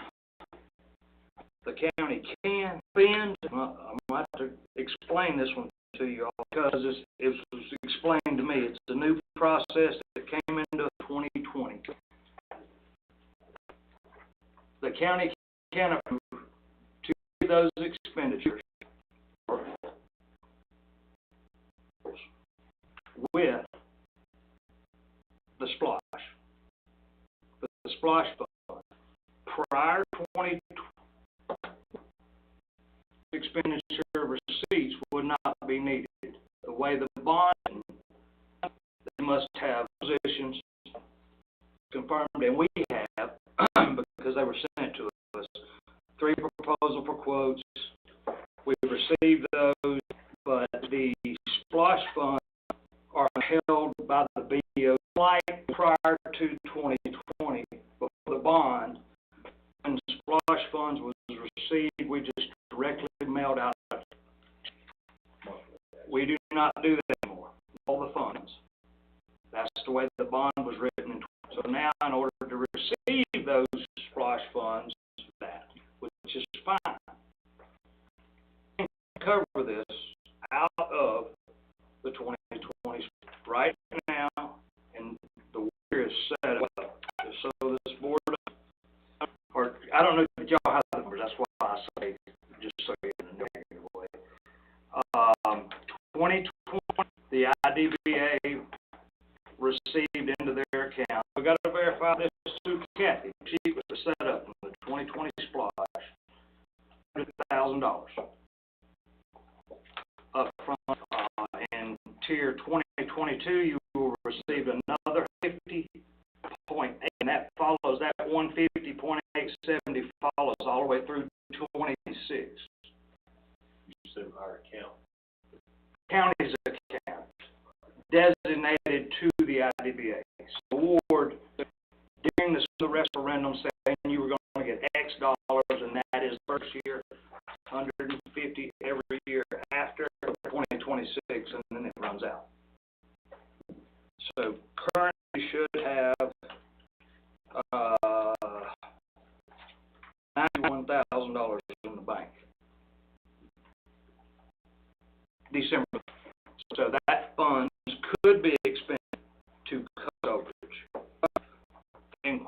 can spend, I'm going to have to explain this one to you all because it was explained to me. It's a new process that came into 2020. The county can approve to those expenditures with the splash. But the splash fund, prior to 2020, expenditure receipts would not be needed. The way the bond, they must have positions confirmed, and we have, because they were sent to us, 3 proposals for quotes. We've received those, but the splash funds are held by the BO like prior to 2020, before the bond. When splash funds was received, we just directly mailed out. We do not do that anymore. All the funds. That's the way the bond was written. So now, in order to receive those splash funds, which is fine, we can cover this out of the 2020 right now, and the year is set up. So this board, or I don't know if y'all have the numbers. That's why I say just so you know in a way. 2020, the IDBA received into their account. We got to verify this through Kathy. She was set up in the 2020 splash, $100,000 up front. In tier 2022, you will receive another 50.8, and that follows that 150.870 follows all the way through 26. You said our account. County's account designated to the IDBA. So award during the referendum saying you were going to get X dollars, and that is first year, 150 every year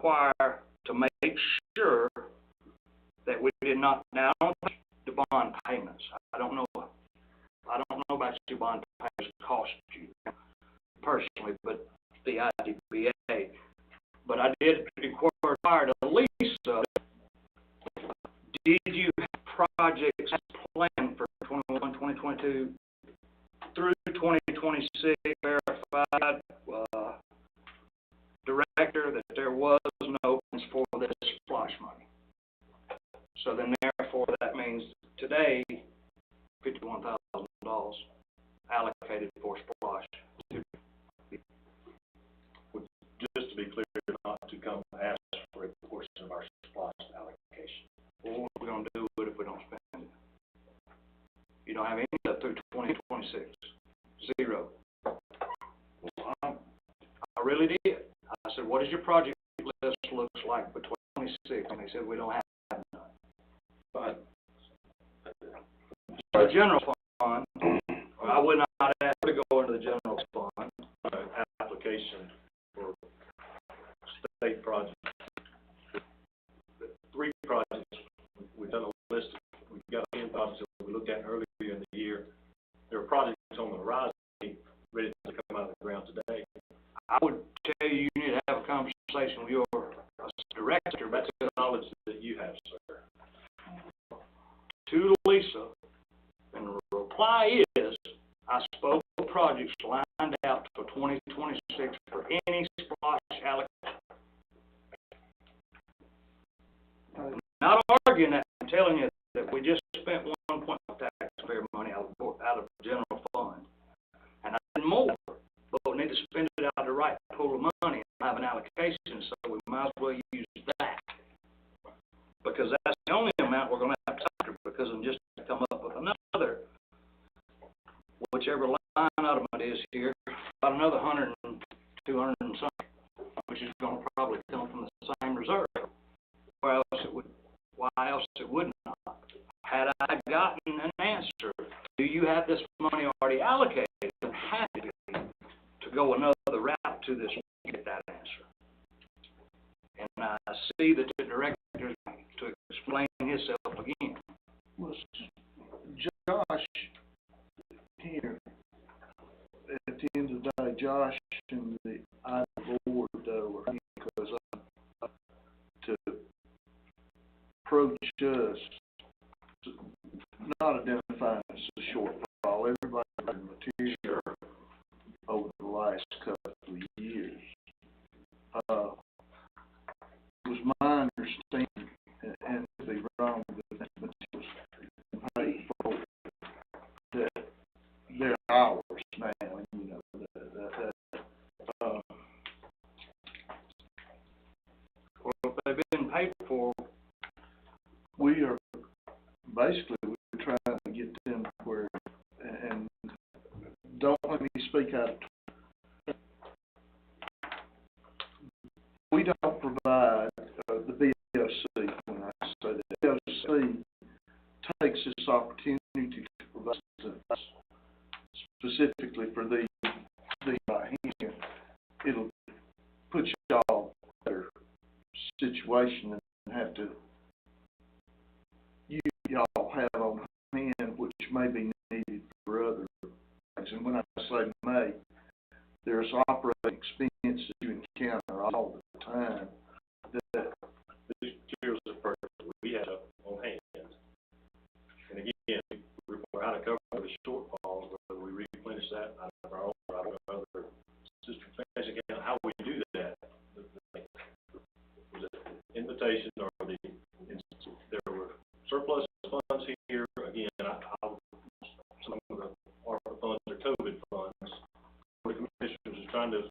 require to make sure that we did not, now, I don't think the bond payments, I don't know about your bond payments cost you personally, but the IDBA, but I did require to Lisa, did you have projects planned for 2022 through 2026, verified, director, that there was no funds for this splash money. So then therefore that means today, $51,000 allocated for splash. Just to be clear, not to come ask for a portion of our supply allocation. Well, what are we gonna do with it if we don't spend it? You don't have any up through 2026, zero. Well, I really did. I said, what does your project list looks like for 2026? And they said, we don't have none. But the general fund, I would not ask to go into the general fund. Application for state projects. 3 projects, we've done a list, we've got 10 projects that we looked at earlier in the year. There are projects on the horizon ready to come out of the ground today. I would tell you, you need to have a conversation with your director about That's the knowledge that you have, sir. to Lisa, and the reply is, I spoke of projects lined out for 2026 for any splash allocation. I'm not arguing that, I'm telling you that we just spent 1 point of taxpayer money out of the general fund. And I need more, but we need to spend it out of the right pool of money and have an allocation, so we might as well use that. Because that's the only amount we're gonna have to after, because I'm just gonna come up with another, whichever line item it is here, about another 100 and 200 and something, which is gonna probably come from the same reserve. Why else it would not? Had I gotten an answer, do you have this money already allocated? I'm happy to go another route to this and get that answer. And I see that the director to explain himself again. Was Josh here, at the end of the day, Josh and the board, though, were because to approach us, not identifying as a shortfall. Everybody had material over the last couple of years. Was my understanding, and to be wrong with that, but it was paid for, that they're ours now, and you know, Well, if they've been paid for, we are, basically, we're trying to get them where, and don't let me speak out of, we don't provide the BOC, when I say that. The BOC takes this opportunity to provide us specifically for these right here. It'll put y'all in a better situation and have to, y'all have on hand, which may be needed for other things. And when I say may, there's operating expenses you encounter all the time that These materials are purchased, we have on hand. And again, we're out of cover the shortfalls, whether we replenish that out of our own, out of other system things. Again, how we do that, was it invitation or there were surplus funds here. Again, some of the ARPA funds are COVID funds. The commissioners are trying to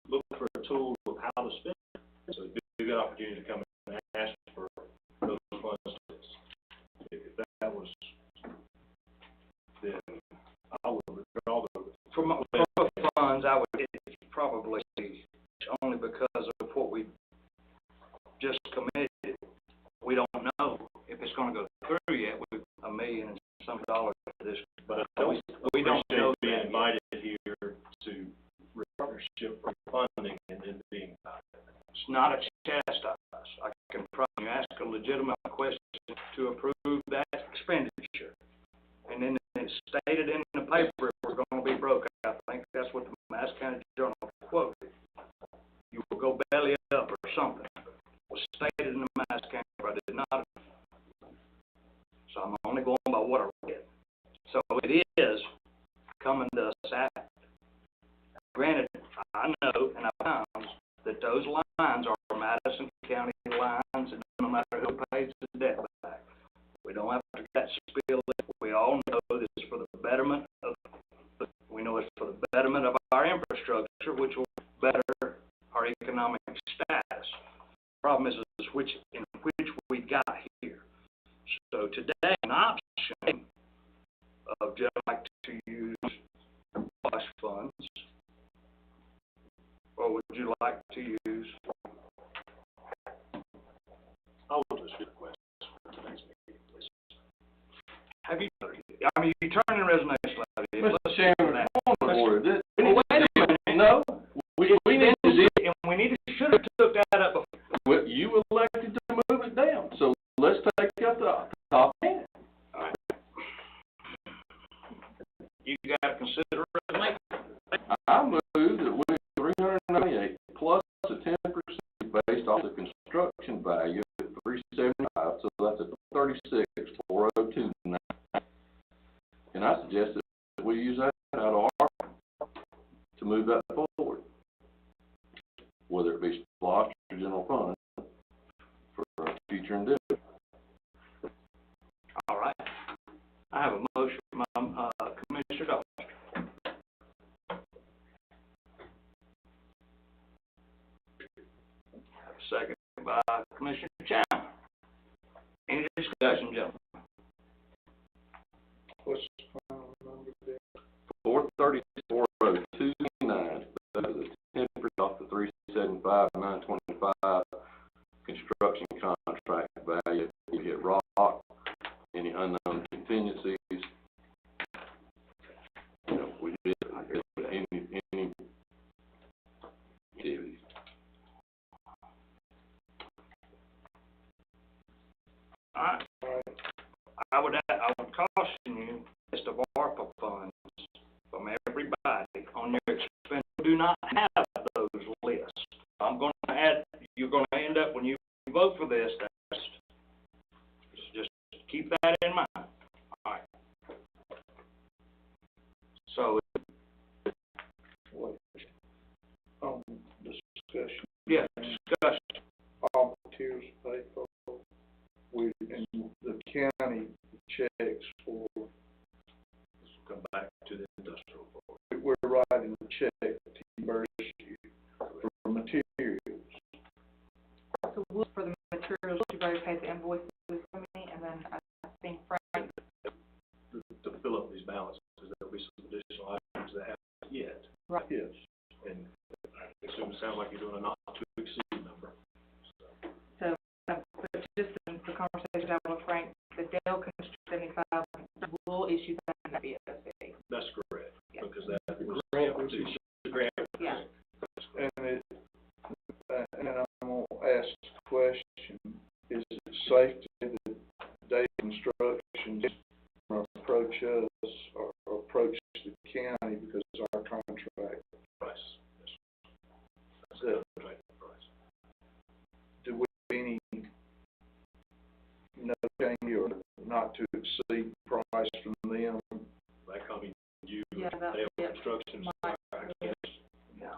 look for a tool of how to spend it. So you got opportunity to come in and ask for those funds. If that was, then I would withdraw the. from funds, I would probably, only because of what we just committed. We don't know if it's gonna go through yet with $1 million and some dollars for this. But I don't we don't know being that invited here to partnership for funding and then being. it's not a chastise. I can probably ask a legitimate question to approve that expenditure. And then it's stated in the paper, if we're gonna be broke. I think that's what the Madison County Journal quoted. You will go belly up or something. Was stated in the Madison County paper. I did not. So I'm only going by what I read. So it is coming to us at. Granted, I know and I found that those lines are Madison County lines, and no matter who pays the debt back. We don't have to get spill it. We all know this is for the betterment of, we know it's for the betterment of our infrastructure, which will better our economic status. Problem is which we got here. So today, an option of just like to use slush funds, or would you like to use? I will just get a question for today's meeting, please. Have you, I mean, you turn in resignation letter. Mr. Chairman, point of order. Wait a minute. No, we need to do, And we need to, should have took that up before. well, you elected to move it down, so let's take up the top hand. All right. You gotta consider it. I move that we 398 plus a 10% based off the construction value at 375, so that's a 36,402 now. And I suggest that we use that out of our to move that forward, whether it be SPLOST or general fund for future endeavor. All right. I have a motion from Commissioner Doster. Second by Commissioner Chan. Any discussion, gentlemen? What's the final number there? 434,029. That is a 10% off the 375, 925 construction contract value. You hit rock, any unknown contingencies. You know, we did any activities. All right. I would caution you, list of ARPA funds from everybody on your expense. Do not have those lists. I'm going to add, you're going to end up, when you vote for this, just keep that in mind. All right. So, Discussion. yeah, discussion. All materials paid for. We, and the county checks for, Come back to the industrial board. we're writing the check to university for materials. So for the materials, you've already paid the invoices for me, and then I think Frank, To fill up these balances, there'll be some additional items that haven't yet. right, Yes. And I assume it sounds like you're doing a not to exceed number. so, but just in the conversation I had with Frank, the Dell Construction 75 will issue that in the BSC. That's correct, Yeah. because that grant was issued, the grant. Yeah. And and I'm gonna ask the question, is it safe to say that Day Construction approach us or approach the county because of our contract? Price. Yes. That's So, the right price. do we any no change or not to exceed price from them? That company, you, Yeah, that- Dale yeah. Construction, My- I guess. Yeah.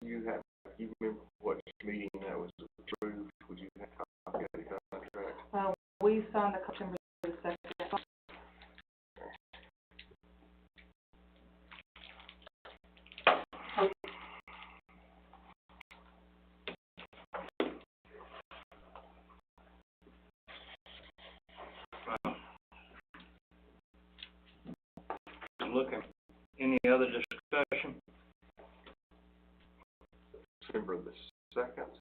You remember what meeting that was approved? Would you have a copy of the contract? We signed a September 2nd. I'm looking. Any other discussion? December the second.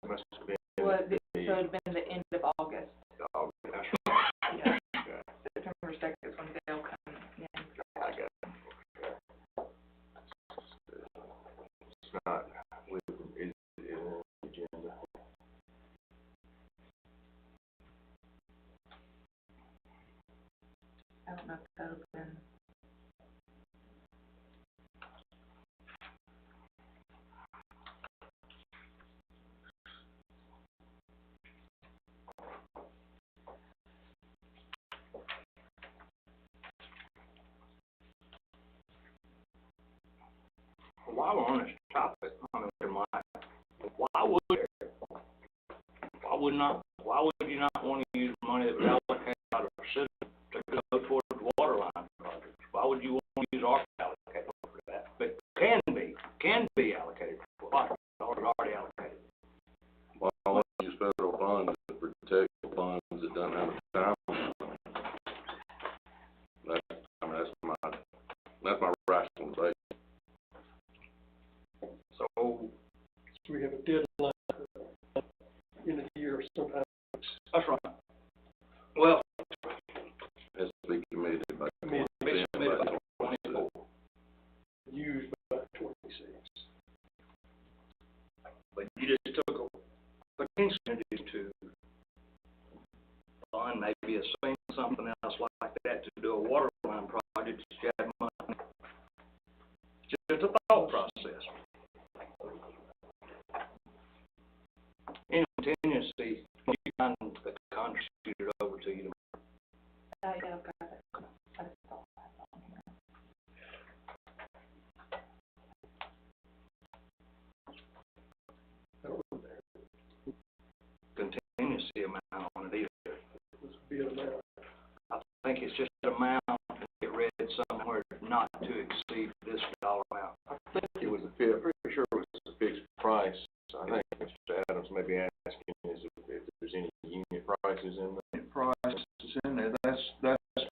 Must have been. Well, so it'd been the end of August. Oh, that's Yeah. okay. September second is when they'll come in. I got it. Okay. It's not with, is it in the agenda? I don't know if that would have been. While we're on this topic, why would you not want to use money that was allocated out of the city to go towards water line projects? Why would you want to use our allocated for that? But can be allocated for water, dollars already allocated. Well, I want to use federal funds to protect funds that don't have a time limit. That's my rational debate. So we have a deadline in a year sometime. that's right. Well, Has to be committed by. be submitted by 24. Used by 26. But you just took a potential to fund maybe a swing, something else like that to do a water line project, just had money. Just a thought process. In contingency, you can contribute it over to you. Yeah, I've got it. I just thought that on here. I don't know there. Contingency amount on it either. This would be an amount. I think it's just an amount to get read somewhere not to exceed this dollar amount. I think it was I'm pretty sure it was a fixed price. I think Mr. Adams may be asking is if there's any unit prices in there. Price is in there, that's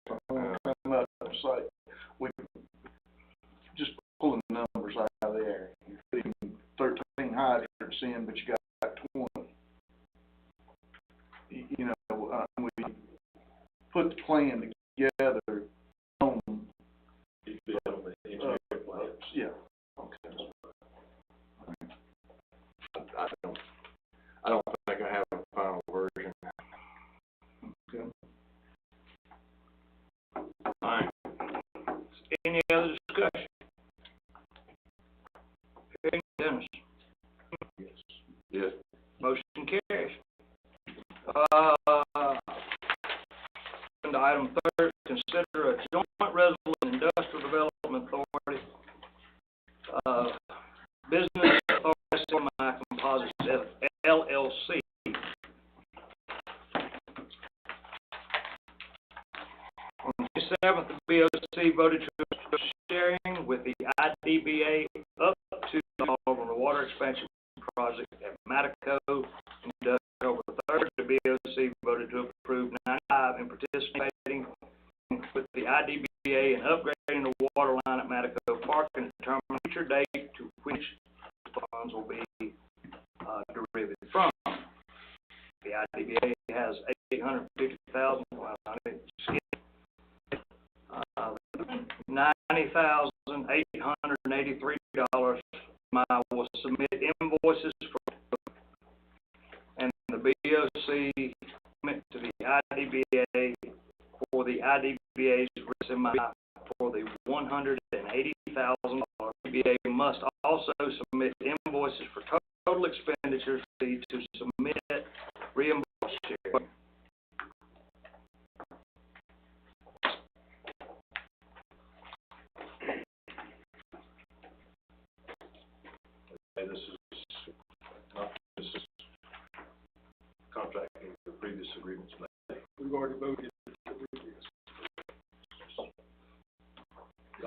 come up, it's like, we just pulling numbers out of there. You're putting 13 hydrants in, but you got 20. You know, we put the plan together on, yeah, okay. I don't think I have a final version. Okay. All right. Any other discussion? Hearing Dennis. Yes. Motion carries. And item 3, consider a joint resolution industrial development authority, business authority, semi-composites LLC. On the 7th, the BOC voted to sharing with the IDBA up to the Auburn Water Expansion Project at Madison. Over the 3rd, the BOC voted to approve 95 in participating with the IDBA in upgrading the water line at Madison Park and determine future date to which funds will be derived from. The IDBA has $850,000, $90,883. Will submit invoices for, and the BOC commit to the IDBA for the IDBA's semi for the $180,000. IDBA must also submit invoices for total expenditures to submit reimbursement sharing. This is contracting the previous agreements made. We've already voted to approve this.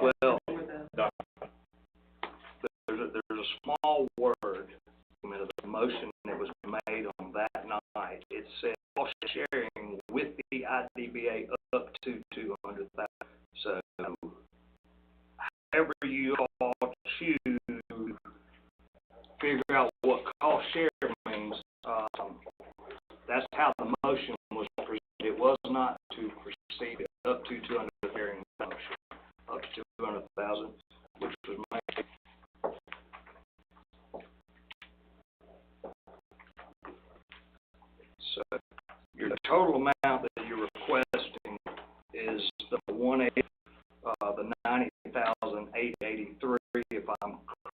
Well, there's a small word in the motion that was made on that night. It said all sharing with the IDBA up to $200,000. So, however you all choose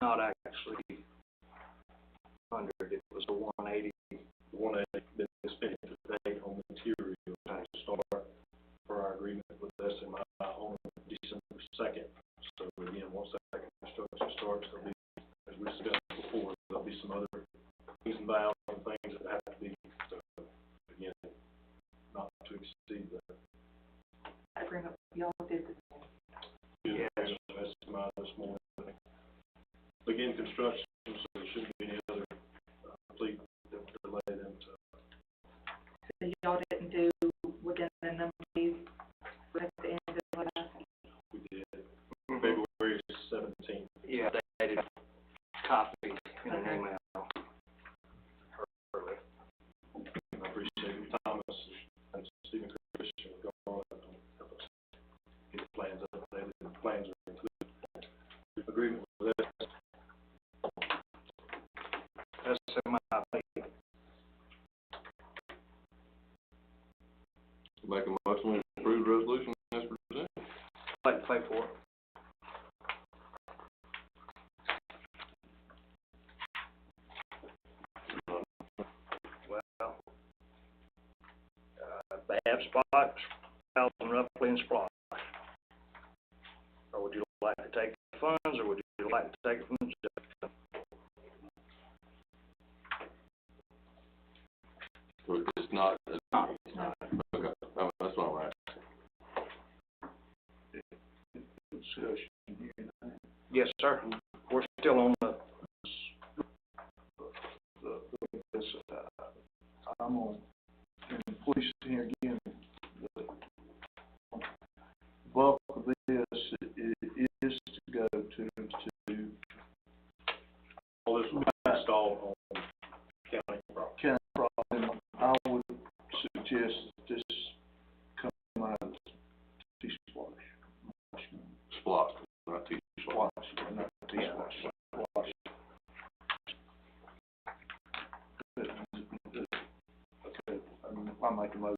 not actually under, it was the 180. The 180 been spent today on material to start for our agreement with SMI on December 2nd. So again, once that construction starts, there'll be, as we discussed before, there'll be some other things and valves and things that have to be, again, not to exceed the Agreement, y'all did the SMI this morning. Begin construction, so there shouldn't be any other complete delay them to. So y'all didn't do within the number of days at the end of last? We did February 17th. Yeah, they did copy in an Okay. email earlier. I appreciate Thomas and Stephen Christian going on and help us get the plans updated. The plans are included. Agreement with that. SMI, Make a motion to approve the resolution as presented. like to pay for it. Well, bad spots, thousand roughly in splash. Or would you like to take the funds, or would you like to take it from the jail? So it's not, Not. okay, that's all right. Discussion here. Yes, sir. We're still on the, This, I'm on, and please hear again, the bulk of this is to go to All this will be installed on county property. county property. I would suggest this come out of T-Splash. Splot, not T-Splot. Splash, not T-Splash, Splash. Okay, I make a motion.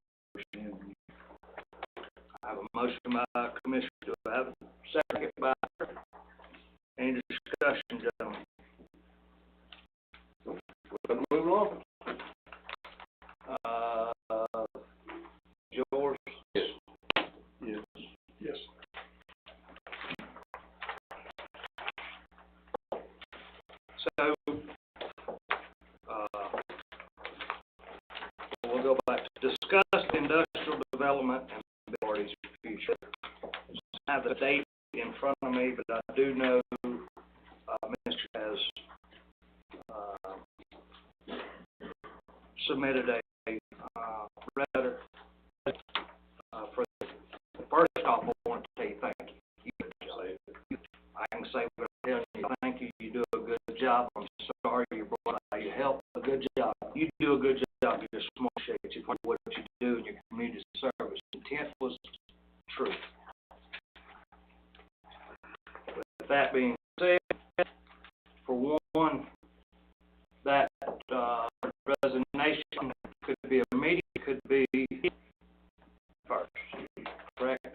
I have a motion by Commissioner, do I have a second by, any discussion, gentlemen? We're gonna move on. Yours? Yes. Yes. Yes. So, we'll go back to discuss industrial development and the party's future. I have the date in front of me, but I do know, Mr. has, submitted a, letter, for, first off, I want to tell you thank you. I can say without telling you thank you, you do a good job. I'm sorry you brought out your help, a good job. You do a good job, you're small shades, you what you do in your community service. Intent was true. With that being said, for one, that, resignation could be immediate, could be first, correct?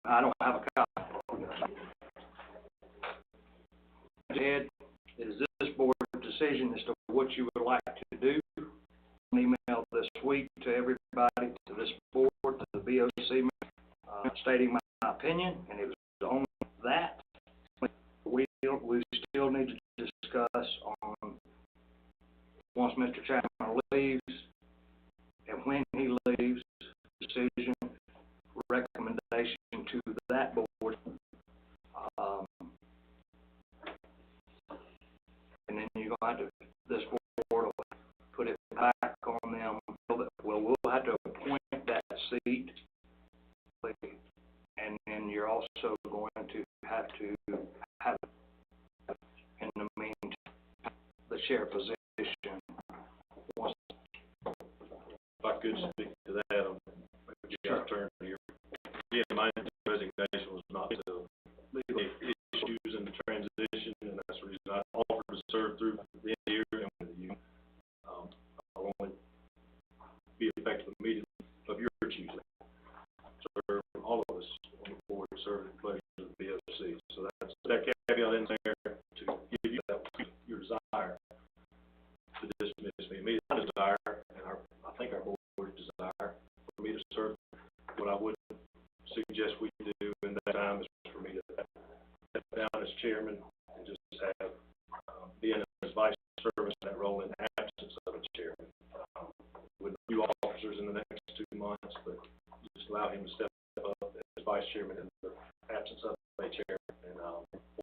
I don't have a copy of this. Ed, is this board's decision as to what you would like to do? An email this week to everybody, to this board, to the BOC, stating my opinion, and it was on that. We still need to discuss on, once Mr. Chapman leaves, and when he leaves, decision, recommendation to that board, and then you're going to have to, this board will put it back on them. Well, we'll have to appoint that seat, and then you're also going to have in the meantime, the chair position. Once, If I could speak to that, maybe you guys turn here. Yeah, my resignation was not to issues in the transition, and that's the reason I offered to serve through the end of the year and with you. I'll only be effective immediately of your choosing. Serve all of us on the board, serve the pleasure of the BOC. So that's that caveat in there. as chairman and just have, being as vice service in that role in the absence of a chairman. With new officers in the next 2 months, but just allow him to step up as vice chairman in the absence of a chairman. And,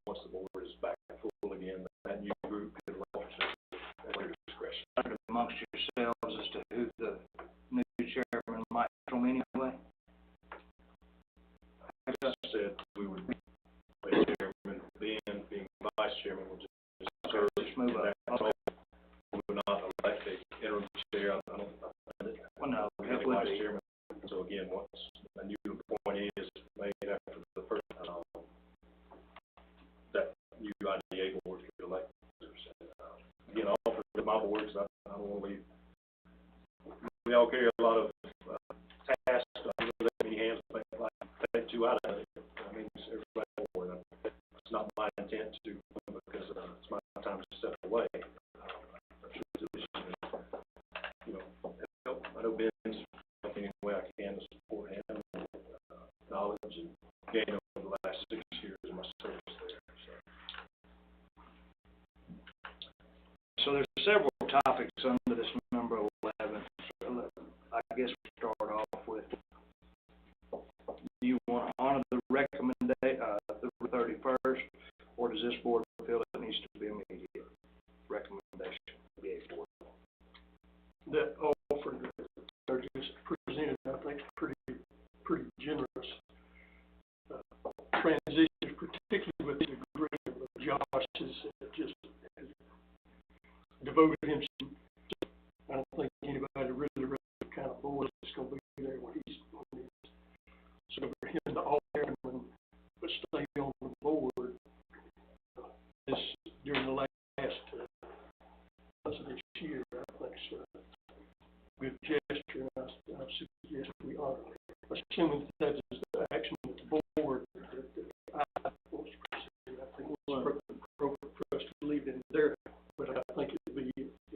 once the board is back full again, that new group could officers at their discretion. Amongst yourselves as to who the new chairman might from anyway? As I said, we would be chairman, then being vice chairman, would just serve. Just move up. Okay. We would not elect a interim chair. I don't. Well, no, We it have a would vice be. chairman. So again, once a new appointee is made after the first, that new IDA board could elect. Again, all for my boards, I don't want to leave. We all carry a lot of tasks. I don't know that many hands, but like take two out of it. I mean, it's everybody board. It's not my intent to, because it's my time to step away. You know, help. I know Ben's helping any way I can to support him, knowledge and gain over the last 6 years of my service there. So there's several topics under this number 11. So I guess we'll start off with, do you want to honor the recommendation, the 31st, or does this board feel it needs to be immediate recommendation of the board? That offer that they're just presented, I think, is pretty generous. Transition, particularly with the agreement of Josh, is just devoted himself. I don't think anybody really kind of board is going to be there when he's on it. So for him to offer him, but stay on the board, this during the last president's year, I think so. Good gesture, and I suggest we honor it. Assuming that is the action of the board that I was pursuing, I think it's appropriate for us to leave it there. But I think it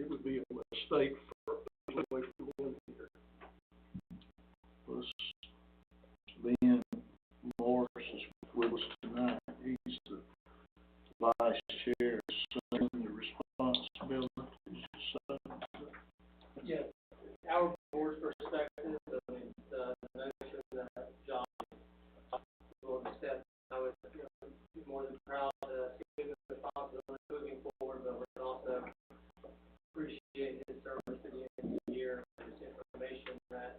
would be a mistake for away from him here. Was Ben Morris is with us tonight. He's the vice chair, assuming the responsibility. Yeah, our board's perspective, I mean, the notion that John will accept, I would be more than proud to give him the responsibility moving forward, but we'd also appreciate his service to the end of the year, and his information that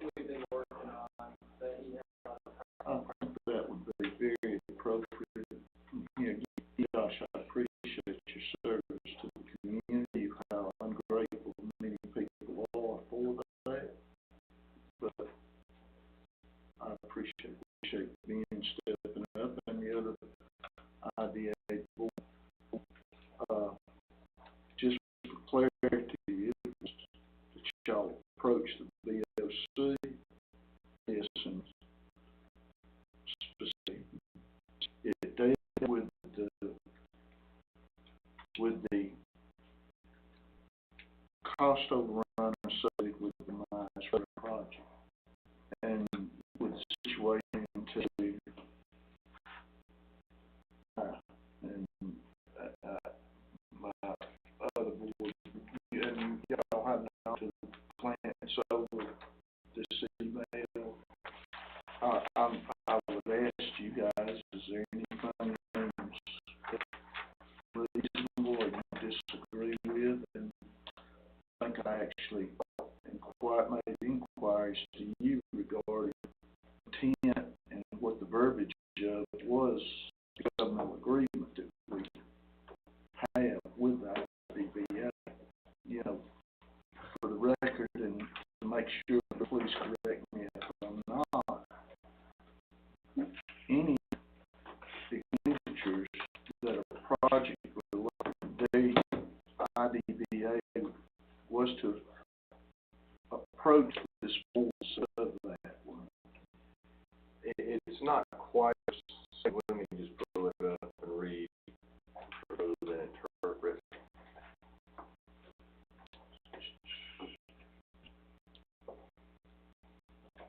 we've been working on, that he has. I think that would be very appropriate. You know, Josh, I appreciate your service to the community, how ungrateful many people are for that. But I appreciate being stepping up, and the other IDA board. Just for clarity, it was that y'all approach the BOC, yes, and specific. It dealt with the cost overrun associated with the mines project, and with the situation to and my other board, and y'all have now to plant so this email. I would ask you guys, is there anything that's reasonable or you disagree with? And I think I actually made inquiries to you regarding intent and what the verbiage of was the governmental agreement that we have with the IDBA. You know, for the record and to make sure, please correct me if I'm not, any expenditures that are project related, the IDBA was to approach this board of that one. It's not quite, let me just pull it up and read rather than interpret.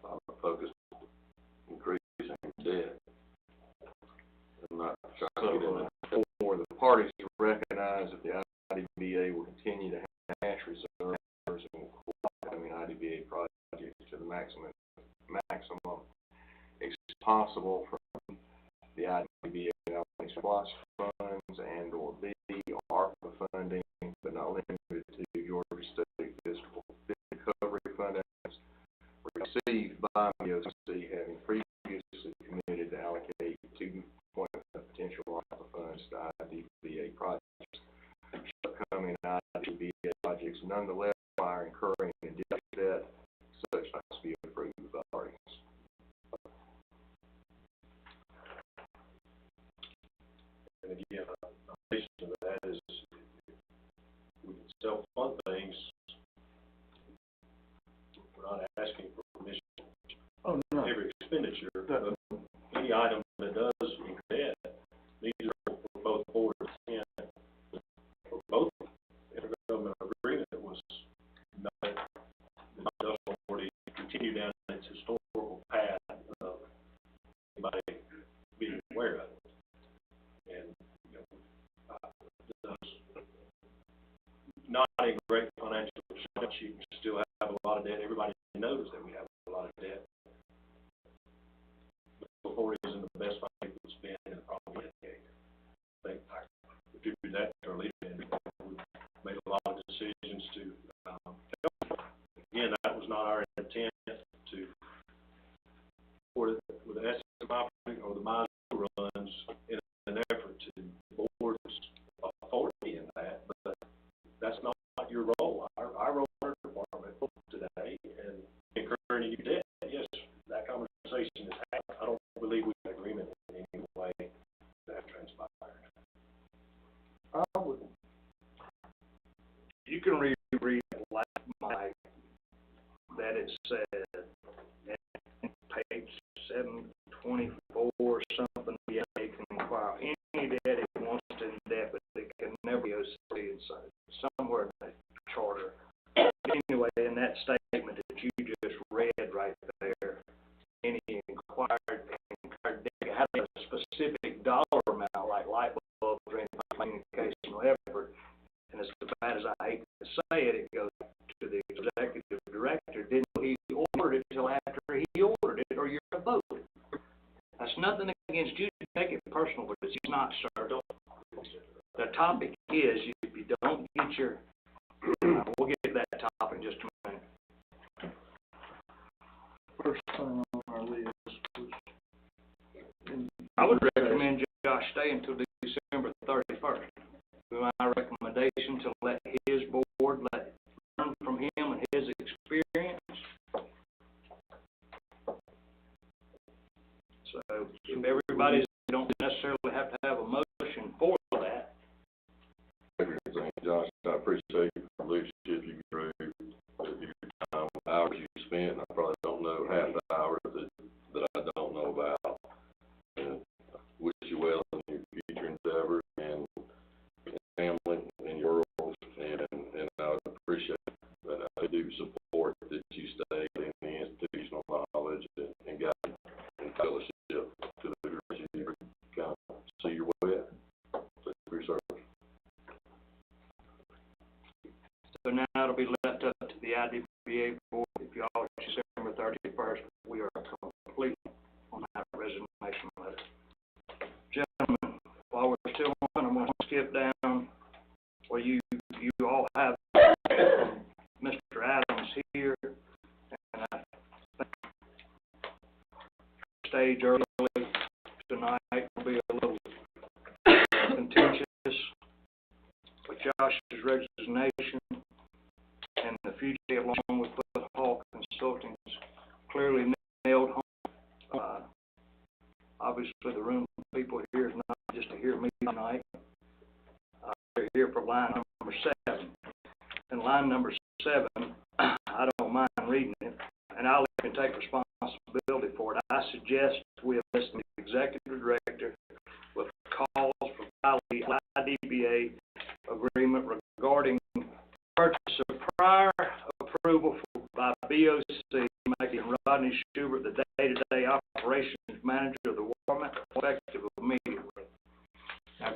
I'm focused on increasing debt and not So, for the parties to recognize that the IDBA will continue to have cash reserves and upcoming IDBA projects to the maximum it's possible from the IDBA SPLOST funds and or B, ARPA funding, but not limited to Georgia State Fiscal Recovery Fund received by BOC, having previously committed to allocate 2 potential ARPA funds to IDBA projects. Upcoming IDBA projects nonetheless require incurring additional debt, such must be approved by parties. And again, a addition to that is we can self-fund things. We're not asking for permission Oh, no. every expenditure, but any item that does incur debt needs to for both boards and for both intergovernmental agreement was not the industrial authority continue down its historical path of anybody being aware of it. And, you know, does not a great financial balance sheet, you still have a lot of debt. Everybody knows that we have a lot of debt. The authority is in the best financial it's been in probably a decade. I think I attribute that to our leadership. We've made a lot of decisions to help. Again, that was not our intent to support it with the SMI or the MISO runs in an effort to board's authority in that, but that's not your role. Our role in our department today and incurring you debt, yes, that conversation is happening. I don't believe we have agreement in any way that transpired. I would, You can reread it like Mike, that it said, and page 724, something, yeah, it can inquire any debt it wants to indebt, but it can never be OC inside, somewhere in that charter. Anyway, in that statement that you just read right there, any inquired debt had a specific dollar amount, like light bulbs or any communicational effort. And as bad as I hate to say it, it goes to the executive director. Didn't he order it until after he ordered it, or you're a vote? That's nothing against you to take it personal, but it's not, sir. The topic is, if you don't get your, we'll get to that topic in just a minute. first thing on our list was, I would recommend Josh stay until December 31st. My recommendation to let his board learn from him and his experience. So if everybody's, you don't necessarily have to have a motion for that. Josh, I appreciate your leadership you gave, your time, hours you spent. I probably don't know half the hours that I don't know about. And I wish you well in your future endeavors and family and your roles, and I would appreciate that. I do support that you stay in the institutional knowledge and guidance and fellowship to the degree you kind of see your way at. Thank you for your service. So now it'll be left up to the IDBA board. If y'all are December 31st, we are complete on that resignation letter. Gentlemen, while we're still on, I'm going to skip down where you all have Mr. Adams here, and I think stage early tonight will be a little contentious with Josh's resignation and the future, along with Bud Hall Consulting, is clearly nailed home. Obviously, the room of people here is not just to hear me tonight. They're here for line number 7. And line number 7, I don't mind reading it, and I'll even take responsibility for it. I suggest we enlist the executive director with calls for violating IDBA agreement regarding purchase of prior approval by BOC, making Rodney Schubert the day-to-day operations manager of the water effective immediately.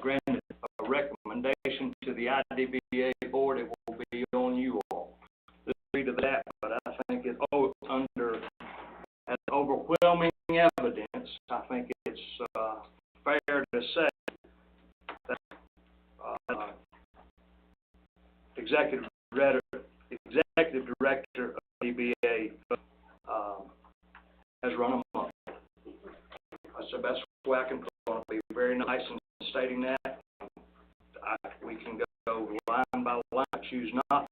granted a recommendation to the IDBA board, it will be on you all. Let's read of that, but I think it's under as overwhelming evidence, I think it's fair to say that executive director of DBA has run amok. So that's why I can be very nice in stating that. We can go line by line, choose not.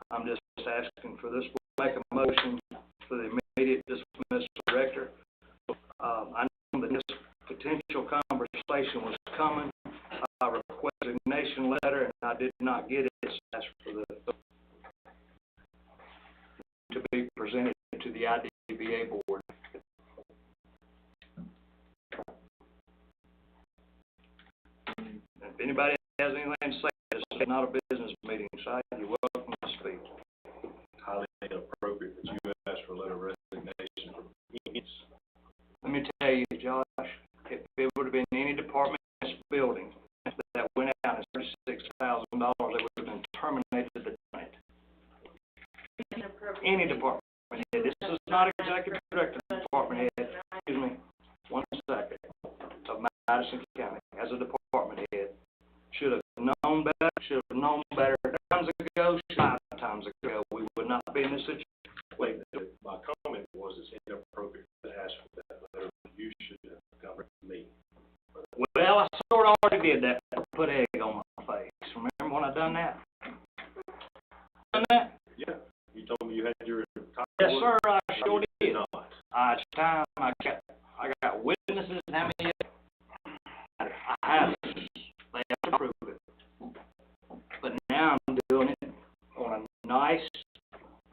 I'm just asking for this, we'll make a motion for the immediate dismissal director. I know that this potential conversation was coming. I requested a resignation letter and I did not get it. It's asked for to be presented to the IDBA board. If anybody has anything to say, this is not a business meeting, so you're welcome to speak. Highly inappropriate that you asked for a letter of resignation from Eads. Let me tell you, Josh, if it would have been any department in this building that went out and $36,000, they would have been terminated tonight. Any department head. This is not executive director, department head. Excuse me, 1 second. Of Madison County, as a department head, should have known better times ago, 5 times ago. We would not be in this situation. Wait, my comment was it's inappropriate to ask for that letter. You should have come to me. Well, I sort of already did that. Put egg on my face. Remember when I done that? Done that? Yeah, you told me you had your time. Yes, sir, I sure did. Not. It's time I got witnesses and how many? I have it. They have to prove it. But now I'm doing it on a nice,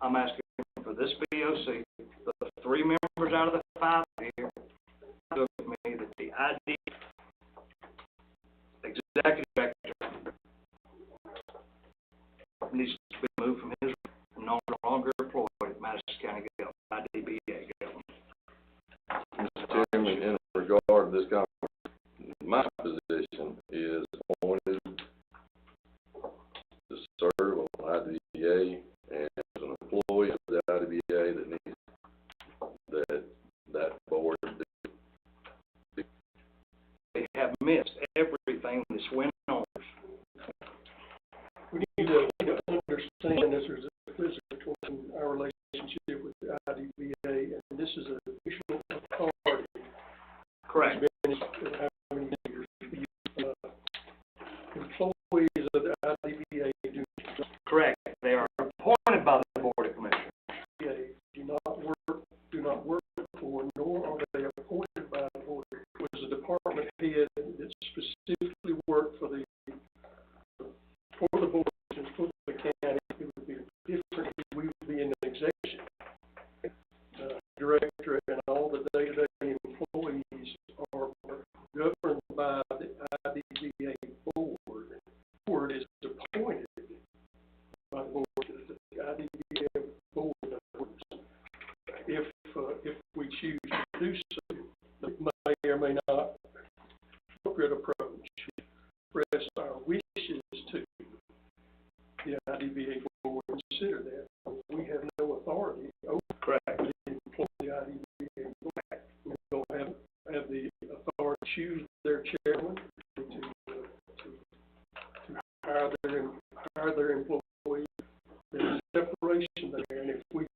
I'm asking for this BOC, the 3 members out of the 5 here, took me that the ID executive director needs to be moved from his no longer employed at Madison County Government, IDBA Government. Mr. Chairman, in regard to this conversation, my position is appointed to serve on IDBA and as an employee of the IDBA that needs that board. They have missed everything that's went on. We need to understand this is a physical between our relationship with the IDBA, and this is an official authority. Correct. It's been how many years? Employees of the IDBA Correct. They are appointed by the Board of Commissioners. do not work for, nor are they appointed by the board. It was a department head that specifically worked for the board and for the county. It would be different. We would be in the executive director, and all the day-to-day employees are governed by the IDBA board. The board is appointed by the board. The IDBA board if we choose to do so, it may or may not appropriate approach. Express our wishes to the IDBA board consider that. We have no authority over the IDBA board. We don't have the authority to choose their chairman, to hire their employees. There's a separation there, and if we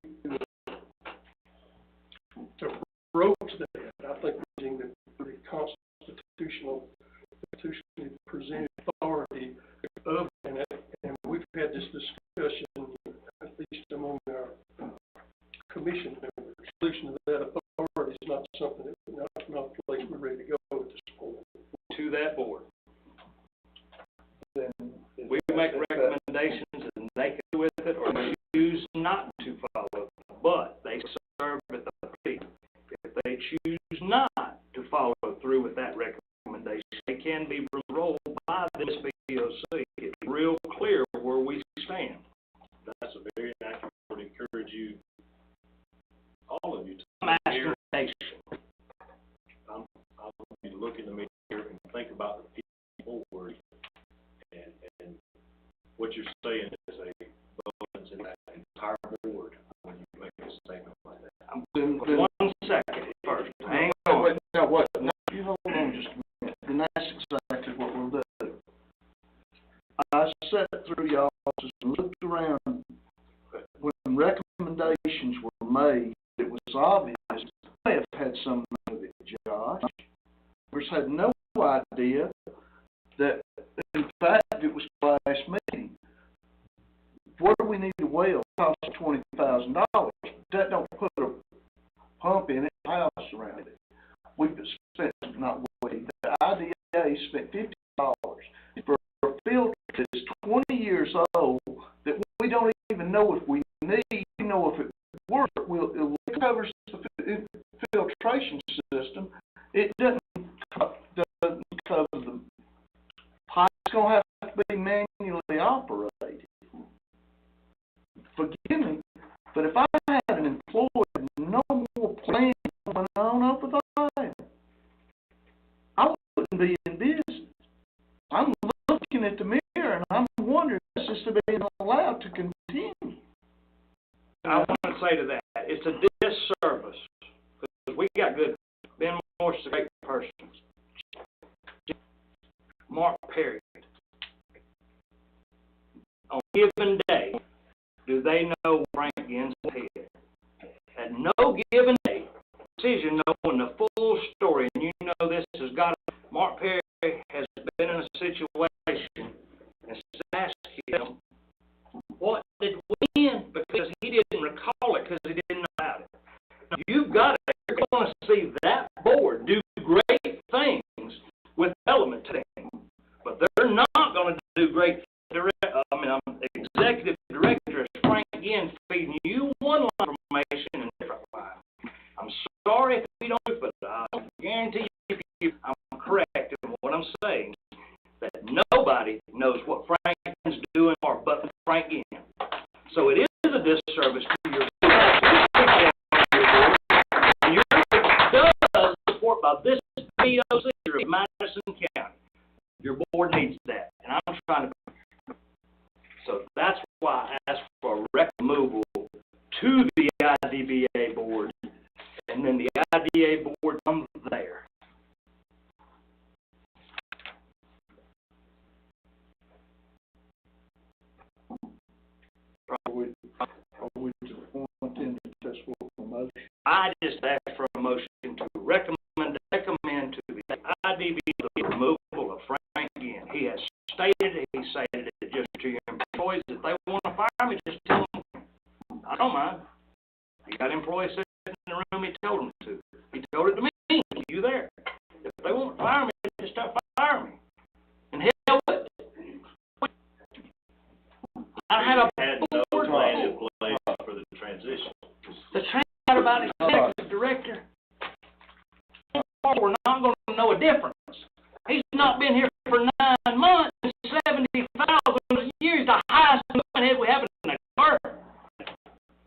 to approach that, I think we're using the constitutionally presented authority of that, and we've had this discussion, at least among our commission members. Solution to that authority is not something that, not a place we're ready to go at this point. To that board. Then We make recommendations and they can do with it or choose not to follow, but they serve at the feet. If they choose not to follow through with that recommendation, they can be rolled by this BOC. It's real clear where we stand. That's a very accurate. I would encourage you, all of you, to Masturbation. I want you to look in the mirror and think about the people what you're saying is a bonus in that entire board when you make a statement like that. Then, 1 second first, hang on. now, what, now, you hold on just a minute, and that's exactly what we'll do. I sat through y'all, just looked around, when recommendations were made, it was obvious, they have had some of it, Josh. Others had no idea that, in fact, it was class meeting. What do we need a well? Cost $20,000. That don't put a pump in it, house around it. We've spent, not we, the IDA spent $50 for a filter that's 20 years old that we don't even know if we need, you know, if it works. It covers the filtration system. It doesn't cover the pipe's gonna have to be manually operated. Forgive me, but if I had an employee with no more planning going on over there, I wouldn't be in business. I'm looking at the mirror and I'm wondering if this is being allowed to continue. I want to say to that, it's a disservice, because we got good, Ben Morse is a great person. Mark Perry. On a given day, do they know Frank Ginn's head? At no given day, decision knowing the full story, and you know this has got, Mark Perry has been in a situation and asked him, what did win? Because he didn't recall it because he didn't know about it. You've got to, you're going to see that board do great things with element team, but they're not going to do great. Executive director is Frank Ginn feeding you one line of information and a different line. I'm sorry if you don't, but I guarantee you I'm correct in what I'm saying, that nobody knows what Frank's doing or but Frank Ginn. So it is a disservice to your board. And your board does support by this BOC of Madison County. Your board needs that, and I'm trying to. So that's why I asked for a removal to the IDBA board, and then the IDA board comes there. Are we just wanting to test for promotion? I just asked for a motion to recommend to the IDBA the removal of Frank Ginn. He has stated it just to your employees. If they want to fire me, just tell them. I don't mind. You got employees sitting in the room, he told them to. He told it to me. You there. If they want to fire me, just start fire me. And hell with it. I had no plan in place for the transition. The transition about executive director. We're not going to know a difference. He's not been here for 9 months, 70,000 a year is the highest head we have in the garden.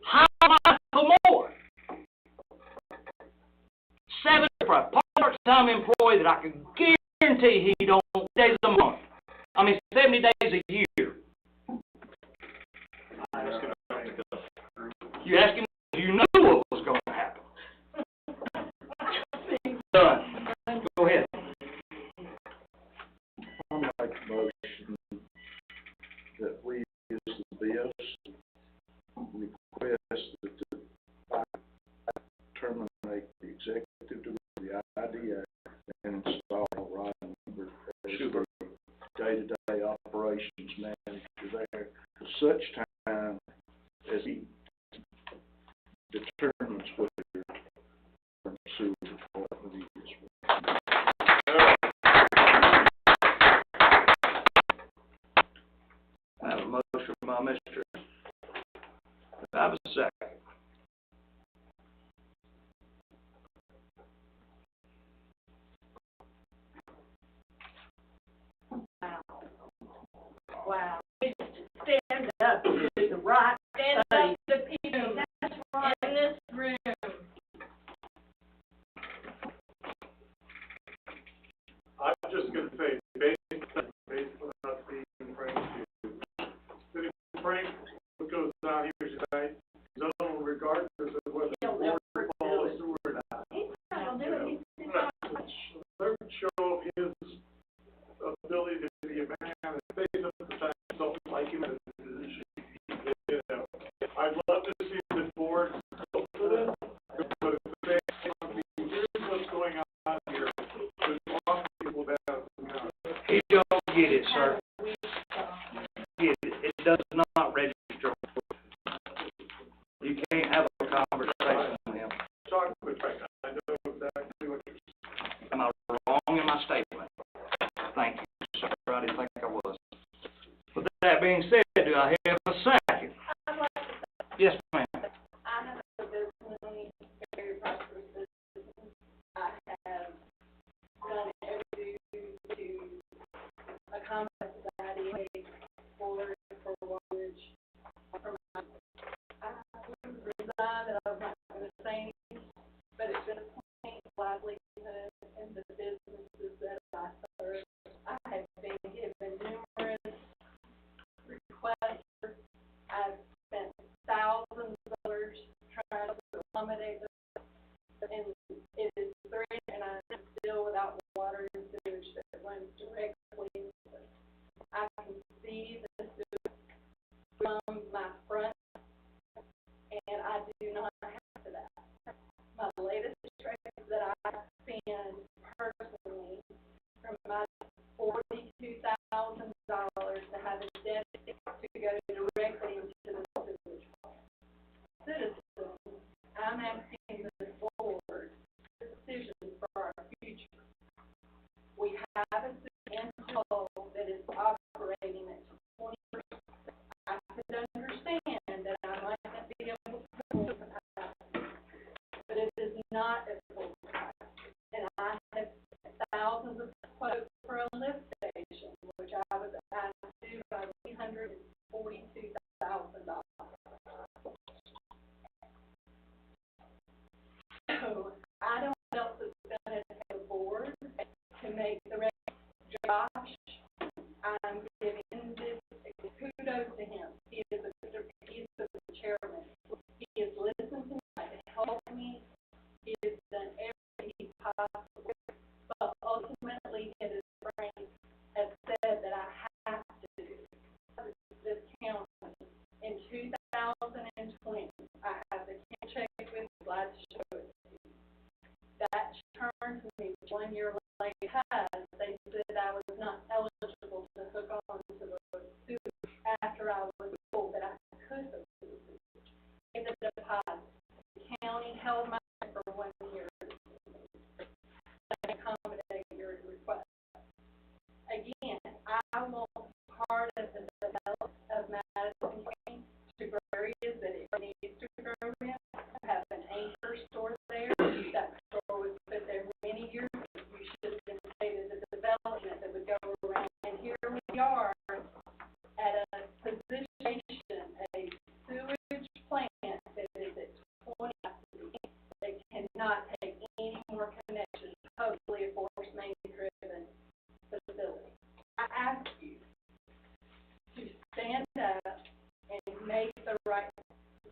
How am I for more? 70 for a part-time employee that I can guarantee he don't days a month. 70 days a year. You ask him, do you know what was going to happen? Done. Go ahead. I'll make a motion that we, as the BOC, request that I terminate the executive director of the IDA and install Ryan Hubbard as the day-to-day operations manager there for such time as he determines whether sewer department is. I have a motion by Mr. I have a second. Wow. Stand up to the right. Stand up to the people in this room. I'm just gonna say, based on not being Frank, ability to be a man and face up the fact I don't like him as a position. You know, I'd love to see the board go for this, but at the same time, here's what's going on here. There's lots of people that have, He don't get it, sir. Get it. It does not register. You can't have a conversation with him. talk with, I know exactly what you're saying. Am I wrong in my statement? Thank you, sir. I didn't think I was. With that being said, do I have a second? I'd like to Yes, ma'am. I have a business, very prosperous business. I have done everything to accommodate the idea for mortgage. I would resign that I was not going to say anything, but it's been a point of livelihood in the businesses that I serve. I have been given numerous requests. I've spent thousands of dollars trying to accommodate them, and it is three, and I'm still without water and sewage that runs directly into it. I can see the sewage from my front, and I do not have to that. My latest trade that I spend personally from my $42,000 to have a debt to go directly into the sewage plant. Citizens, I'm asking the board decisions for our future. We have a sewage control that is operating at 20%. I could understand that I might not be able to pull capacity, but it is not at full capacity. And I have thousands of quotes for a lift station, which I was asked to do by $342,000. So I don't know what else is going to take the board to make the rest. Josh, I'm giving this kudos to him. He is the chairman. He has listened to me to help me. He has done everything he possible. But ultimately, his brain has said that I have to do this county. In 2020, I have the check with glad to show it to you. That turned to me 1 year later because they said I was not eligible to hook on to the sewage after I was told that I could hook to the sewage. In the deposit, the county held my check for 1 year. I accommodate your request. Again, I want part of the development of Madison County to grow areas that it needs to grow in. I have an anchor store there. That store was put there many years ago. You should have been stated the development that would go around. And here we are at a position, a sewage plant that is at 20 capacity. They cannot take any more connections, totally a force main driven facility. I ask you to stand up and make the right.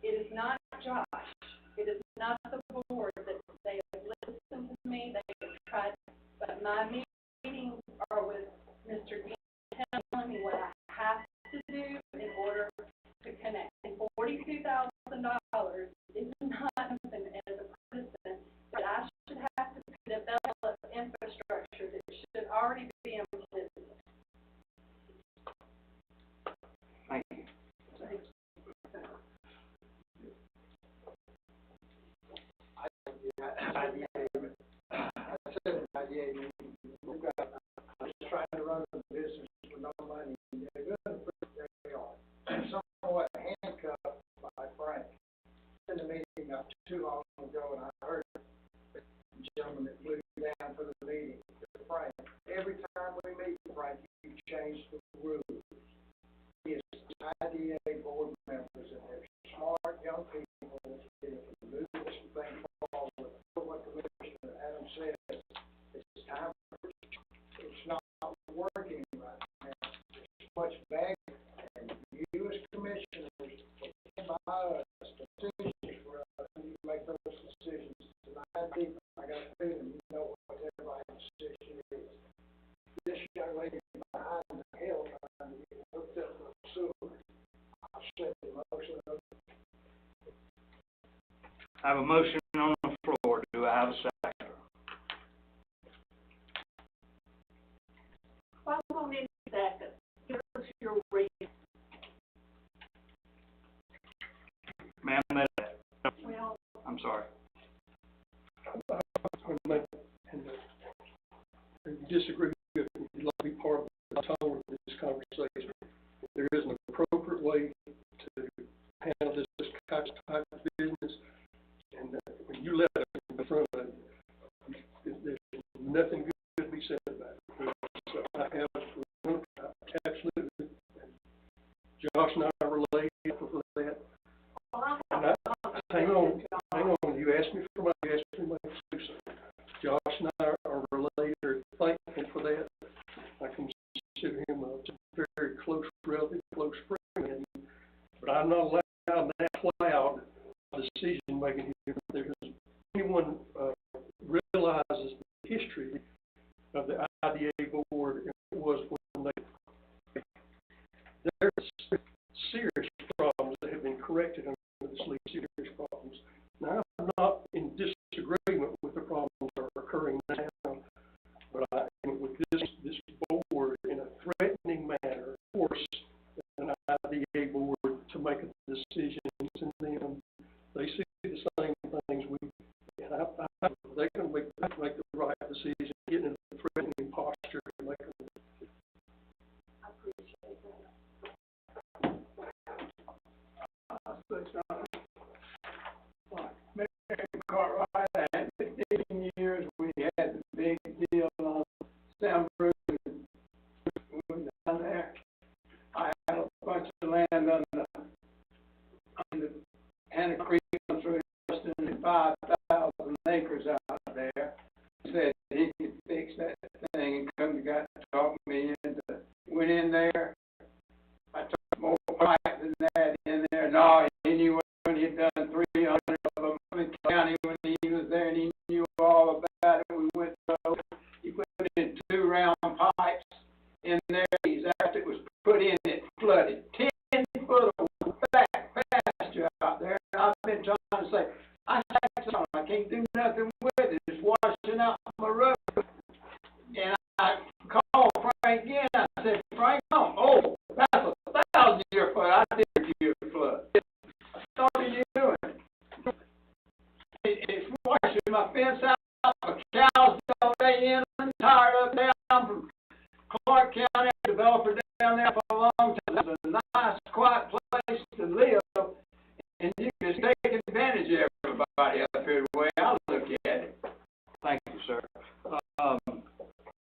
It is not Josh. It is not the board that they have listened to me. They have tried, but my meetings are with Mr. Dean telling me what I have to do in order to connect. And $42,000 is not something as a person that I should have to develop infrastructure that should already be in place. Thank you. I'm just trying to run a business with no money. They're going to put it they are. Somewhat handcuffed by Frank. In the meeting not too long ago, and I heard the gentleman that flew down for the meeting, Frank. Every time we meet Frank, you change the rules. He is IDA board members, and they're smart young people that can move this thing forward. What Commissioner Adams said, it's time for it's not working right now. There's too much bag, and you as commissioners stand by us, decisions for us, and you make those decisions. Tonight, I got a feeling you know what everybody's decision is. This young lady I have a motion on the floor. Do I have a second? Why won't any second? Give us your reason. Ma'am, Well, I'm sorry. And disagree with me, you'd like to be part of the tone of this conversation. There is an appropriate way to handle this type of business, and when you let it in front of it, there's nothing good to be said about it. So I have, absolutely, Josh and I are related for that. And hang on, you asked me for my excuse. Josh and I are related, are thankful for that. I consider him a very close relative, close friend, but I'm not allowed that cloud decision making here. There's anyone realizes the history of the IDA board, it was when there's serious problems that have been corrected under this league, serious problems. Now, I'm not in disagreement with the problems that are occurring now, but I am with this board in a threatening manner, force an IDA board to make a decision, and then they see the same things we, and they can make the right decision, get in a threatening posture and make a decision. I appreciate that. Mr. Cartwright, at 15 years, we had the big deal on Sam Bruce. We went down there. I had a bunch of land under Hannah Creek, through Austin, and 5,000 acres out there. He said he could fix that thing and come got to talk me into, went in there. I took more pipe than that in there. No, he knew when he'd done 300 of them in the county when he was there, and he knew all about it. We went over. He put in 2 round pipes in there. After it was put in, it flooded 10 foot of back pasture out there. And I've been trying to say, I can't do nothing with it. It's washing out my road. And I called Frank again. I said, Frank, oh, that's 1,000 year flood. I did you a flood. What are you doing? It's washing my fence out. The cows all day in. I'm tired of it. I'm from Clark County, developer down there for a long time. It's a nice, quiet place to live, and you can just take advantage of everybody up here the way I look at it. Thank you, sir.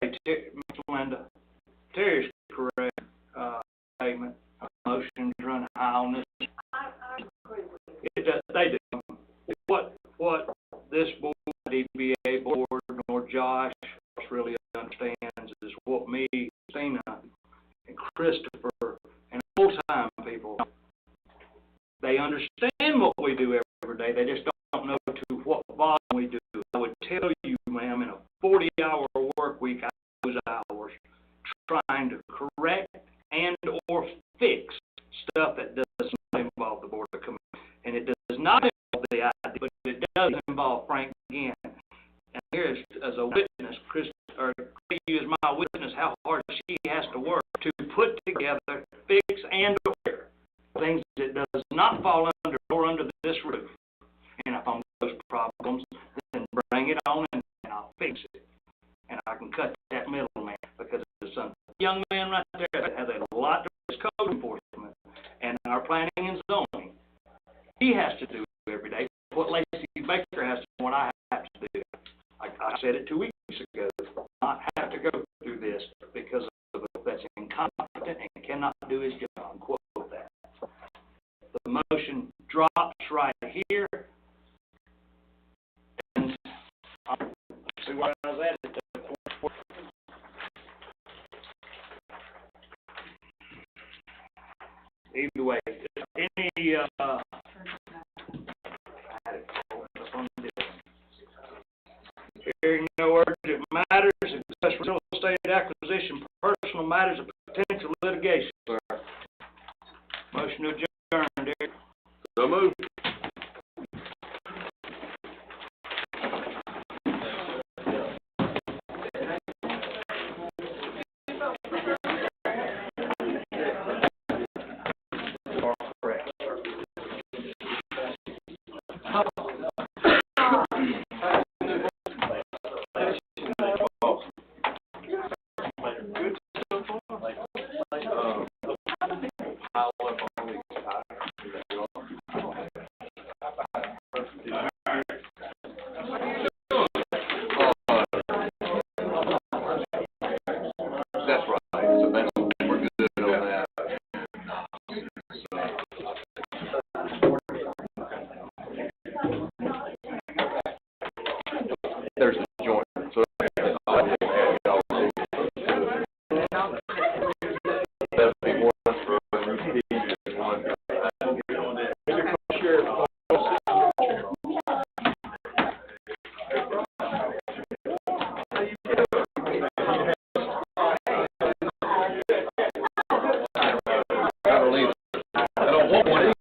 Ms. Linda, Terry's correct, statement. Motions run high on this. I agree with you. It does, they do. What this board, DBA board, nor Josh really understands is what me, Christina, and Christopher, and old-time people, they understand what we do every day. They just don't know to what volume we do. I would tell you, ma'am, in a 40-hour work week, I use hours trying to correct and or fix stuff that does not involve the Board of Commissioners. And it does not involve the ID, but it does involve Frank again. And here as a witness, you as my witness, how hard she has to work to put together, fix, and repair things that does not fall under or under this roof. And if on those problems, then bring it on and I'll fix it. And I can cut that middleman, because there's some young man right there that has a lot to do with code enforcement and our planning and zoning. He has to do every day what Lacey Baker has to do, what I have to do. I said it 2 weeks ago, not have to go through this because of that's incompetent and cannot do his job. Quote that. The motion drops right here. And see where I was at. Either way, any hearing no urgent matters, discuss real estate acquisition, personal matters of potential litigation, sir. Motion to adjourn, Derek. So moved. Pile up on these tires. That's right, so that's, we're good on that. There's a joint, so that'd be one for repeat and one. I don't want one.